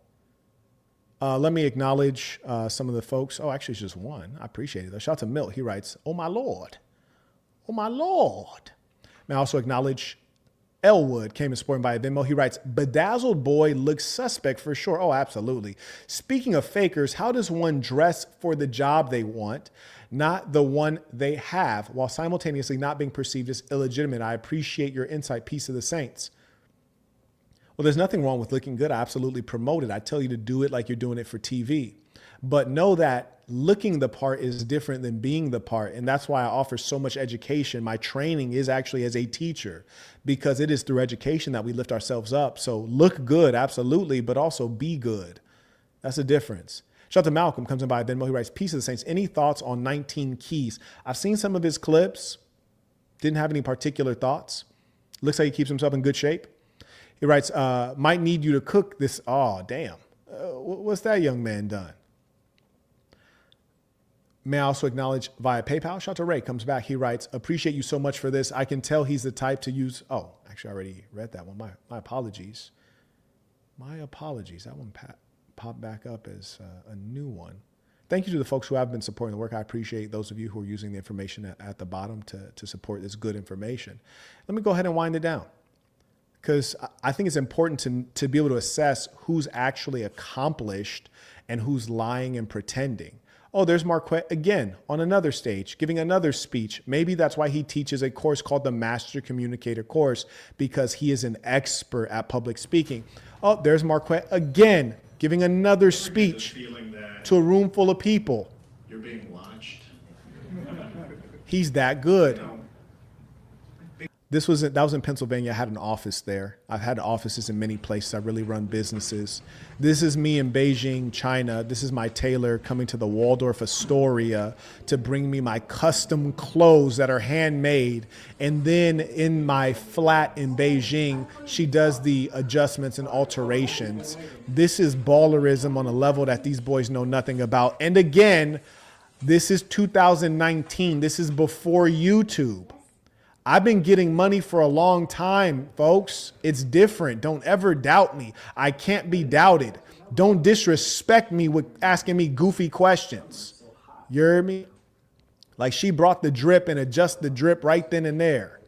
Let me acknowledge some of the folks. Oh, actually, it's just one. I appreciate it. Shout out to Milt. He writes, "Oh, my Lord. Oh, my Lord." May I also acknowledge Elwood came and supported by Venmo. He writes, "Bedazzled boy looks suspect for sure." Oh, absolutely. Speaking of fakers, how does one dress for the job they want, not the one they have, while simultaneously not being perceived as illegitimate? I appreciate your insight. Peace of the saints. Well, there's nothing wrong with looking good. I absolutely promote it. I tell you to do it like you're doing it for TV. But know that looking the part is different than being the part. And that's why I offer so much education. My training is actually as a teacher, because it is through education that we lift ourselves up. So look good, absolutely, but also be good. That's the difference. Shout out to Malcolm, comes in by Venmo. He writes, "Peace of the Saints. Any thoughts on 19 Keys?" I've seen some of his clips. Didn't have any particular thoughts. Looks like he keeps himself in good shape. He writes, "Might need you to cook this." Oh, damn. What's that young man done? May I also acknowledge via PayPal? Shout out to Ray, comes back. He writes, "Appreciate you so much for this. I can tell he's the type to use." Oh, actually, I already read that one. My apologies. My apologies. That one popped back up as a new one. Thank you to the folks who have been supporting the work. I appreciate those of you who are using the information at the bottom to support this good information. Let me go ahead and wind it down, because I think it's important to be able to assess who's actually accomplished and who's lying and pretending. Oh, there's Marquett again on another stage, giving another speech. Maybe that's why he teaches a course called the Master Communicator course, because he is an expert at public speaking. Oh, there's Marquett again, giving another speech to a room full of people. You're being watched. He's that good. That was in Pennsylvania. I had an office there. I've had offices in many places. I really run businesses. This is me in Beijing, China. This is my tailor coming to the Waldorf Astoria to bring me my custom clothes that are handmade. And then in my flat in Beijing, she does the adjustments and alterations. This is ballerism on a level that these boys know nothing about. And again, this is 2019. This is before YouTube. I've been getting money for a long time, folks. It's different. Don't ever doubt me. I can't be doubted. Don't disrespect me with asking me goofy questions. You heard me? Like she brought the drip and adjust the drip right then and there.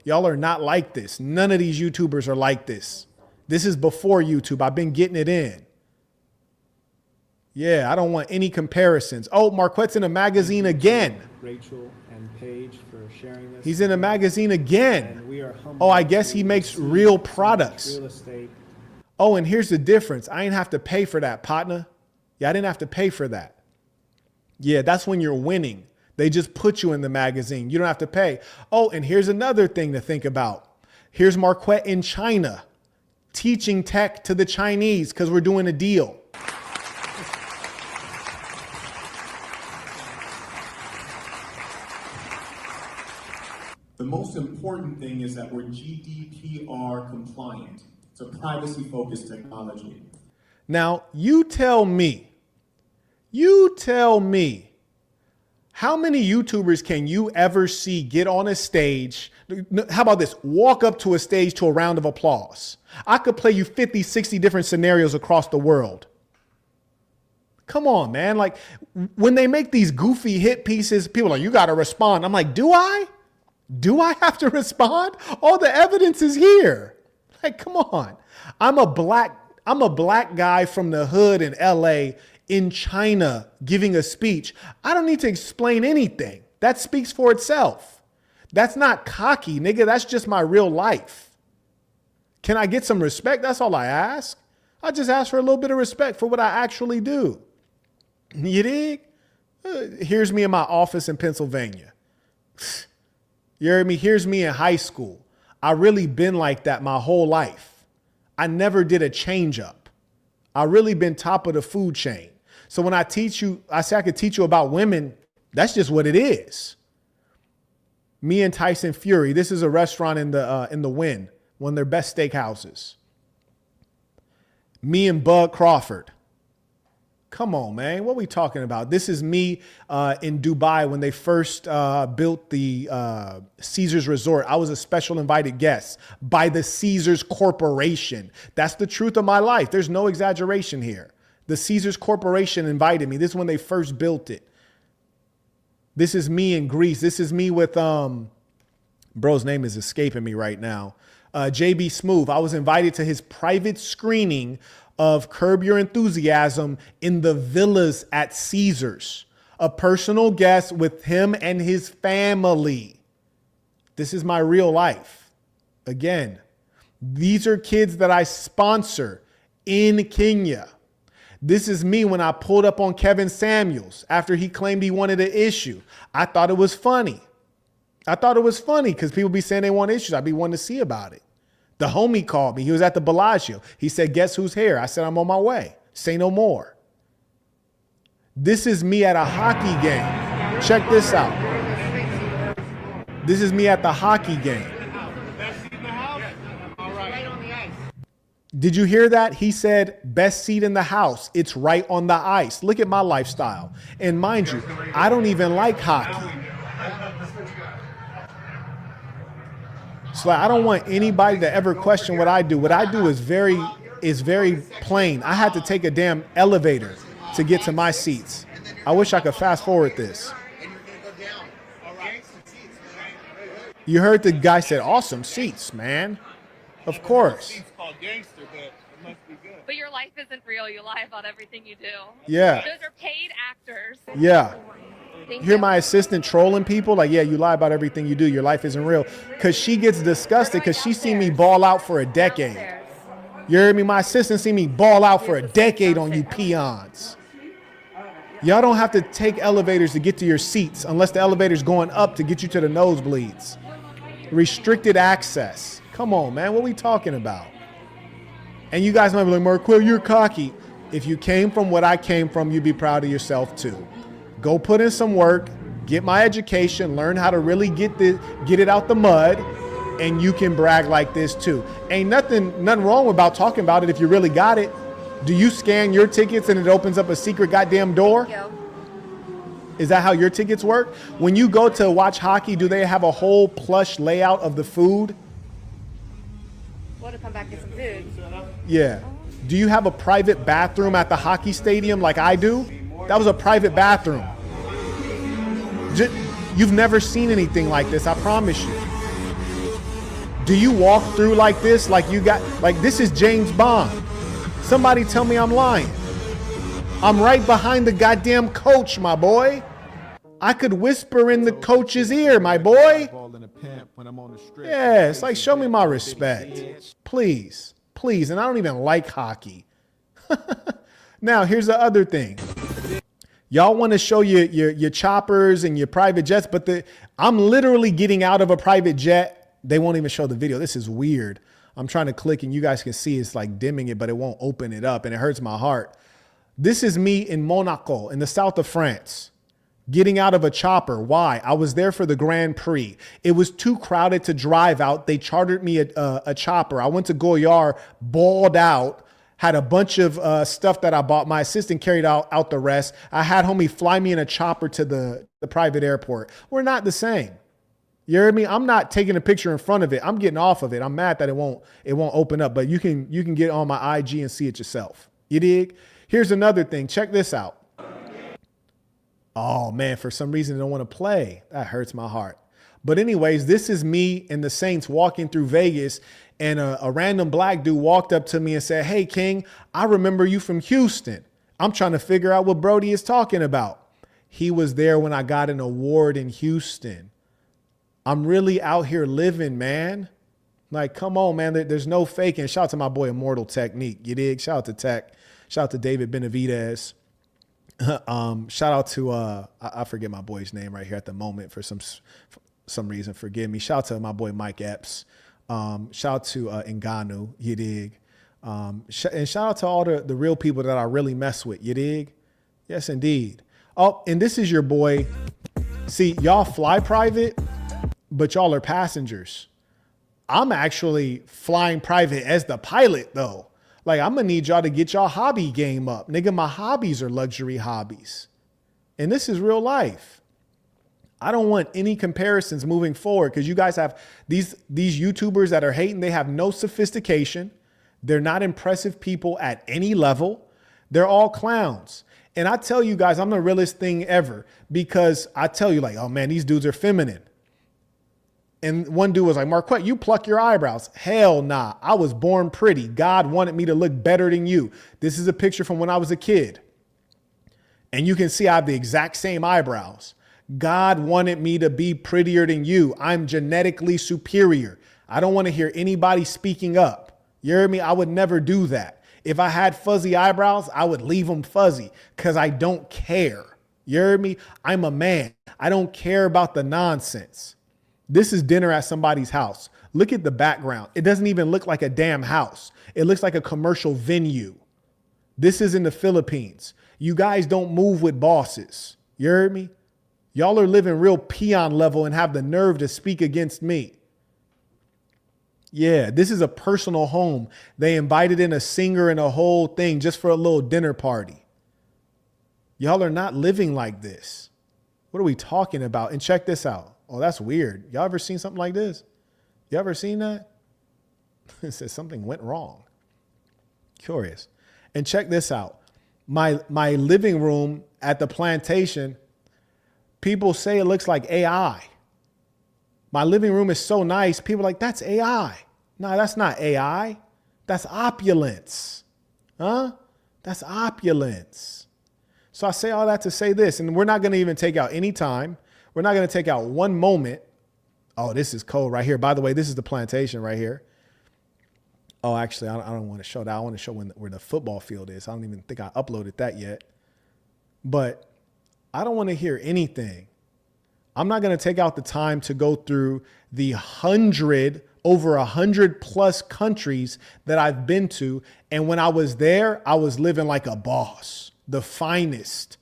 Y'all are not like this. None of these YouTubers are like this. This is before YouTube. I've been getting it in. Yeah, I don't want any comparisons. Oh, Marquett's in a magazine again. Rachel and Paige for sharing this. He's in a magazine again. And we are Oh, I guess he makes real products. real estate. Oh, and here's the difference. I didn't have to pay for that, partner. Yeah, I didn't have to pay for that. Yeah, that's when you're winning. They just put you in the magazine. You don't have to pay. Oh, and here's another thing to think about. Here's Marquett in China teaching tech to the Chinese because we're doing a deal. The most important thing is that we're GDPR compliant. It's a privacy-focused technology. Now, you tell me, how many YouTubers can you ever see get on a stage? How about this? Walk up to a stage to a round of applause. I could play you 50, 60 different scenarios across the world. Come on, man. Like when they make these goofy hit pieces, people are like, you got to respond. I'm like, do I? Do I have to respond? All the evidence is here. Like, come on. I'm a black guy from the hood in LA in China giving a speech. I don't need to explain anything. That speaks for itself. That's not cocky, nigga. That's just my real life. Can I get some respect? That's all I ask. I just ask for a little bit of respect for what I actually do. You dig? Here's me in my office in Pennsylvania. You heard me? Here's me in high school. I really been like that my whole life. I never did a change up. I really been top of the food chain. So when I teach you, I say I could teach you about women. That's just what it is. Me and Tyson Fury. This is a restaurant in the Wynn, one of their best steakhouses. Me and Bud Crawford. Come on, man. What are we talking about? This is me in Dubai when they first built the Caesars Resort. I was a special invited guest by the Caesars Corporation. That's the truth of my life. There's no exaggeration here. The Caesars Corporation invited me. This is when they first built it. This is me in Greece. This is me with, bro's name is escaping me right now. JB Smoove. I was invited to his private screening of Curb Your Enthusiasm in the villas at Caesars. A personal guest with him and his family. This is my real life. Again, these are kids that I sponsor in Kenya. This is me when I pulled up on Kevin Samuels after he claimed he wanted an issue. I thought it was funny. Because people be saying they want issues. I'd be wanting to see about it. The homie called me. He was at the Bellagio. He said, guess who's here? I said, I'm on my way. Say no more. This is me at a hockey game. Check this out. This is me at the hockey game. Did you hear that? He said, best seat in the house. It's right on the ice. Look at my lifestyle. And mind you, I don't even like hockey. So I don't want anybody to ever question what I do. What I do is very plain. I had to take a damn elevator to get to my seats. I wish I could fast forward this. You heard the guy said, awesome seats, man. Of course. But your life isn't real. You lie about everything you do. Yeah. Those are paid actors. Yeah. Hear my assistant trolling people like, yeah, you lie about everything you do. Your life isn't real. Because she gets disgusted because she seen me ball out for a decade. You heard me? My assistant seen me ball out for a decade on you peons. Y'all don't have to take elevators to get to your seats unless the elevator's going up to get you to the nosebleeds. Restricted access. Come on, man. What are we talking about? And you guys might be like, Marquett, you're cocky. If you came from what I came from, you'd be proud of yourself too. Go put in some work, get my education, learn how to really get it out the mud, and you can brag like this too. Ain't nothing wrong about talking about it if you really got it. Do you scan your tickets and it opens up a secret goddamn door? Yeah. Is that how your tickets work? When you go to watch hockey, do they have a whole plush layout of the food? Well, to come back get some food. Yeah. Do you have a private bathroom at the hockey stadium like I do? That was a private bathroom. You've never seen anything like this, I promise you. Do you walk through like this? Like this is James Bond. Somebody tell me I'm lying. I'm right behind the goddamn coach, my boy. I could whisper in the coach's ear, my boy. Yeah, it's like, show me my respect. Please, please. And I don't even like hockey. Now, here's the other thing. Y'all want to show your choppers and your private jets, but I'm literally getting out of a private jet. They won't even show the video. This is weird. I'm trying to click and you guys can see it's like dimming it, but it won't open it up and it hurts my heart. This is me in Monaco in the south of France, getting out of a chopper. Why? I was there for the Grand Prix. It was too crowded to drive out. They chartered me a chopper. I went to Goyard, balled out, had a bunch of stuff that I bought. My assistant carried out the rest. I had homie fly me in a chopper to the private airport. We're not the same. You heard me? I'm not taking a picture in front of it. I'm getting off of it. I'm mad that it won't open up, but you can get on my IG and see it yourself. You dig? Here's another thing. Check this out. Oh man, for some reason they don't want to play. That hurts my heart. But anyways, this is me and the Saints walking through Vegas, and a random black dude walked up to me and said, "Hey King, I remember you from Houston." I'm trying to figure out what Brody is talking about. He was there when I got an award in Houston. I'm really out here living, man. Like, come on, man. There's no faking. Shout out to my boy Immortal Technique. You dig? Shout out to Tech. Shout out to David Benavidez. Shout out to I forget my boy's name right here at the moment for some reason. Forgive me. Shout out to my boy Mike Epps. Shout out to Ngannou. You dig? And shout out to all the real people that I really mess with. You dig? Yes, indeed. Oh, and this is your boy. See, y'all fly private, but y'all are passengers. I'm actually flying private as the pilot though. Like, I'm gonna need y'all to get y'all hobby game up. Nigga, my hobbies are luxury hobbies. And this is real life. I don't want any comparisons moving forward because you guys have these YouTubers that are hating. They have no sophistication. They're not impressive people at any level. They're all clowns. And I tell you guys, I'm the realest thing ever because I tell you like, oh man, these dudes are feminine. And one dude was like, Marquett, you pluck your eyebrows. Hell nah. I was born pretty. God wanted me to look better than you. This is a picture from when I was a kid. And you can see I have the exact same eyebrows. God wanted me to be prettier than you. I'm genetically superior. I don't want to hear anybody speaking up. You heard me? I would never do that. If I had fuzzy eyebrows, I would leave them fuzzy because I don't care. You heard me? I'm a man. I don't care about the nonsense. This is dinner at somebody's house. Look at the background. It doesn't even look like a damn house. It looks like a commercial venue. This is in the Philippines. You guys don't move with bosses. You heard me? Y'all are living real peon level and have the nerve to speak against me. Yeah, this is a personal home. They invited in a singer and a whole thing just for a little dinner party. Y'all are not living like this. What are we talking about? And check this out. Oh, that's weird. Y'all ever seen something like this? You ever seen that? It says something went wrong. Curious. And check this out. My living room at the plantation, people say it looks like AI. My living room is so nice. People are like, that's AI. No, that's not AI. That's opulence. Huh? That's opulence. So I say all that to say this, and we're not going to even take out any time. We're not going to take out one moment. Oh, this is cold right here. By the way, this is the plantation right here. Oh, actually, I don't want to show that. I want to show where the football field is. I don't even think I uploaded that yet. But I don't want to hear anything. I'm not going to take out the time to go through the over 100 plus countries that I've been to. And when I was there, I was living like a boss. The finest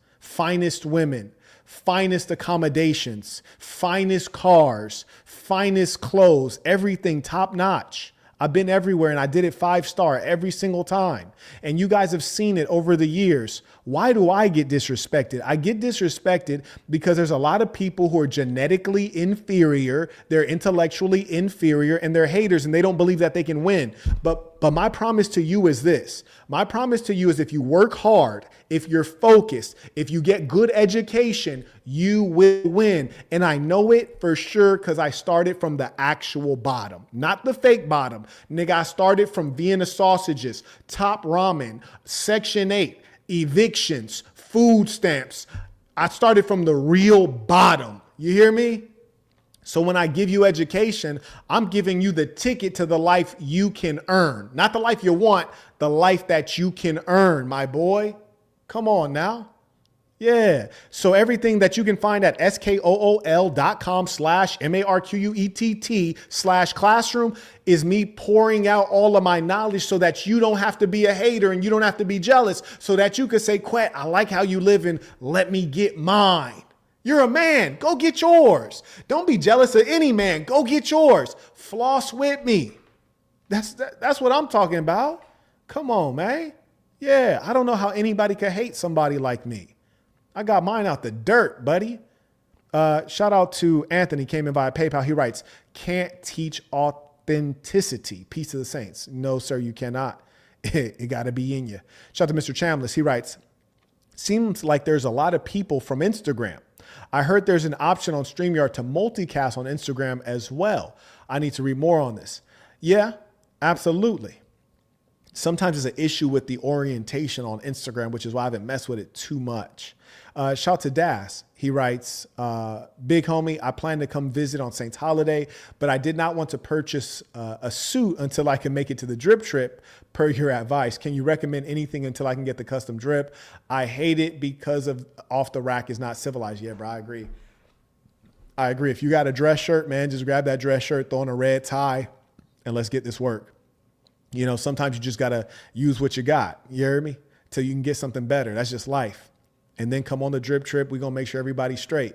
women, finest accommodations, finest cars, finest clothes, everything top notch. I've been everywhere and I did it 5-star every single time. And you guys have seen it over the years. Why do I get disrespected? I get disrespected because there's a lot of people who are genetically inferior. They're intellectually inferior and they're haters and they don't believe that they can win. But But my promise to you is this. My promise to you is if you work hard, if you're focused, if you get good education, you will win. And I know it for sure because I started from the actual bottom, not the fake bottom. Nigga, I started from Vienna sausages, Top Ramen, Section 8, evictions, food stamps. I started from the real bottom. You hear me? So when I give you education, I'm giving you the ticket to the life you can earn. Not the life you want, the life that you can earn, my boy. Come on now. Yeah. So everything that you can find at skool.com/marquett/classroom is me pouring out all of my knowledge so that you don't have to be a hater and you don't have to be jealous, so that you could say, Quet, I like how you live and let me get mine. You're a man. Go get yours. Don't be jealous of any man. Go get yours. Floss with me. That's what I'm talking about. Come on, man. Yeah, I don't know how anybody could hate somebody like me. I got mine out the dirt, buddy. Shout out to Anthony, came in via PayPal. He writes, can't teach authenticity. Peace to the saints. No, sir, you cannot. It got to be in you. Shout out to Mr. Chambliss. He writes, seems like there's a lot of people from Instagram. I heard there's an option on StreamYard to multicast on Instagram as well. I need to read more on this. Yeah, absolutely. Sometimes there's an issue with the orientation on Instagram, which is why I haven't messed with it too much. Shout to Das. He writes, big homie, I plan to come visit on Saints holiday, but I did not want to purchase a suit until I can make it to the drip trip per your advice. Can you recommend anything until I can get the custom drip? I hate it because of off the rack is not civilized. Yeah, bro, I agree. I agree. If you got a dress shirt, man, just grab that dress shirt, throw on a red tie, and let's get this work. You know, sometimes you just got to use what you got. You hear me? Till you can get something better. That's just life. And then come on the drip trip. We're going to make sure everybody's straight.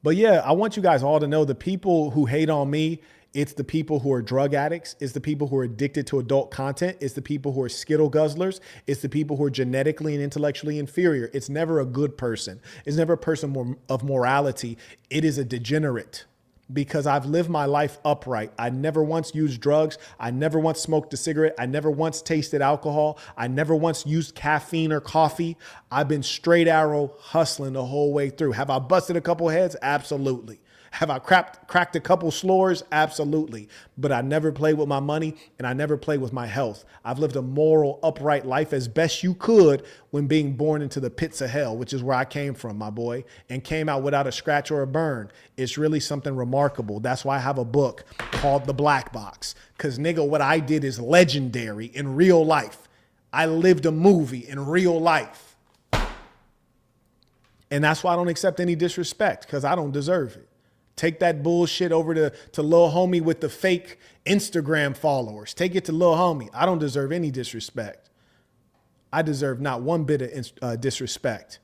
But yeah, I want you guys all to know the people who hate on me, it's the people who are drug addicts. It's the people who are addicted to adult content. It's the people who are Skittle guzzlers. It's the people who are genetically and intellectually inferior. It's never a good person. It's never a person of morality. It is a degenerate. Because I've lived my life upright. I never once used drugs. I never once smoked a cigarette. I never once tasted alcohol. I never once used caffeine or coffee. I've been straight arrow hustling the whole way through. Have I busted a couple heads? Absolutely. Have I cracked a couple slores? Absolutely. But I never played with my money and I never played with my health. I've lived a moral, upright life as best you could when being born into the pits of hell, which is where I came from, my boy, and came out without a scratch or a burn. It's really something remarkable. That's why I have a book called The Black Box. Because, nigga, what I did is legendary in real life. I lived a movie in real life. And that's why I don't accept any disrespect, because I don't deserve it. Take that bullshit over to Lil Homie with the fake Instagram followers. Take it to Lil Homie. I don't deserve any disrespect. I deserve not one bit of disrespect.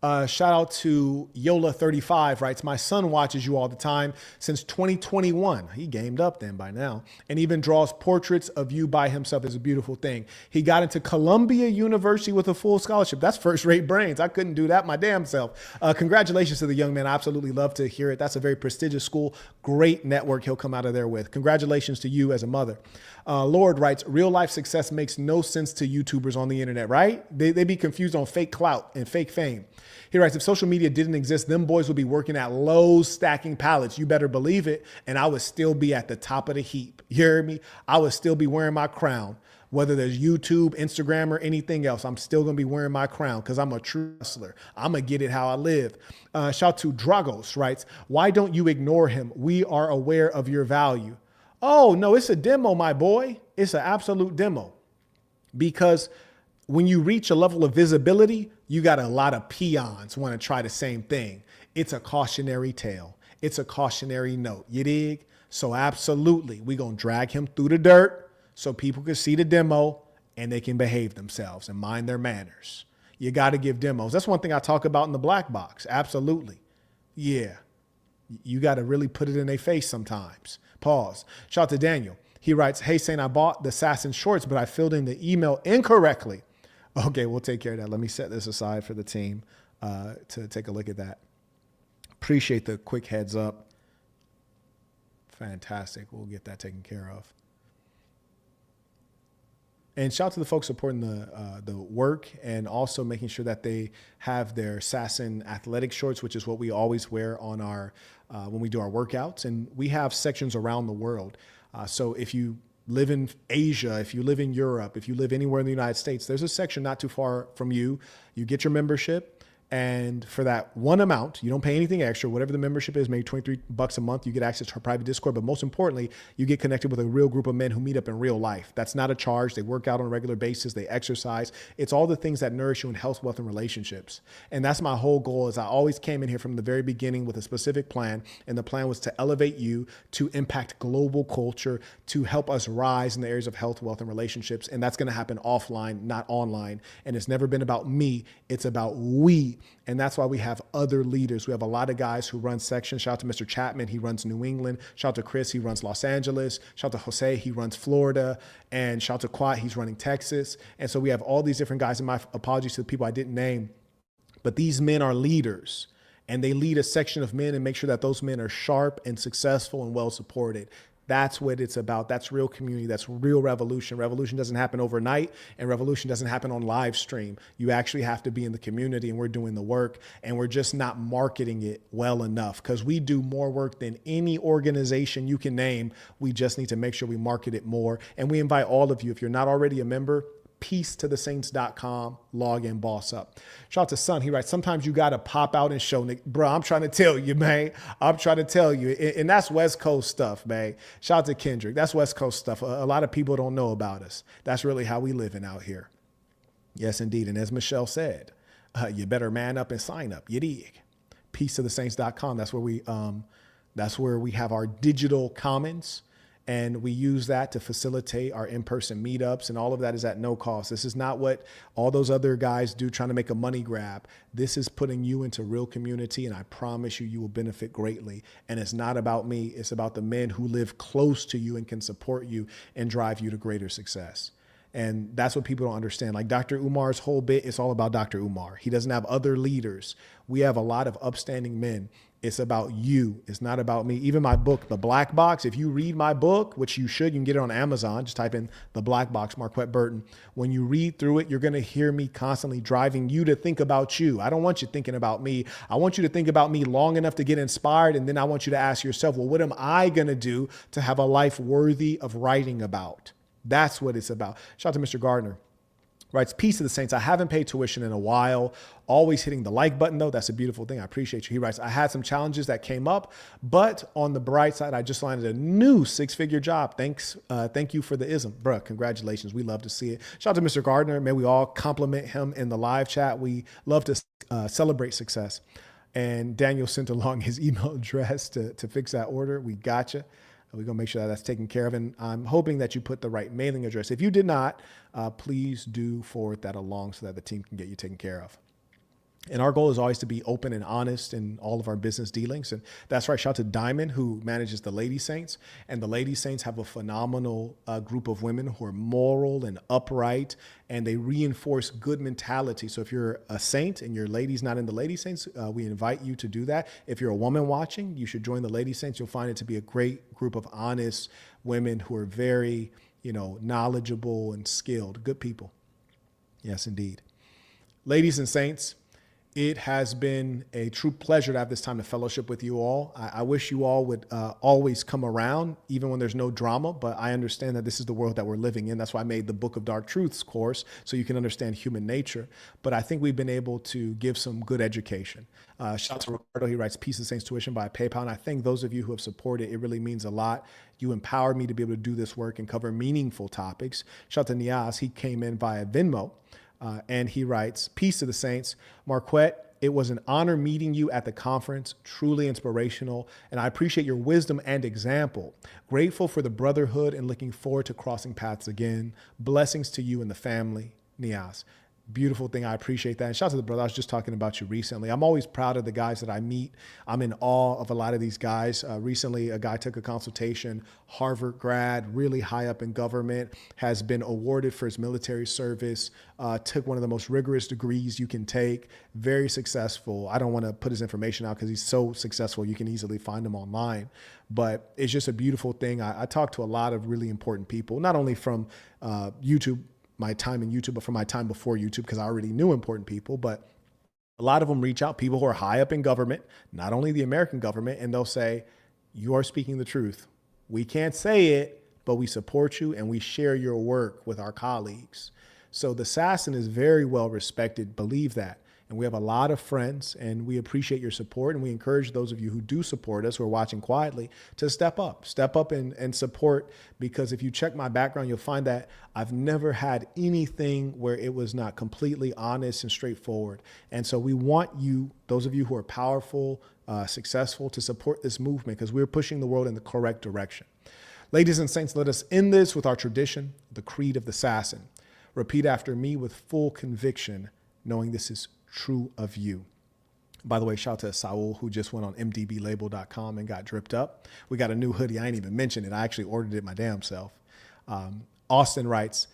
Shout out to Yola35 writes, my son watches you all the time since 2021. He gamed up then by now, and even draws portraits of you by himself. Is a beautiful thing. He got into Columbia University with a full scholarship. That's first-rate brains. I couldn't do that my damn self. Congratulations to the young man. I absolutely love to hear it. That's a very prestigious school. Great network he'll come out of there with. Congratulations to you as a mother. Lord writes, real life success makes no sense to YouTubers on the internet, right? They be confused on fake clout and fake fame. He writes, if social media didn't exist, them boys would be working at Lowe's stacking pallets. You better believe it. And I would still be at the top of the heap. You hear me? I would still be wearing my crown. Whether there's YouTube, Instagram, or anything else, I'm still going to be wearing my crown because I'm a true hustler. I'm going to get it how I live. Shout to Dragos writes, why don't you ignore him? We are aware of your value. Oh, no, it's a demo, my boy. It's an absolute demo. Because when you reach a level of visibility, you got a lot of peons want to try the same thing. It's a cautionary tale. It's a cautionary note. You dig? So absolutely, we're going to drag him through the dirt so people can see the demo and they can behave themselves and mind their manners. You got to give demos. That's one thing I talk about in the black box. Absolutely. Yeah. You got to really put it in their face sometimes. Pause. Shout out to Daniel. He writes, hey, Saint, I bought the Assassin shorts, but I filled in the email incorrectly. Okay, we'll take care of that. Let me set this aside for the team to take a look at that. Appreciate the quick heads up. Fantastic. We'll get that taken care of. And shout out to the folks supporting the work and also making sure that they have their Sasson athletic shorts, which is what we always wear on our when we do our workouts. And we have sections around the world. So if you live in Asia, if you live in Europe, if you live anywhere in the United States, there's a section not too far from you. You get your membership. And for that one amount, you don't pay anything extra, whatever the membership is, maybe $23 a month, you get access to our private Discord. But most importantly, you get connected with a real group of men who meet up in real life. That's not a charge. They work out on a regular basis. They exercise. It's all the things that nourish you in health, wealth, and relationships. And that's my whole goal is I always came in here from the very beginning with a specific plan. And the plan was to elevate you, to impact global culture, to help us rise in the areas of health, wealth, and relationships. And that's going to happen offline, not online. And it's never been about me. It's about we. And that's why we have other leaders. We have a lot of guys who run sections. Shout out to Mr. Chapman. He runs New England. Shout out to Chris. He runs Los Angeles. Shout out to Jose. He runs Florida. And shout out to Quat. He's running Texas. And so we have all these different guys. And my apologies to the people I didn't name. But these men are leaders. And they lead a section of men and make sure that those men are sharp and successful and well supported. That's what it's about. That's real community. That's real revolution. Revolution doesn't happen overnight, and revolution doesn't happen on live stream. You actually have to be in the community, and we're doing the work, and we're just not marketing it well enough because we do more work than any organization you can name. We just need to make sure we market it more. And we invite all of you, if you're not already a member, peacetothesaints.com, log in, boss up. Shout out to Son. He writes, sometimes you got to pop out and show, Nick. Bro, I'm trying to tell you, man. I'm trying to tell you. And that's West Coast stuff, man. Shout out to Kendrick. That's West Coast stuff. A lot of people don't know about us. That's really how we living out here. Yes, indeed. And as Michelle said, you better man up and sign up. You dig? Peacetothesaints.com. That's where we have our digital commons. And we use that to facilitate our in-person meetups, and all of that is at no cost. This is not what all those other guys do trying to make a money grab. This is putting you into real community, and I promise you, you will benefit greatly. And it's not about me. It's about the men who live close to you and can support you and drive you to greater success. And that's what people don't understand. Like Dr. Umar's whole bit is all about Dr. Umar. He doesn't have other leaders. We have a lot of upstanding men. It's about you. It's not about me. Even my book, The Black Box, if you read my book, which you should, you can get it on Amazon. Just type in The Black Box, Marquett Burton. When you read through it, you're going to hear me constantly driving you to think about you. I don't want you thinking about me. I want you to think about me long enough to get inspired. And then I want you to ask yourself, well, what am I going to do to have a life worthy of writing about? That's what it's about. Shout out to Mr. Gardner. Writes, peace to the saints. I haven't paid tuition in a while. Always hitting the like button, though. That's a beautiful thing. I appreciate you. He writes, I had some challenges that came up, but on the bright side, I just landed a new 6-figure job. Thanks. Thank you for the ism. Bruh, congratulations. We love to see it. Shout out to Mr. Gardner. May we all compliment him in the live chat. We love to celebrate success. And Daniel sent along his email address to fix that order. We gotcha. We're going to make sure that that's taken care of. And I'm hoping that you put the right mailing address. If you did not, please do forward that along so that the team can get you taken care of. And our goal is always to be open and honest in all of our business dealings. And that's right. Shout out to Diamond, who manages the Lady Saints. And the Lady Saints have a phenomenal group of women who are moral and upright, and they reinforce good mentality. So if you're a saint and your lady's not in the Lady Saints, we invite you to do that. If you're a woman watching, you should join the Lady Saints. You'll find it to be a great group of honest women who are very, knowledgeable and skilled, good people. Yes, indeed. Ladies and saints, it has been a true pleasure to have this time to fellowship with you all. I wish you all would always come around, even when there's no drama, but I understand that this is the world that we're living in. That's why I made the Book of Dark Truths course, so you can understand human nature. But I think we've been able to give some good education. Shout out to Ricardo. He writes, Peace of Saints tuition by PayPal. And I thank those of you who have supported. It really means a lot. You empowered me to be able to do this work and cover meaningful topics. Shout out to Niaz. He came in via Venmo. And he writes, Peace to the saints. Marquette, it was an honor meeting you at the conference, truly inspirational, and I appreciate your wisdom and example. Grateful for the brotherhood and looking forward to crossing paths again. Blessings to you and the family. Niaz. Beautiful thing. I appreciate that. And shout out to the brother. I was just talking about you recently. I'm always proud of the guys that I meet. I'm in awe of a lot of these guys. Recently, a guy took a consultation, Harvard grad, really high up in government, has been awarded for his military service, took one of the most rigorous degrees you can take, very successful. I don't want to put his information out because he's so successful. You can easily find him online. But it's just a beautiful thing. I talk to a lot of really important people, not only from YouTube, my time in YouTube, but from my time before YouTube, because I already knew important people, but a lot of them reach out, people who are high up in government, not only the American government, and they'll say, you are speaking the truth. We can't say it, but we support you and we share your work with our colleagues. So the Assassin is very well respected. Believe that. And we have a lot of friends and we appreciate your support. And we encourage those of you who do support us, who are watching quietly, to step up and support. Because if you check my background, you'll find that I've never had anything where it was not completely honest and straightforward. And so we want you, those of you who are powerful, successful, to support this movement because we're pushing the world in the correct direction. Ladies and saints, let us end this with our tradition, the creed of the Assassin. Repeat after me with full conviction, knowing this is true of you. By the way, shout out to Saul, who just went on mdblabel.com and got dripped up. We got a new hoodie. I ain't even mentioned it. I actually ordered it my damn self. Austin writes,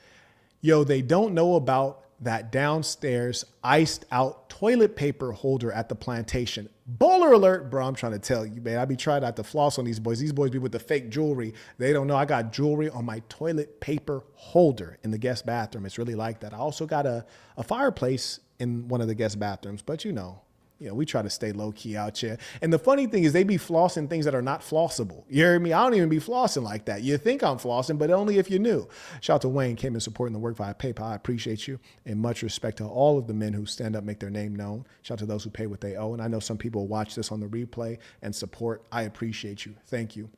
yo, they don't know about that downstairs iced out toilet paper holder at the plantation. Bowler alert, bro. I'm trying to tell you, man. I be trying not to floss on these boys. These boys be with the fake jewelry. They don't know I got jewelry on my toilet paper holder in the guest bathroom. It's really like that. I also got a fireplace in one of the guest bathrooms, but you know, we try to stay low key out here. And the funny thing is they be flossing things that are not flossable. You hear me? I don't even be flossing like that. You think I'm flossing, but only if you knew. Shout out to Wayne, came in supporting the work via PayPal. I appreciate you. And much respect to all of the men who stand up, make their name known. Shout out to those who pay what they owe. And I know some people watch this on the replay and support. I appreciate you. Thank you.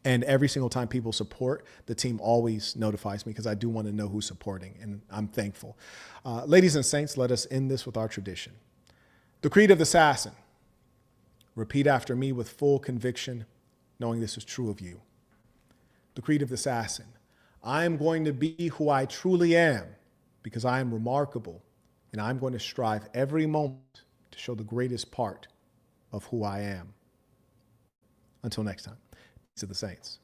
And every single time people support, the team always notifies me because I do want to know who's supporting, and I'm thankful. Ladies and saints, let us end this with our tradition. The creed of the Assassin. Repeat after me with full conviction, knowing this is true of you. The creed of the Assassin. I am going to be who I truly am because I am remarkable, and I'm going to strive every moment to show the greatest part of who I am. Until next time. To the saints.